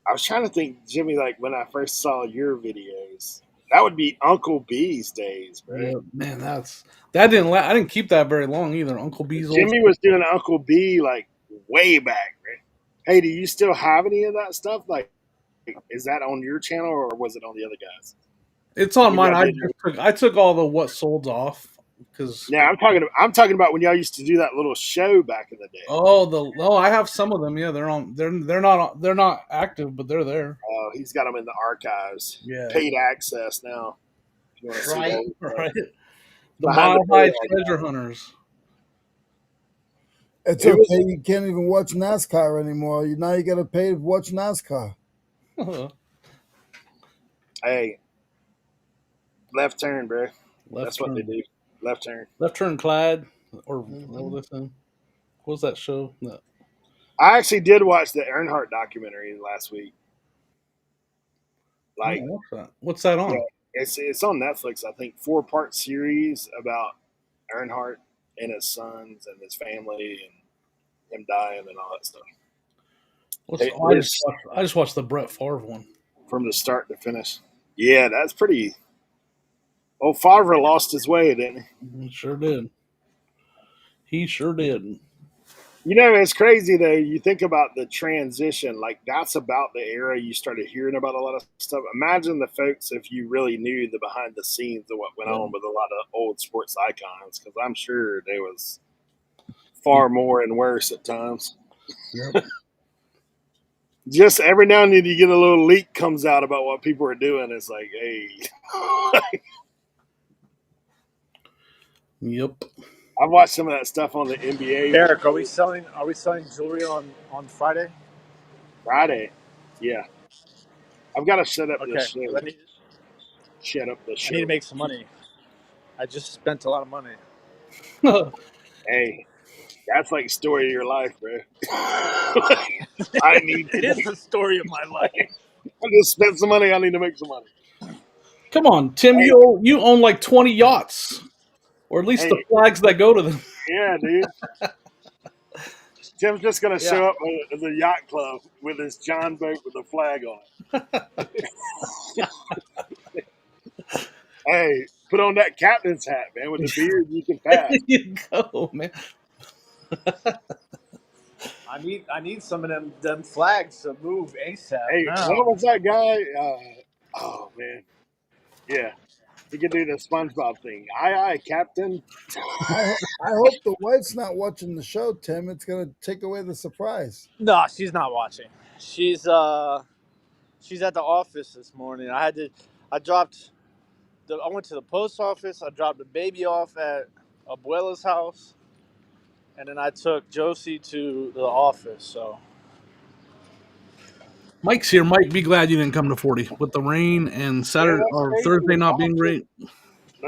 I was trying to think, Jimmy, like when I first saw your videos, that would be Uncle B's days, bro. Yeah, man, that didn't. I didn't keep that very long either. Uncle B's. Jimmy was doing Uncle B like way back, right? Hey, do you still have any of that stuff? Like, is that on your channel or was it on the other guys? It's on mine. I took all the what solds off because. Yeah, I'm talking about when y'all used to do that little show back in the day. Oh, I have some of them. Yeah, they're on. They're not active, but they're there. Oh, he's got them in the archives. Yeah, paid access now. If you want to see those, right. The Mile High Treasure Hunters. It's okay. You can't even watch NASCAR anymore. Now you got to pay to watch NASCAR. Hey, left turn, bro. That's what they do. Left turn. Left turn, Clyde, or what was that? What was that show? No. I actually did watch the Earnhardt documentary last week. Like, what's that on? Yeah, it's on Netflix. I think 4-part series about Earnhardt and his sons and his family and him dying and all that stuff. I just watched the Brett Favre one from the start to finish. Yeah, that's pretty. Oh, Favre lost his way, didn't he? He sure did. He sure did. It's crazy though. You think about the transition, like that's about the era you started hearing about a lot of stuff. Imagine the folks if you really knew the behind the scenes of what went on with a lot of old sports icons, because I'm sure there was far more and worse at times. Yep. Just every now and then you get a little leak comes out about what people are doing. It's like, hey. Yep. I've watched some of that stuff on the NBA. Eric, are we selling jewelry on Friday? Friday, yeah. I've got to set up this show. Shut up the show. I need to make some money. I just spent a lot of money. Hey, that's like the story of your life, bro. It is the story of my life. I just spent some money. I need to make some money. Come on, Tim. Hey. You own like 20 yachts. Or at least the flags that go to them. Yeah, dude. Tim's just gonna show up at the yacht club with his John boat with a flag on it. Hey, put on that captain's hat, man. With the beard, you can There pass. you go, man. I need some of them flags to move ASAP Hey, now. what was that guy? Oh man, yeah, he can do the SpongeBob thing. Aye, Captain. I hope the wife's not watching the show, Tim. It's gonna take away the surprise. No, she's not watching. She's at the office this morning. I went to the post office. I dropped the baby off at Abuela's house, and then I took Josie to the office. So Mike's here. Mike, be glad you didn't come to 40 with the rain and Yeah, Saturday that's or crazy. Thursday not being great.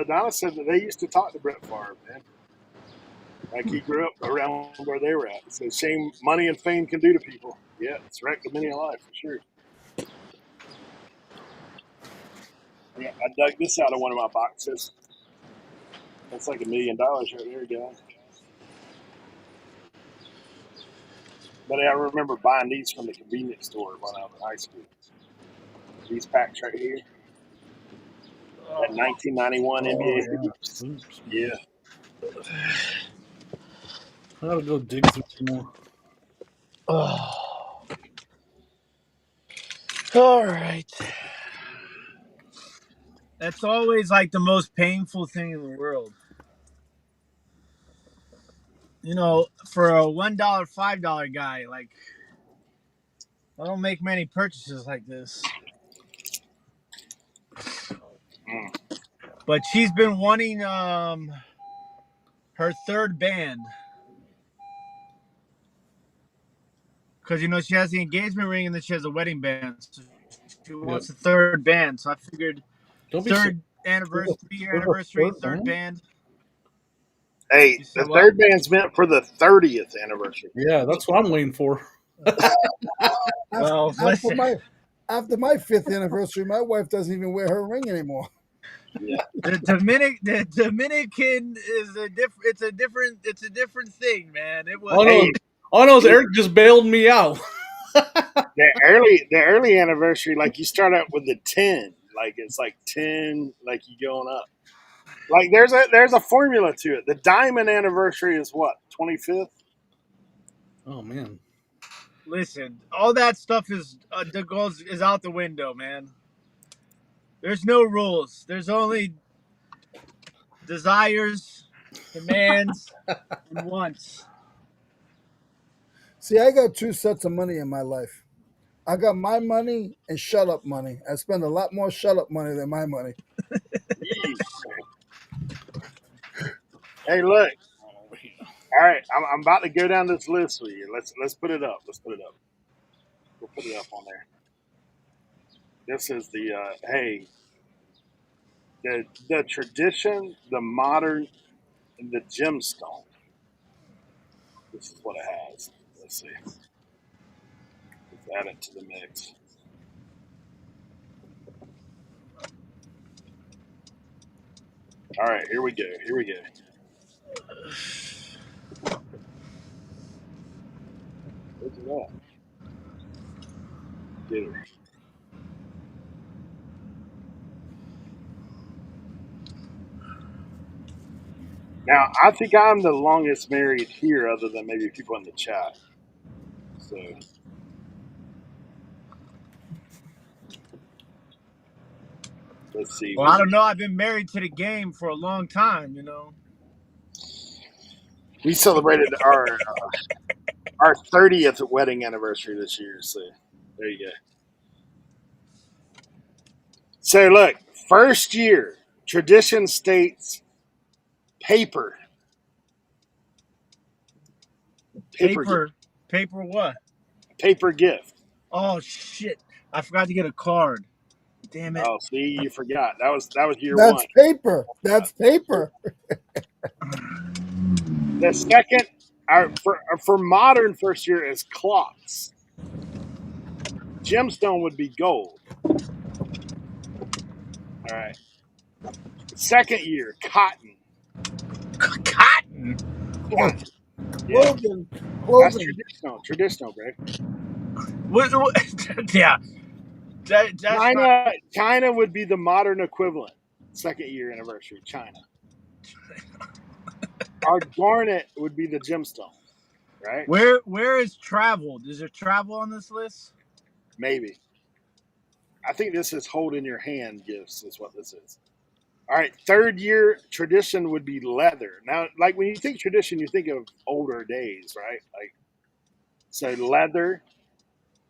Donna said that they used to talk to Brett Favre, man. Like he grew up around where they were at. So shame money and fame can do to people. Yeah, it's wrecked many a life for sure. Yeah, I dug this out of one of my boxes. That's like $1 million right there, guys. But I remember buying these from the convenience store when I was in high school. These packs right here. That 1991 NBA hoops. Oops. Yeah. I gotta go dig through some more. all right. That's always like the most painful thing in the world. You know, for a $1, $5 guy, like I don't make many purchases like this. But she's been wanting her third band. Because, you know, she has the engagement ring and then she has a wedding band. So she wants a third band. So I figured third anniversary, third band. Hey, the third band's meant for the 30th anniversary. Yeah, that's what I'm waiting for. Well, After my 5th anniversary, my wife doesn't even wear her ring anymore. Yeah. The Dominican is it's a different thing, man. It was Oh no, Eric just bailed me out. the early anniversary, like you start out with the 10, like it's like 10, like you going up. Like there's a formula to it. The diamond anniversary is what, 25th? Oh man. Listen, all that stuff is out the window, man. There's no rules. There's only desires, demands, and wants. See, I got 2 sets of money in my life. I got my money and shut up money. I spend a lot more shut up money than my money. Hey, look. All right, I'm about to go down this list with you. Let's put it up. Let's put it up. We'll put it up on there. This is the the tradition, the modern, and the gemstone. This is what it has. Let's see. Let's add it to the mix. All right, here we go. Here we go. Where's it at? Get it. Now, I think I'm the longest married here, other than maybe people in the chat. So, let's see. Well, I don't know. I've been married to the game for a long time, you know. We celebrated our 30th wedding anniversary this year. So, there you go. So, look, first year, tradition states paper. Paper what? Paper gift. Oh shit! I forgot to get a card. Damn it! Oh, see, you forgot. That was year That's one. paper. That's paper. The second, for modern first year, is clocks. Gemstone would be gold. All right. Second year, cotton. Cotton. Yeah. Clothing. Clothing. Traditional, bro. Yeah. That's not. China would be the modern equivalent. 2nd year anniversary, China. Our garnet would be the gemstone, right? Where is travel? Is there travel on this list? Maybe. I think this is hold in your hand gifts is what this is. All right, 3rd year tradition would be leather. Now, like when you think tradition, you think of older days, right? Like, so leather.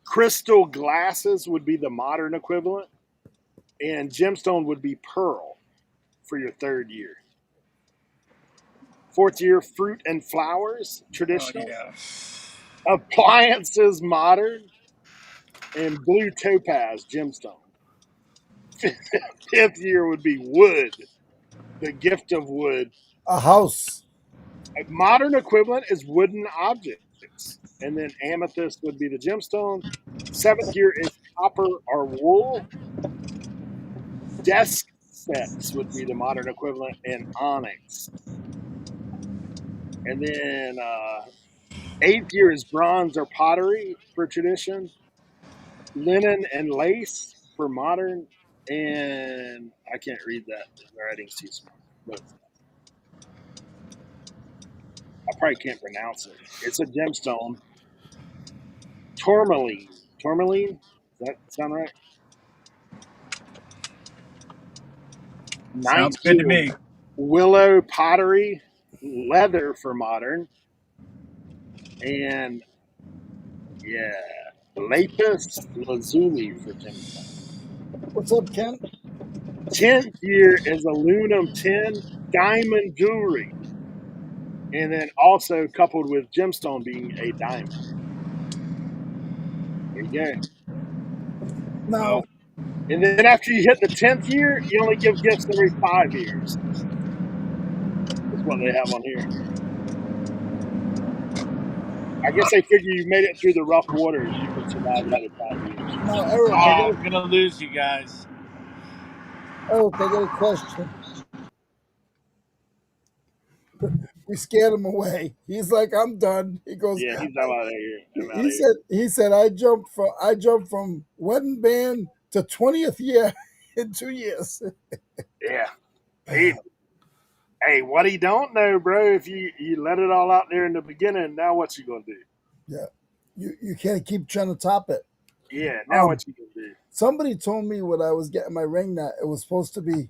Crystal glasses would be the modern equivalent, and gemstone would be pearl for your 3rd year. 4th year, fruit and flowers, traditional. Oh, yeah. Appliances, modern, and blue topaz, gemstone. 5th year would be wood, the gift of wood. A house. A modern equivalent is wooden objects, and then amethyst would be the gemstone. 7th year is copper or wool. Desk sets would be the modern equivalent, and onyx. And then 8th year is bronze or pottery for tradition. Linen and lace for modern, and I can't read that. The writing's too small. But I probably can't pronounce it. It's a gemstone. Tourmaline. Tourmaline? Does that sound right? Sounds good to 19. me. Willow pottery, leather for modern, and yeah, lapis lazuli for gemstone. What's up, Ken? 10th year is aluminum tin, diamond jewelry, and then also coupled with gemstone being a diamond. There you go. Now, And then after you hit the 10th year, you only give gifts every 5 years. That's what they have on here. I guess they figure you made it through the rough waters. You can survive another 5 years. now, Eric, Oh, I'm gonna lose you guys. I got a question. We scared him away. He's like, I'm done. He goes, Yeah, he's out of here. he said I jumped from wedding band to 20th year in 2 years. Yeah. Hey, what he don't know, bro, if you let it all out there in the beginning, now what you gonna do? Yeah. You can't keep trying to top it. Yeah, now what you gonna do? Somebody told me when I was getting my ring that it was supposed to be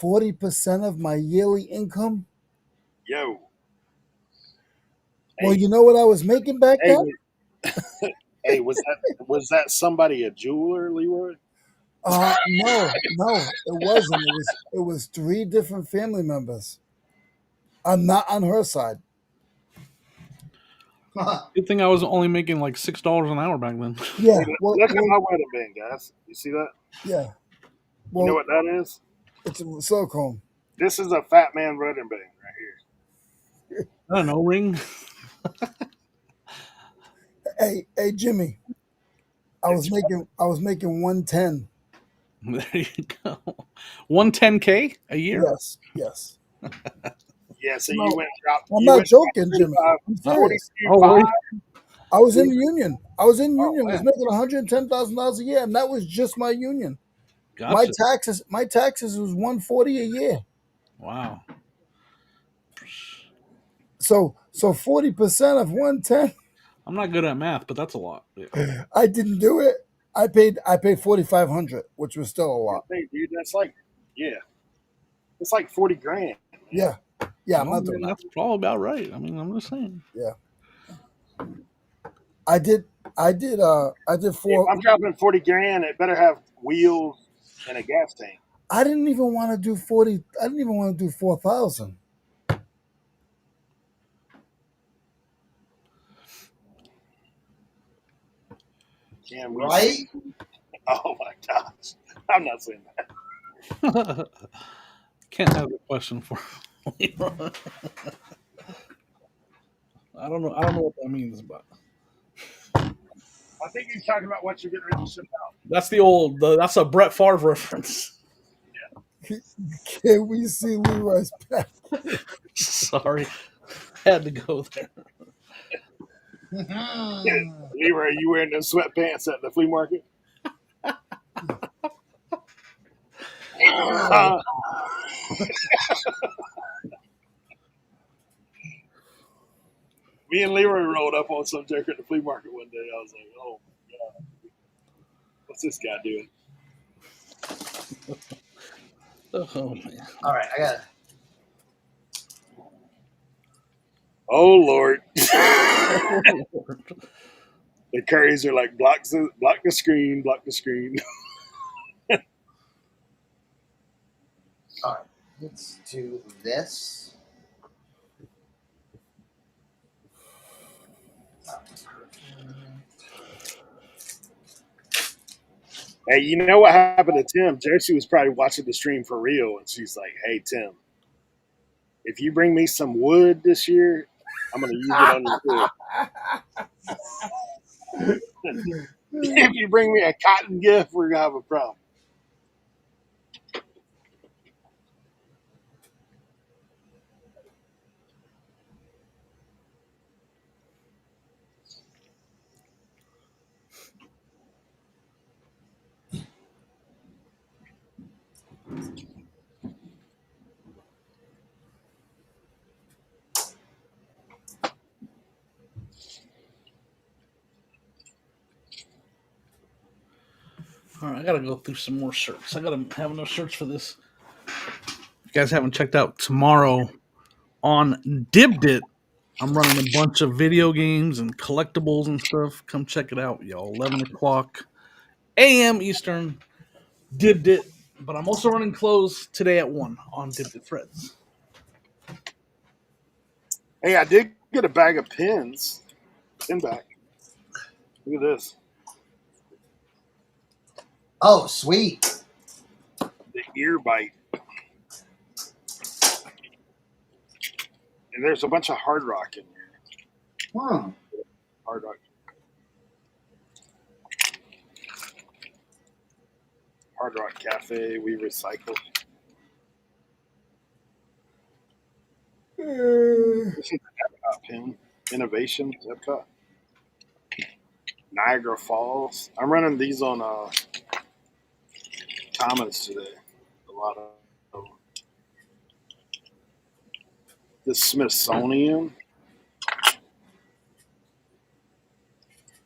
40% of my yearly income. Yo. Well, you know what I was making back then? Hey, was that somebody a jeweler, Leroy? No, it wasn't. It was 3 different family members. I'm not on her side. Good thing I was only making like $6 an hour back then. Yeah. Look at my wedding band, guys. You see that? Yeah. You know what that is? It's a silicone. This is a fat man wedding band right here. I don't know, ring. Hey, Jimmy. I was making 110. There you go. 110K a year? Yes. Yeah, so No, you went drop. I'm not joking, Jimmy. I'm serious. I was in the union. I was making $110,000 a year, and that was just my union. Gotcha. My taxes was $140 a year. Wow. So 40% of 110. I'm not good at math, but that's a lot. Yeah. I didn't do it. I paid $4,500, which was still a lot. Hey, dude, that's like, it's like 40 grand. Yeah, I'm not doing that. That's probably about right. I mean, I'm just saying. Yeah. I did 4. If I'm dropping 40 grand, it better have wheels and a gas tank. I didn't even want to do 40. I didn't even want to do 4,000. Right? Oh my gosh. I'm not saying that. Can't have a question for me. I don't know what that means, but I think he's talking about what you're getting ready to ship out. That's a Brett Favre reference. Can we see Leroy's back? Sorry. Had to go there. Leroy, are you wearing them sweatpants at the flea market? Me and Leroy rolled up on some joker at the flea market one day. I was like, oh my God, what's this guy doing? Oh man. All right, I got it. Oh Lord. The curries are like block the screen, block the screen. All right, let's do this. Hey, you know what happened to Tim? Josie was probably watching the stream for real, and she's like, "Hey Tim, if you bring me some wood this year, I'm going to use it on your hood. If you bring me a cotton gift, we're going to have a problem." All right, I gotta go through some more shirts. I gotta have enough shirts for this. If you guys haven't checked out tomorrow on Dibdit, I'm running a bunch of video games and collectibles and stuff. Come check it out, y'all. 11 o'clock a.m. Eastern, Dibdit. But I'm also running clothes today at 1 on Dibdit Threads. Hey, I did get a bag of pins. Pin back. Look at this. Oh, sweet. The ear bite. And there's a bunch of Hard Rock in here. Hard Rock. Hard Rock Cafe. We recycle. This is the Epcot pin. Innovation. Epcot. Niagara Falls. I'm running these on Commons today. A lot of them. The Smithsonian.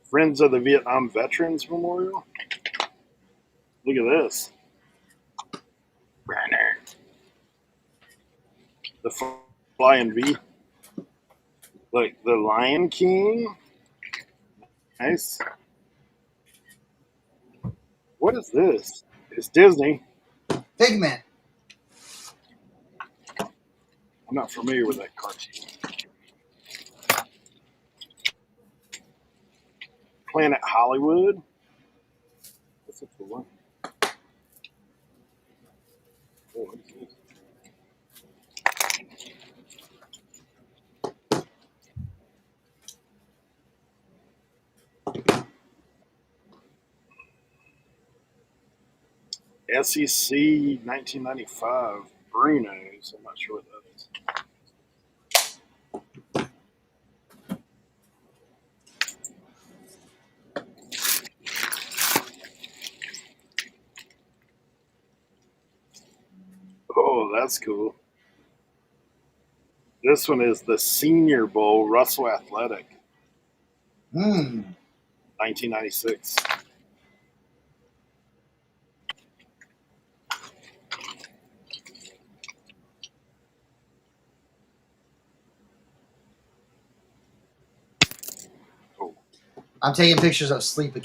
Friends of the Vietnam Veterans Memorial. Look at this. The Flying V. Like the Lion King. Nice. What is this? It's Disney. Figment. I'm not familiar with that cartoon. Planet Hollywood. What's it for one? Oh, what is this? SEC 1995 Bruno's. I'm not sure what that is. Oh, that's cool. This one is the Senior Bowl Russell Athletic, 1996. Oh, I'm taking pictures of Sleepaway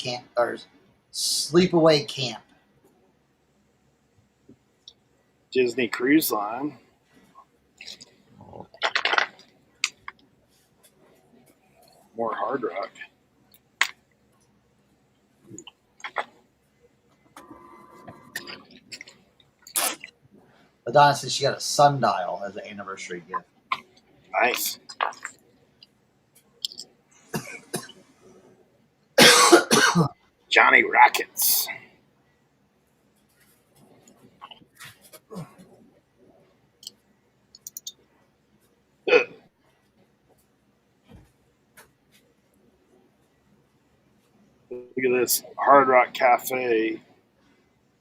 Camp. Disney Cruise Line. More Hard Rock. Madonna says she got a sundial as an anniversary gift. Nice. Johnny Rockets. Look at this Hard Rock Cafe.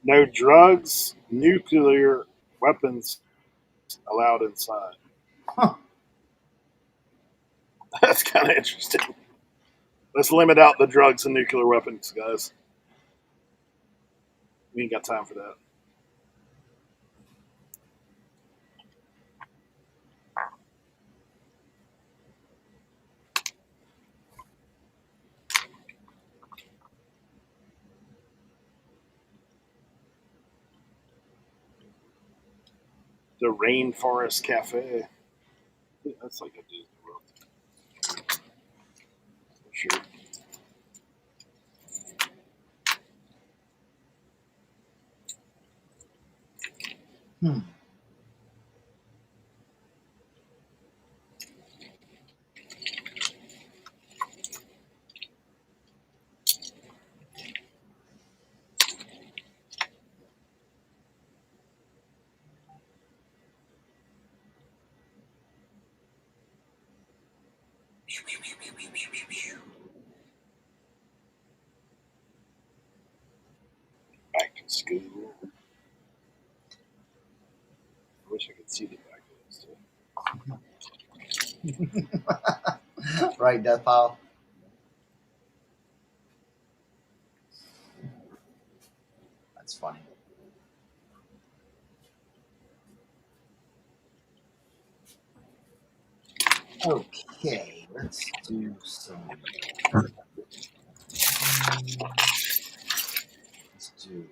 No drugs, nuclear weapons allowed inside. Huh. That's kind of interesting. Let's limit out the drugs and nuclear weapons, guys. We ain't got time for that. The Rainforest Cafe. Yeah, that's like a Disney World. For sure. Hmm. Back to school. I wish I could see the back of this too. Right, Death Pile. That's funny. Okay, let's do some. Let's do.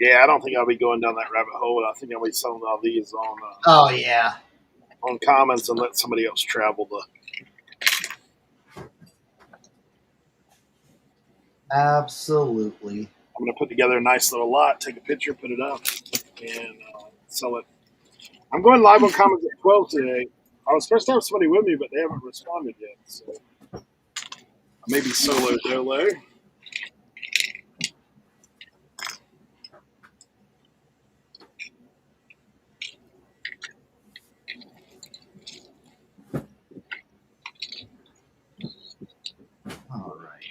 Yeah, I don't think I'll be going down that rabbit hole. I think I'll be selling all these on Oh yeah. on Commons and let somebody else travel the. Absolutely. I'm gonna put together a nice little lot, take a picture, put it up, and sell it. I'm going live on Commons at 12 today. I was supposed to have somebody with me, but they haven't responded yet. So maybe solo dolo. All right.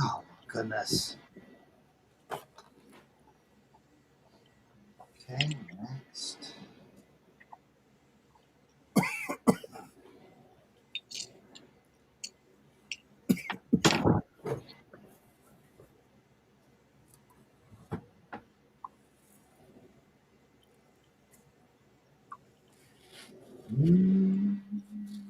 Oh my goodness. Okay, next. Hmm.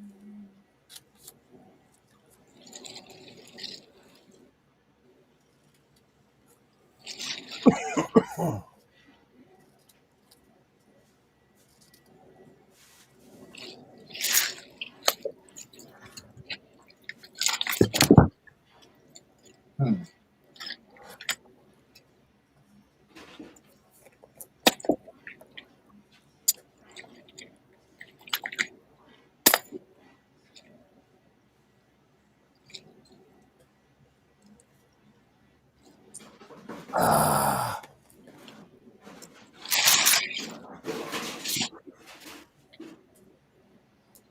Ah,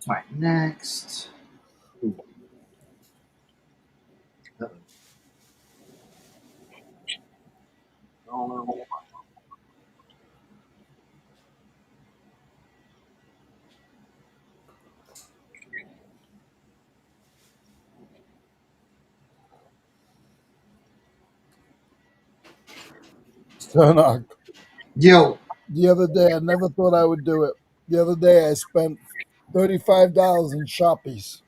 All right, next. Ooh. Cernoch. Yo, The other day, I never thought I would do it. The other day, I spent $35 in Shoppies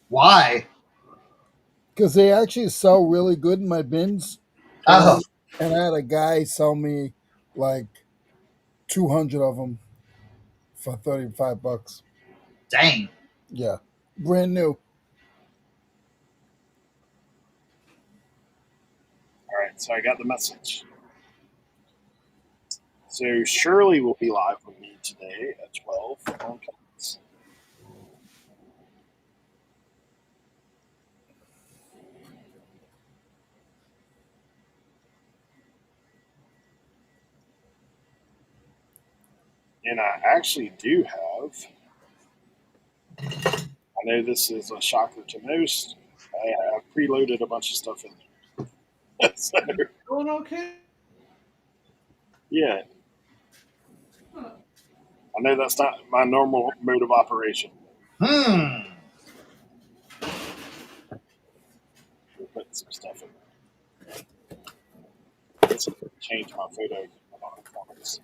why? because they actually sell really good in my bins. And Oh, I had a guy sell me like 200 of them for $35. dang. Yeah, brand new. So I got the message. So Shirley will be live with me today at 12 on Comments. And I actually do have, I know this is a shocker to most, I have preloaded a bunch of stuff in there. So, Going okay? yeah. I know that's not my normal mode of operation. Hmm. We're putting some stuff in there. Let's change my photo. I don't have comments.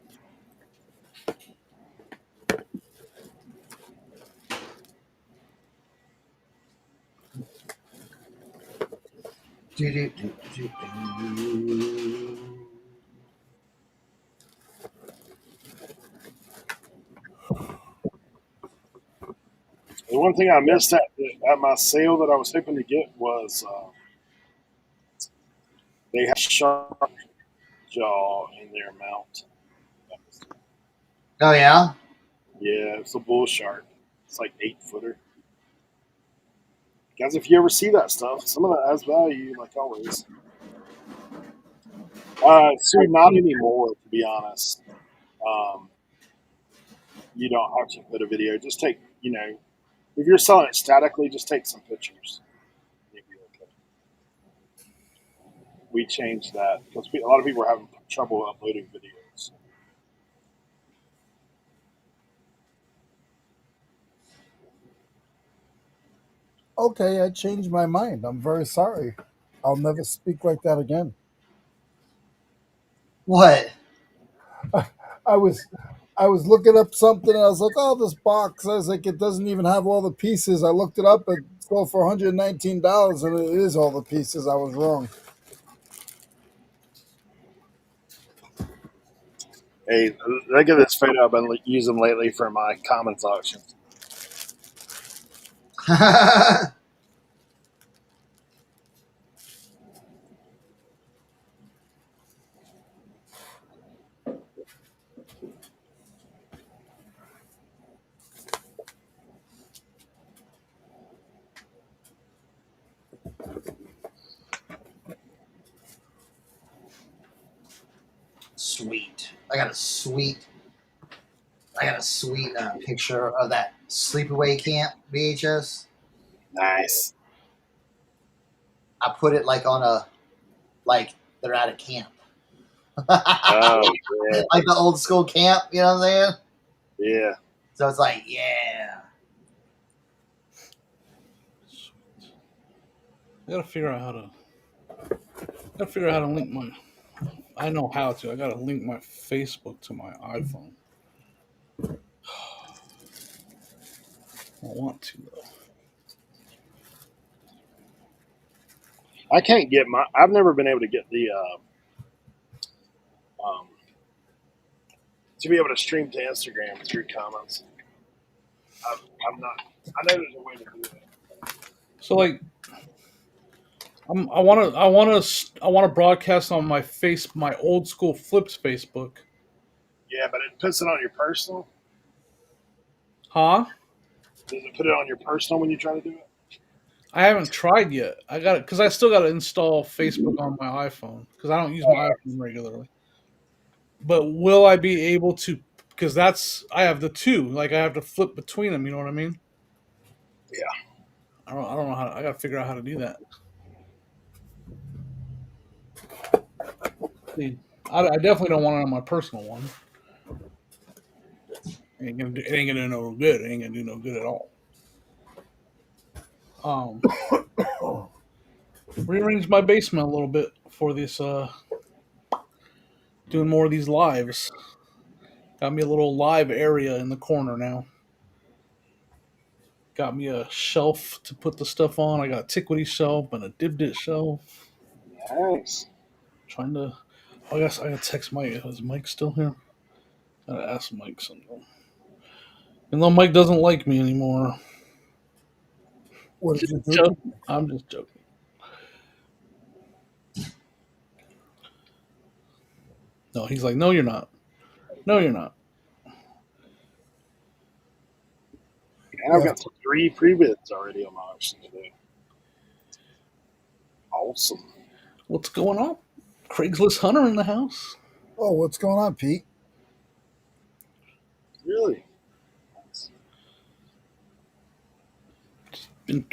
The one thing I missed at my sale that I was hoping to get was they have shark jaw in their mount. Oh yeah. Yeah, it's a bull shark. It's like 8-footer. Guys, if you ever see that stuff, some of that has value, like always. So not anymore, to be honest. You don't have to put a video. Just take, if you're selling it statically, just take some pictures. Maybe okay. We changed that because a lot of people are having trouble uploading videos. Okay, I changed my mind. I'm very sorry. I'll never speak like that again. What? I was looking up something and I was like, oh, this box. I was like, it doesn't even have all the pieces. I looked it up. It sold for $119 and it is all the pieces. I was wrong. Hey, look at this photo I've been using lately for my commons auction. Sweet. I got a sweet picture of that sleepaway camp VHS. Nice. I put it like they're at a camp. Oh, yeah. Like the old school camp, you know what I'm saying? Yeah. So it's like, yeah. I gotta figure out how to link my. I know how to. I gotta link my Facebook to my iPhone. I want to though. I can't get I've never been able to get the to be able to stream to Instagram through comments. I'm not. I know there's a way to do that. So like, I want to broadcast on my old school Flips Facebook. Yeah, but it puts it on your personal. Huh? Does it put it on your personal when you try to do it? I haven't tried yet. I got it because I still got to install Facebook on my iPhone because I don't use my iPhone regularly. But will I be able to? Because I have the two. Like I have to flip between them. You know what I mean? Yeah. I don't know how. I got to figure out how to do that. See, I definitely don't want it on my personal one. It ain't gonna do no good. It ain't gonna do no good at all. Rearranged my basement a little bit for this. Doing more of these lives. Got me a little live area in the corner now. Got me a shelf to put the stuff on. I got a Tickety shelf and a Dibdit shelf. Nice. Trying to. I guess I gotta text Mike. Is Mike still here? I gotta ask Mike something. And though Mike doesn't like me anymore. What did you do? I'm just joking. No, he's like, no, you're not. No, you're not. And I've got 3 pre-bids already on my auction today. Awesome. What's going on? Craigslist Hunter in the house. Oh, what's going on, Pete? Really?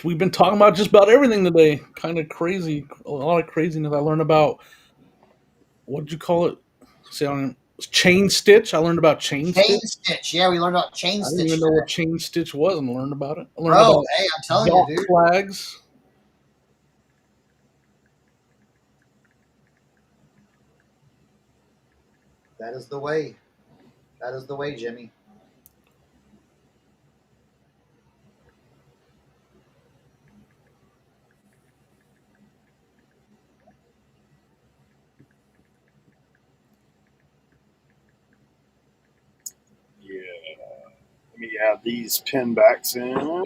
We've been talking about just about everything today. Kind of crazy. A lot of craziness. I learned about, what did you call it? See, chain stitch. I learned about chain stitch. Yeah, we learned about chain I stitch. didn't even know what chain stitch was and learned about it. I learned Bro, about hey, I'm telling dock you, dude. flags. That is the way. That is the way, Jimmy. Yeah. Let me add these pin backs in.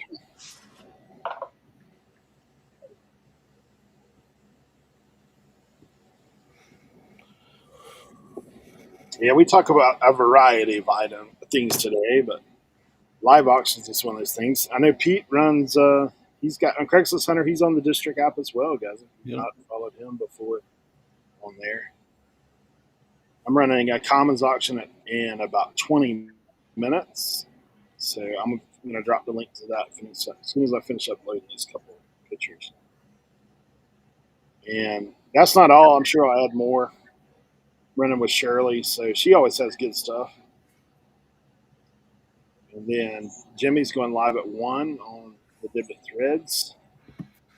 Yeah, we talk about a variety of things today, but live auctions is one of those things. I know Pete runs. He's got on Craigslist Hunter. He's on the district app as well, guys. If you've not followed him before on there, I'm running a commons auction in about 20 minutes, so I'm going to drop the link to that as soon as I finish uploading these couple of pictures. And that's not all. I'm sure I'll add more. Running with Shirley, so she always has good stuff. And then Jimmy's going live at 1 on the Dibbit Threads.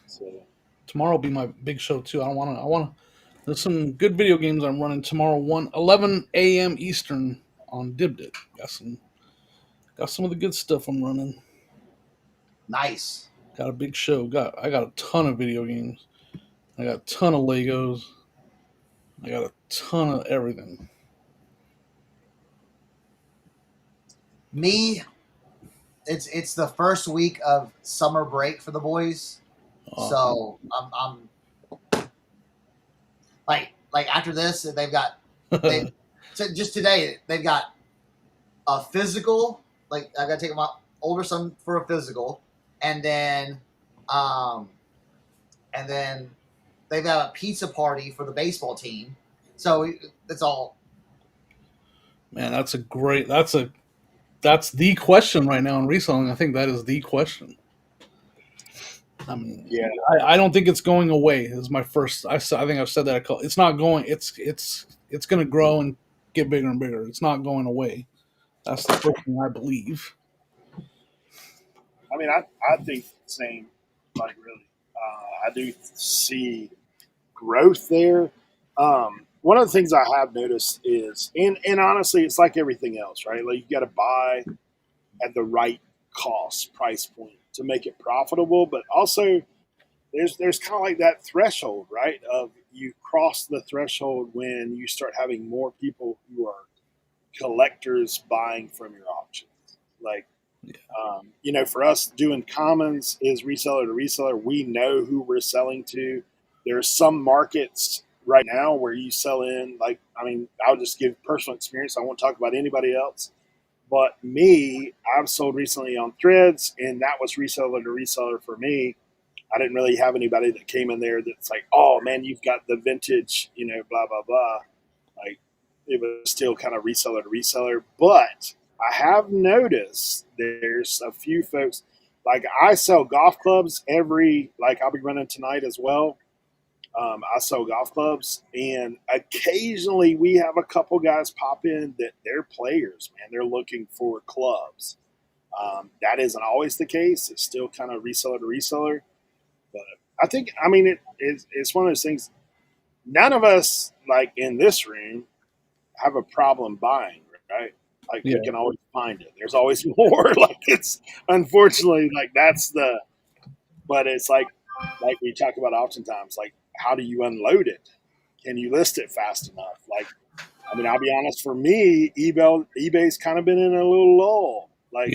So Tomorrow will be my big show too. I want to. There's some good video games I'm running tomorrow. 11 a.m. Eastern on Dibdit. Got some of the good stuff I'm running. Nice. Got a big show. I got a ton of video games. I got a ton of Legos. I got a ton of everything. Me, it's the first week of summer break for the boys, so I'm like after this they've got just today they've got a physical. Like I gotta take my older son for a physical, and then they've got a pizza party for the baseball team. So it's all. Man, that's the question right now in reselling. I think that is the question. I mean, yeah, I don't think it's going away. Is my first. I think I've said that. It's not going. It's going to grow and get bigger and bigger. It's not going away. That's the first thing I believe. I mean, I think the same. Like really, I do see growth there. One of the things I have noticed is, and honestly, it's like everything else, right? Like you got to buy at the right price point to make it profitable, but also there's kind of like that threshold, right? Of you cross the threshold when you start having more people who are collectors buying from your auctions. Like, for us doing commons is reseller to reseller. We know who we're selling to. There's some markets right now where you sell in, like, I mean, I'll just give personal experience. I won't talk about anybody else. But me, I've sold recently on Threads, and that was reseller to reseller for me. I didn't really have anybody that came in there that's like, oh man, you've got the vintage, blah, blah, blah. Like it was still kind of reseller to reseller. But I have noticed there's a few folks, like I sell golf clubs like I'll be running tonight as well. I sell golf clubs, and occasionally we have a couple guys pop in that they're players, man. They're looking for clubs. That isn't always the case. It's still kind of reseller to reseller. But I think, I mean, it's one of those things. None of us, like in this room, have a problem buying, right? Like we can always find it. There's always more. Like it's unfortunately like but it's like we talk about oftentimes. Like how do you unload it? Can you list it fast enough? Like, I mean, I'll be honest. For me, eBay's kind of been in a little lull, like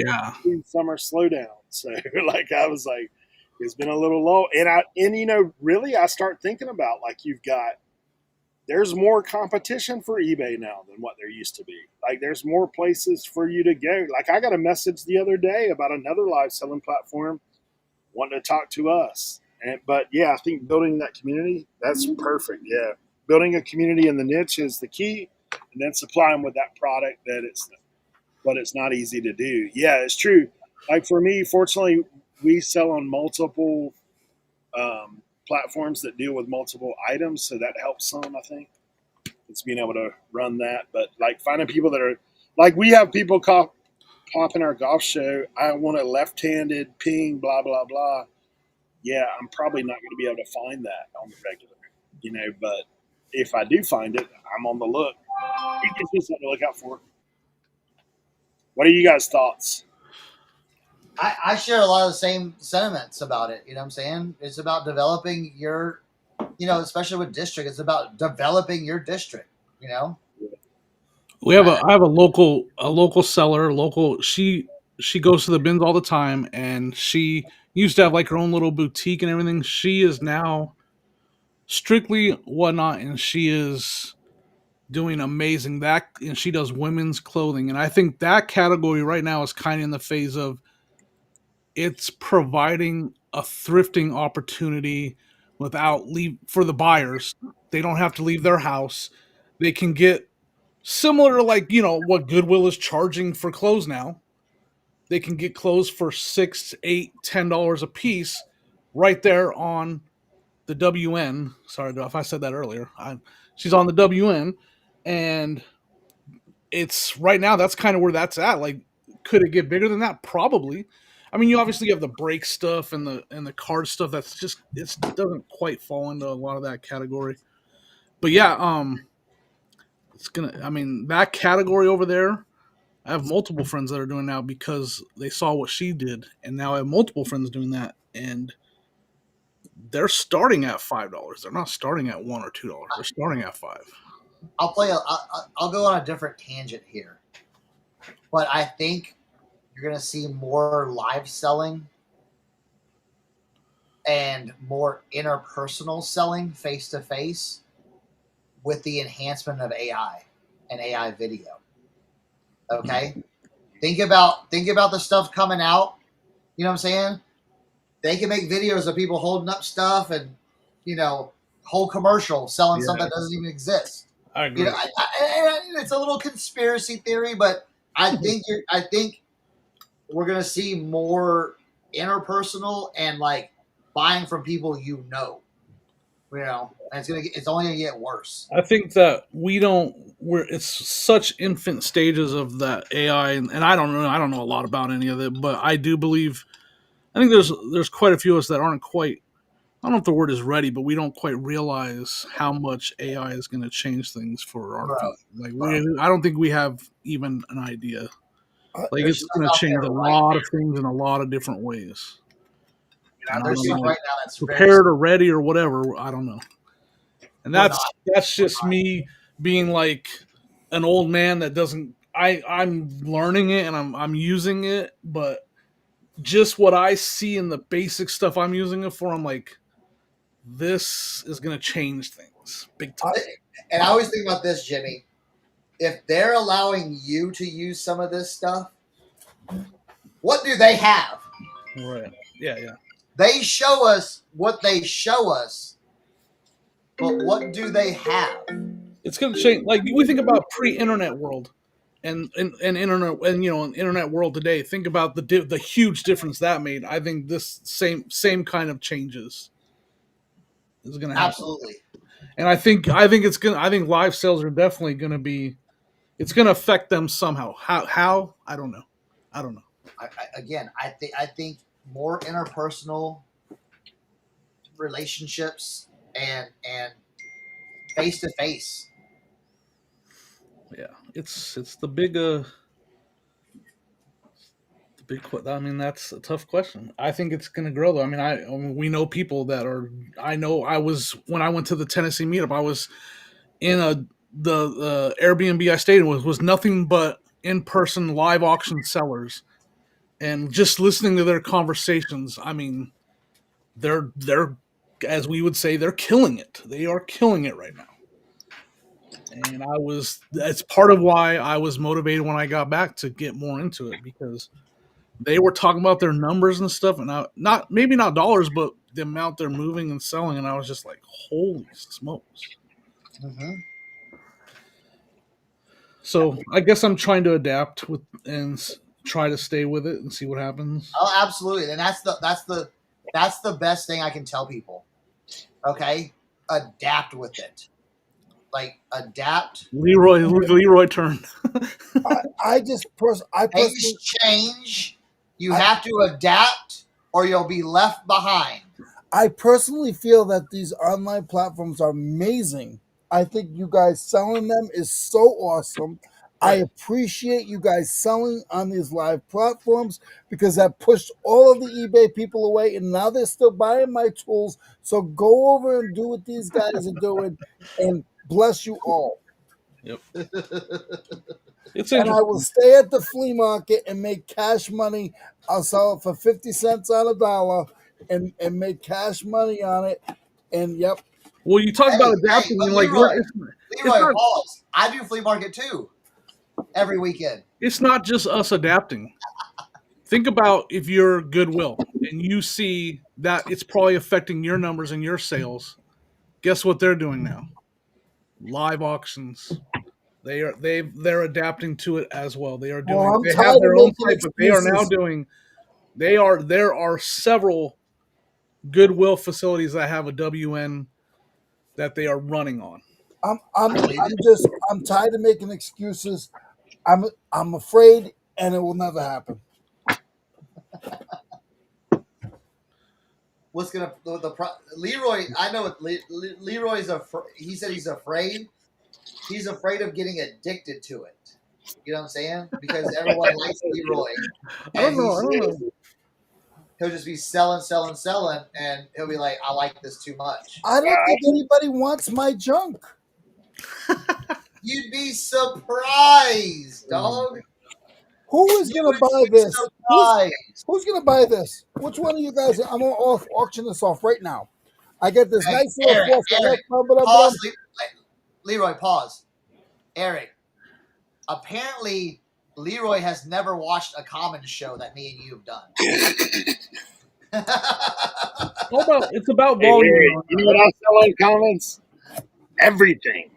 summer slowdown. So like I was like. It's been a little low, and really, I start thinking about like you've got there's more competition for eBay now than what there used to be. Like there's more places for you to go. Like I got a message the other day about another live selling platform wanting to talk to us. But yeah, I think building that community, that's perfect. Yeah. Building a community in the niche is the key, and then supplying with that product but it's not easy to do. Yeah, it's true. Like for me, fortunately, we sell on multiple platforms that deal with multiple items, so that helps some. I think it's being able to run that. But like finding people that are like we have people pop in our golf show. I want a left-handed ping, blah blah blah. Yeah, I'm probably not going to be able to find that on the regular, But if I do find it, I'm on the look. It gives me something to look out for. What are you guys' thoughts? I share a lot of the same sentiments about it. You know what I'm saying? It's about developing your, especially with district, it's about developing your district, We have I have a local seller, she goes to the bins all the time, and she used to have like her own little boutique and everything. She is now strictly whatnot, and she is doing amazing. That and she does women's clothing, and I think that category right now is kind of in the phase of it's providing a thrifting opportunity without leave for the buyers. They don't have to leave their house. They can get similar to like what Goodwill is charging for clothes now. They can get clothes for $6, $8, $10 a piece right there on the WN. Sorry if I said that earlier. She's on the WN, and it's right now. That's kind of where that's at. Like, could it get bigger than that? Probably. I mean, you obviously have the brake stuff and the card stuff. That's just it doesn't quite fall into a lot of that category. But yeah, it's gonna. I mean, that category over there. I have multiple friends that are doing now because they saw what she did, and now I have multiple friends doing that, and they're starting at $5. They're not starting at $1 or $2. They're starting at $5. I'll go on a different tangent here, but I think you're going to see more live selling and more interpersonal selling face to face with the enhancement of AI and AI video. Okay, think about the stuff coming out. You know what I'm saying? They can make videos of people holding up stuff and whole commercial selling something that doesn't even exist. I agree. It's a little conspiracy theory, but I think we're gonna see more interpersonal and like buying from people and it's only gonna get worse. I think that it's such infant stages of that AI, and I don't know a lot about any of it, but I do believe I think there's quite a few of us that aren't quite. I don't know if the word is ready, but we don't quite realize how much AI is going to change things for our field. Like I don't think we have even an idea. Like it's going to change a lot of things in a lot of different ways. There's stuff right now that's prepared or ready or whatever. I don't know. And that's just me being like an old man that doesn't. I'm learning it and I'm using it, but just what I see in the basic stuff I'm using it for, I'm like, this is going to change things big time. And I always think about this, Jimmy. If they're allowing you to use some of this stuff, what do they have? Right. Yeah. They show us what they show us, but what do they have? It's going to change. Like we think about pre-internet world and internet and an internet world today. Think about the huge difference that made. I think this same kind of changes is going to happen. Absolutely. And I think live sales are definitely going to be. It's going to affect them somehow. How? I don't know. I think more interpersonal relationships and face to face. Yeah, it's the big I mean, that's a tough question. I think it's going to grow though. I mean, we know people that are. I know when I went to the Tennessee meetup, I was in the Airbnb I stayed in was nothing but in person live auction sellers, and just listening to their conversations. I mean, they're as we would say, they're killing it. They are killing it right now. And that's part of why I was motivated when I got back to get more into it, because they were talking about their numbers and stuff, and maybe not dollars, but the amount they're moving and selling, and I was just like, holy smokes. Mm-hmm. So I guess I'm trying to adapt and try to stay with it and see what happens. Oh, absolutely, and that's the best thing I can tell people. Okay, adapt with it. Like adapt. Leroy turn. I personally, Things change. You have to adapt, or you'll be left behind. I personally feel that these online platforms are amazing. I think you guys selling them is so awesome. I Right. appreciate you guys selling on these live platforms because that pushed all of the eBay people away, and now they're still buying my tools. So go over and do what these guys are doing, and bless you all. Yep. It's And I interesting. will stay at the flea market and make cash money. I'll sell it for 50 cents on a dollar and make cash money on it. And yep. Well, you talk about adapting, but and like, Leroy, it's not, pause. I do flea market too every weekend. it's not just us adapting. Think about if you're Goodwill and you see that it's probably affecting your numbers and your sales. Guess what they're doing now? Live auctions. They're adapting to it as well. They have tired of their own making site, but they are now excuses. doing. There are several Goodwill facilities that have a WN that they are running on. I'm tired of making excuses. I'm afraid, and it will never happen. What's gonna Leroy? I know what Leroy's he said he's afraid. He's afraid of getting addicted to it. You know what I'm saying? Because everyone likes Leroy, I don't know. He'll just be selling, and he'll be like, "I like this too much." I don't think anybody wants my junk. You'd be surprised, dog. Who is going to buy this? Surprised. Who's going to buy this? Which one of you guys? I'm going to auction this off right now. I get this Hey, nice little Eric, pause. Leroy, pause. Eric, apparently Leroy has never watched a Common show that me and you have done. It's about Hey, volume. Larry, you know what I sell on comments? Everything.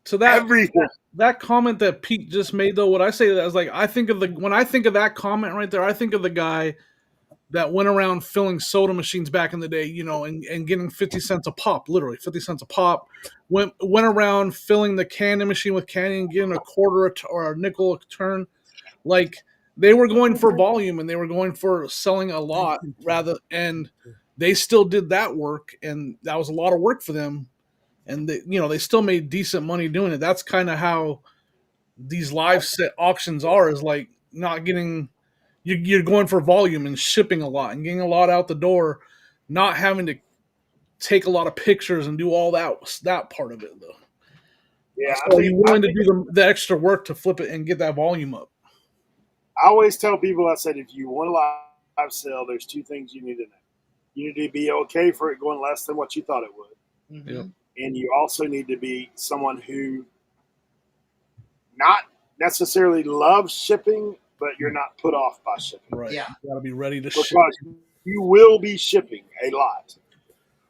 So that Everything. that comment that Pete just made, though, what I say that is like, when I think of that comment right there, I think of the guy that went around filling soda machines back in the day, and getting 50 cents a pop, literally 50 cents a pop. Went around filling the candy machine with candy and getting a quarter or a nickel a turn. Like, they were going for volume and they were going for selling a lot and they still did that work, and that was a lot of work for them. And they still made decent money doing it. That's kind of how these live set auctions are, is like not getting, you're going for volume and shipping a lot and getting a lot out the door, not having to take a lot of pictures and do all that part of it, though. Yeah, So you're willing to do the extra work to flip it and get that volume up. I always tell people, I said, if you want a live sale, there's two things you need to know. You need to be okay for it going less than what you thought it would. Mm-hmm. Yep. And you also need to be someone who not necessarily loves shipping, but you're not put off by shipping. Right. Yeah. You got to be ready to because ship. You will be shipping a lot.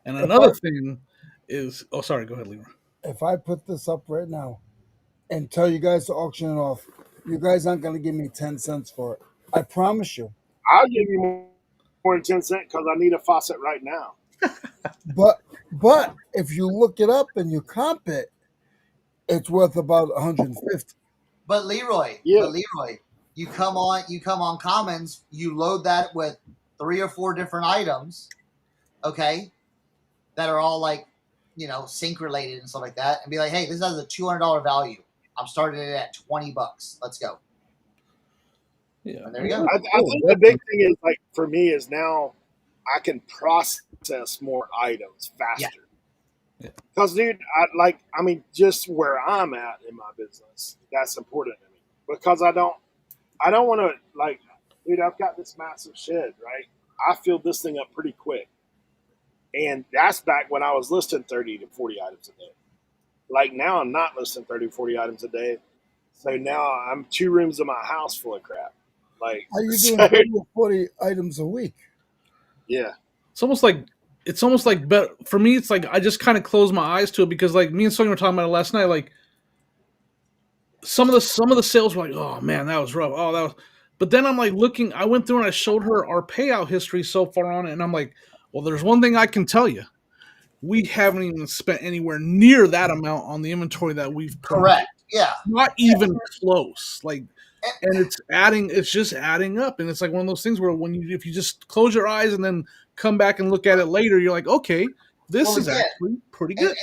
And another thing is, sorry, go ahead, Leroy. If I put this up right now and tell you guys to auction it off, you guys aren't going to give me 10 cents for it. I promise you. I'll give you more than 10 cents because I need a faucet right now. But if you look it up and you comp it, it's worth about 150. But Leroy, you come on Commons, you load that with 3 or 4 different items, okay, that are all like, sync related and stuff like that, and be like, hey, this has a $200 value. I'm starting it at $20. Let's go. Yeah, and there you go. I think the big thing is, like, for me, is now I can process more items faster. Because, dude, just where I'm at in my business, that's important to me. Because I don't want to, like, dude, I've got this massive shed, right? I filled this thing up pretty quick. And that's back when I was listing 30 to 40 items a day. Like now I'm not listing 30, 40 items a day. So now I'm 2 rooms of my house full of crap. Like, How you so, doing 30 or 40 items a week? yeah. It's almost like better for me. It's like I just kind of close my eyes to it because like me and Sonia were talking about it last night. Like some of the sales were like, oh man, that was rough. Oh, that was. But then I'm like looking. I went through and I showed her our payout history so far on it, and I'm like, well, there's one thing I can tell you. We haven't even spent anywhere near that amount on the inventory that we've promoted. Correct. Yeah. Not even close. Like, And it's just adding up, and it's like one of those things where if you just close your eyes and then come back and look at it later, you're like, okay, this Well, is again, actually pretty good.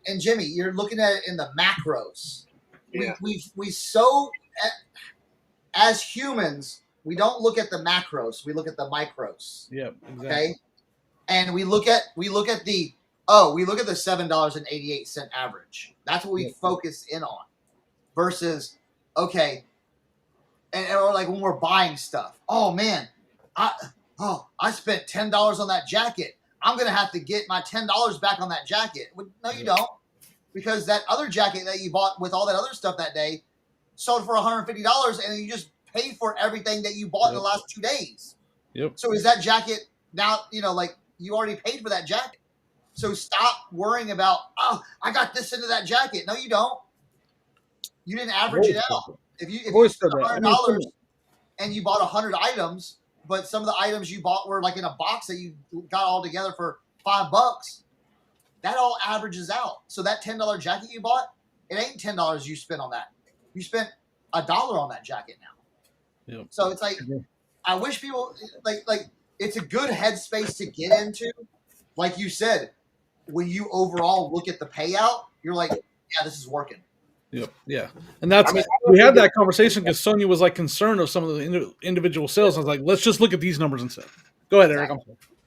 and Jimmy, you're looking at it in the macros. Yeah. We so as humans, we don't look at the macros. We look at the micros. Yeah, exactly. Okay, and we look at the $7.88 average. That's what we focus in on. Versus, okay, or like when we're buying stuff. Oh man, I spent $10 on that jacket. I'm gonna have to get my $10 back on that jacket. No, you don't, because that other jacket that you bought with all that other stuff that day sold for $150, and you just paid for everything that you bought in the last 2 days. Yep. So is that jacket now? Like you already paid for that jacket. So stop worrying about, oh, I got this into that jacket. No, you don't. You didn't average it out. If you spent $100 and you bought 100 items, but some of the items you bought were like in a box that you got all together for $5, that all averages out. So that $10 jacket you bought, it ain't $10 you spent on that. You spent $1 on that jacket now. Yep. So it's like, I wish people like it's a good headspace to get into. Like you said, when you overall look at the payout, you're like, yeah, this is working. Yep. Yeah. And that's we had that conversation because Sonia was like concerned of some of the individual sales. I was like, let's just look at these numbers instead. Go ahead, Eric.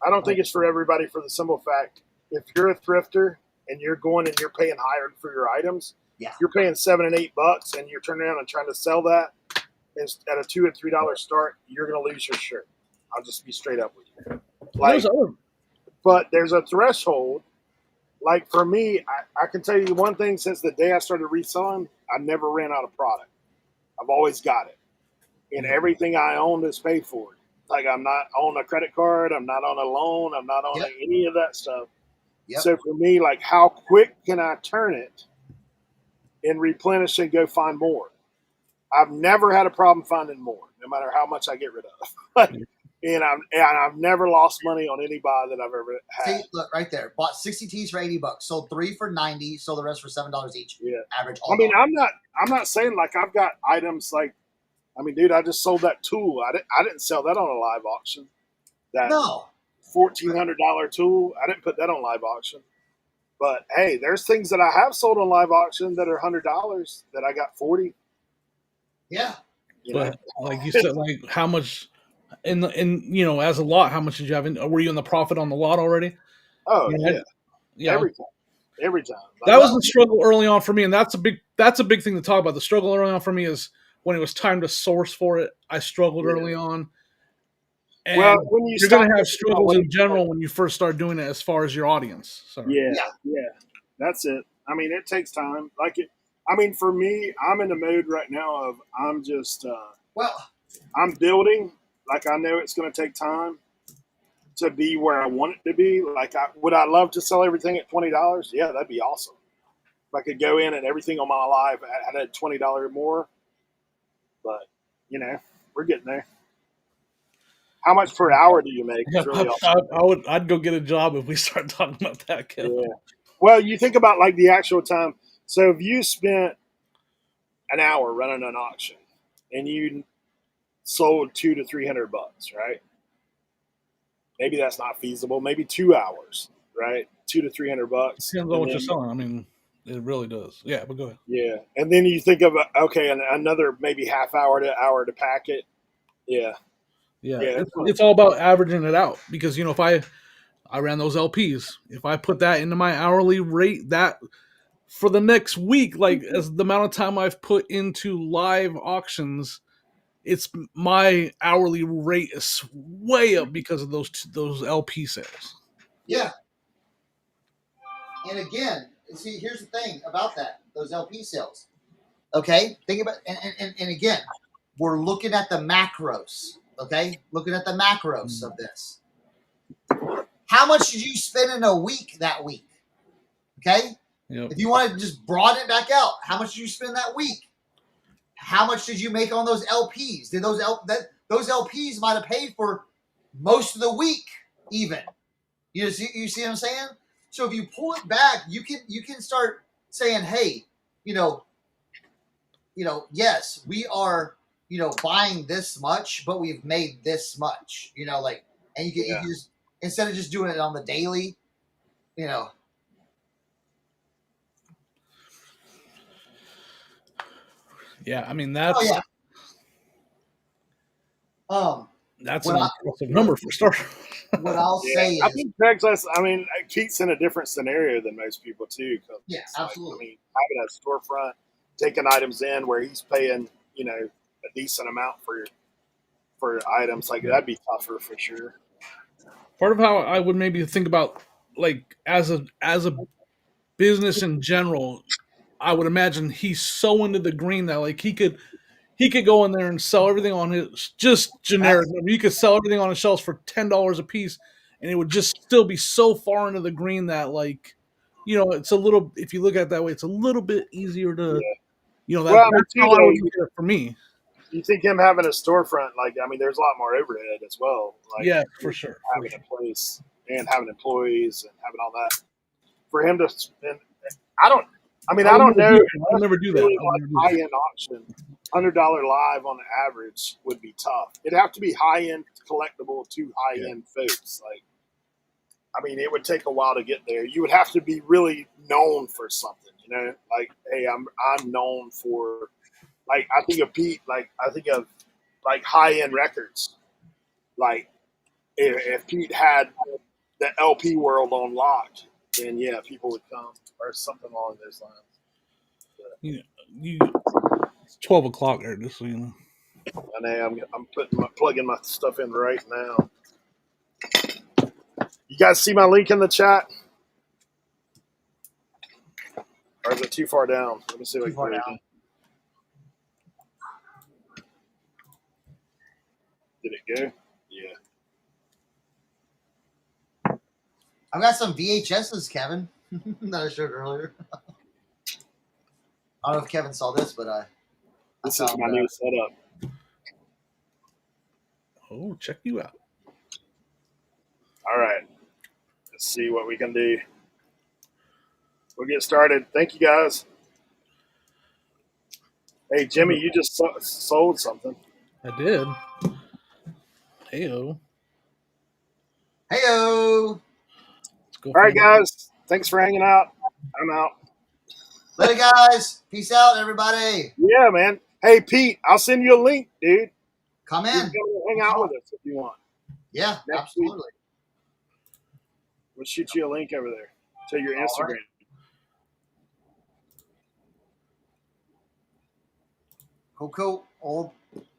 I don't think it's for everybody for the simple fact, if you're a thrifter and you're going and you're paying higher for your items, you're paying $7 and $8 and you're turning around and trying to sell that at a $2 and $3 start, you're going to lose your shirt. I'll just be straight up with you. Like, but there's a threshold. Like for me, I can tell you one thing, since the day I started reselling, I never ran out of product. I've always got it. And everything I own is paid for. Like I'm not on a credit card. I'm not on a loan. I'm not on any of that stuff. So for me, like how quick can I turn it and replenish and go find more? I've never had a problem finding more, no matter how much I get rid of. And I've never lost money on any buy that I've ever had. See, look right there. Bought 60 tees for $80, sold 3 for $90, sold the rest for $7 each. Yeah, average. I mean, I'm not saying like I've got items like, I mean, dude, I just sold that tool. I didn't sell that on a live auction. That $1,400 tool, I didn't put that on live auction. But hey, there's things that I have sold on live auction that are $100 that I got 40. Yeah, but like you said, like how much? And as a lot, how much did you have? Were you in the profit on the lot already? Oh yeah. Every time. That was the struggle early on for me, and that's a big thing to talk about. The struggle early on for me is when it was time to source for it. I struggled early on. And when you're going to have struggles in general when you first start doing it, as far as your audience. Sorry. Yeah, that's it. I mean, it takes time. I mean, for me, I'm in the mode right now of I'm just I'm building. Like I know it's going to take time to be where I want it to be. Like, would I love to sell everything at $20? Yeah, that'd be awesome. If I could go in and everything on my life had a $20 or more. But we're getting there. How much per hour do you make? Really awesome. I'd go get a job if we start talking about that, Kevin. Yeah. Well, you think about like the actual time. So if you spent an hour running an auction and you sold $200 to $300, right? Maybe that's not feasible. Maybe 2 hours, right? $200 to $300. Depends on what you're selling. I mean, it really does. Yeah, but go ahead. Yeah, and then you think of another maybe half hour to pack it. Yeah. It's all about averaging it out because if I ran those LPs, if I put that into my hourly rate, that for the next week, like as the amount of time I've put into live auctions, it's my hourly rate is way up because of those LP sales. Yeah. And again, see, here's the thing about that, those LP sales. Okay, think about and again, we're looking at the macros. Okay, looking at the macros of this. How much did you spend in a week that week? Okay, if you want to just broaden it back out, how much did you spend that week? How much did you make on those LPs? Did those LPs might have paid for most of the week, even? You see what I'm saying? So if you pull it back, you can start saying, hey, yes, we are, buying this much, but we've made this much, and you can just, instead of just doing it on the daily, Yeah, I mean that's that's an impressive number for starters. What I'll say I is, think Craigslist. I mean, Pete's in a different scenario than most people too. Yeah, absolutely. Having a storefront, taking items in where he's paying, a decent amount for items, like that'd be tougher for sure. Part of how I would maybe think about, like, as a business in general, I would imagine he's so into the green that like he could go in there and sell everything on his just generic. You could sell everything on his shelves for $10 a piece, and it would just still be so far into the green that, like, it's a little. If you look at it that way, it's a little bit easier to, that's how I would look at it for me. You think him having a storefront, there's a lot more overhead as well. Yeah, for sure. Having a place and having employees and having all that for him to spend. I don't know. I'll never do that. Really high-end auction, $100 live on the average would be tough. It'd have to be high-end collectible to high-end folks. It would take a while to get there. You would have to be really known for something, hey, I'm known for, I think of Pete, I think of high-end records. If Pete had the LP world on lock, then yeah, people would come or something along those lines. It's 12 o'clock there, just so you know. And I'm plugging my stuff in right now. You guys see my link in the chat? Or is it too far down? Let me see if I can put it down. Did it go? Yeah. I've got some VHSs, Kevin, that I showed earlier. I don't know if Kevin saw this, but this is my new setup. Oh, check you out. All right. Let's see what we can do. We'll get started. Thank you, guys. Hey, Jimmy, you just sold something. I did. Heyo. Heyo. All right, guys. Thanks for hanging out. I'm out. Later, guys. Peace out, everybody. Yeah, man. Hey, Pete, I'll send you a link, dude. Come in. Hang out with us if you want. Yeah, absolutely. Week. We'll shoot you a link over there to your Instagram. Right. Cool.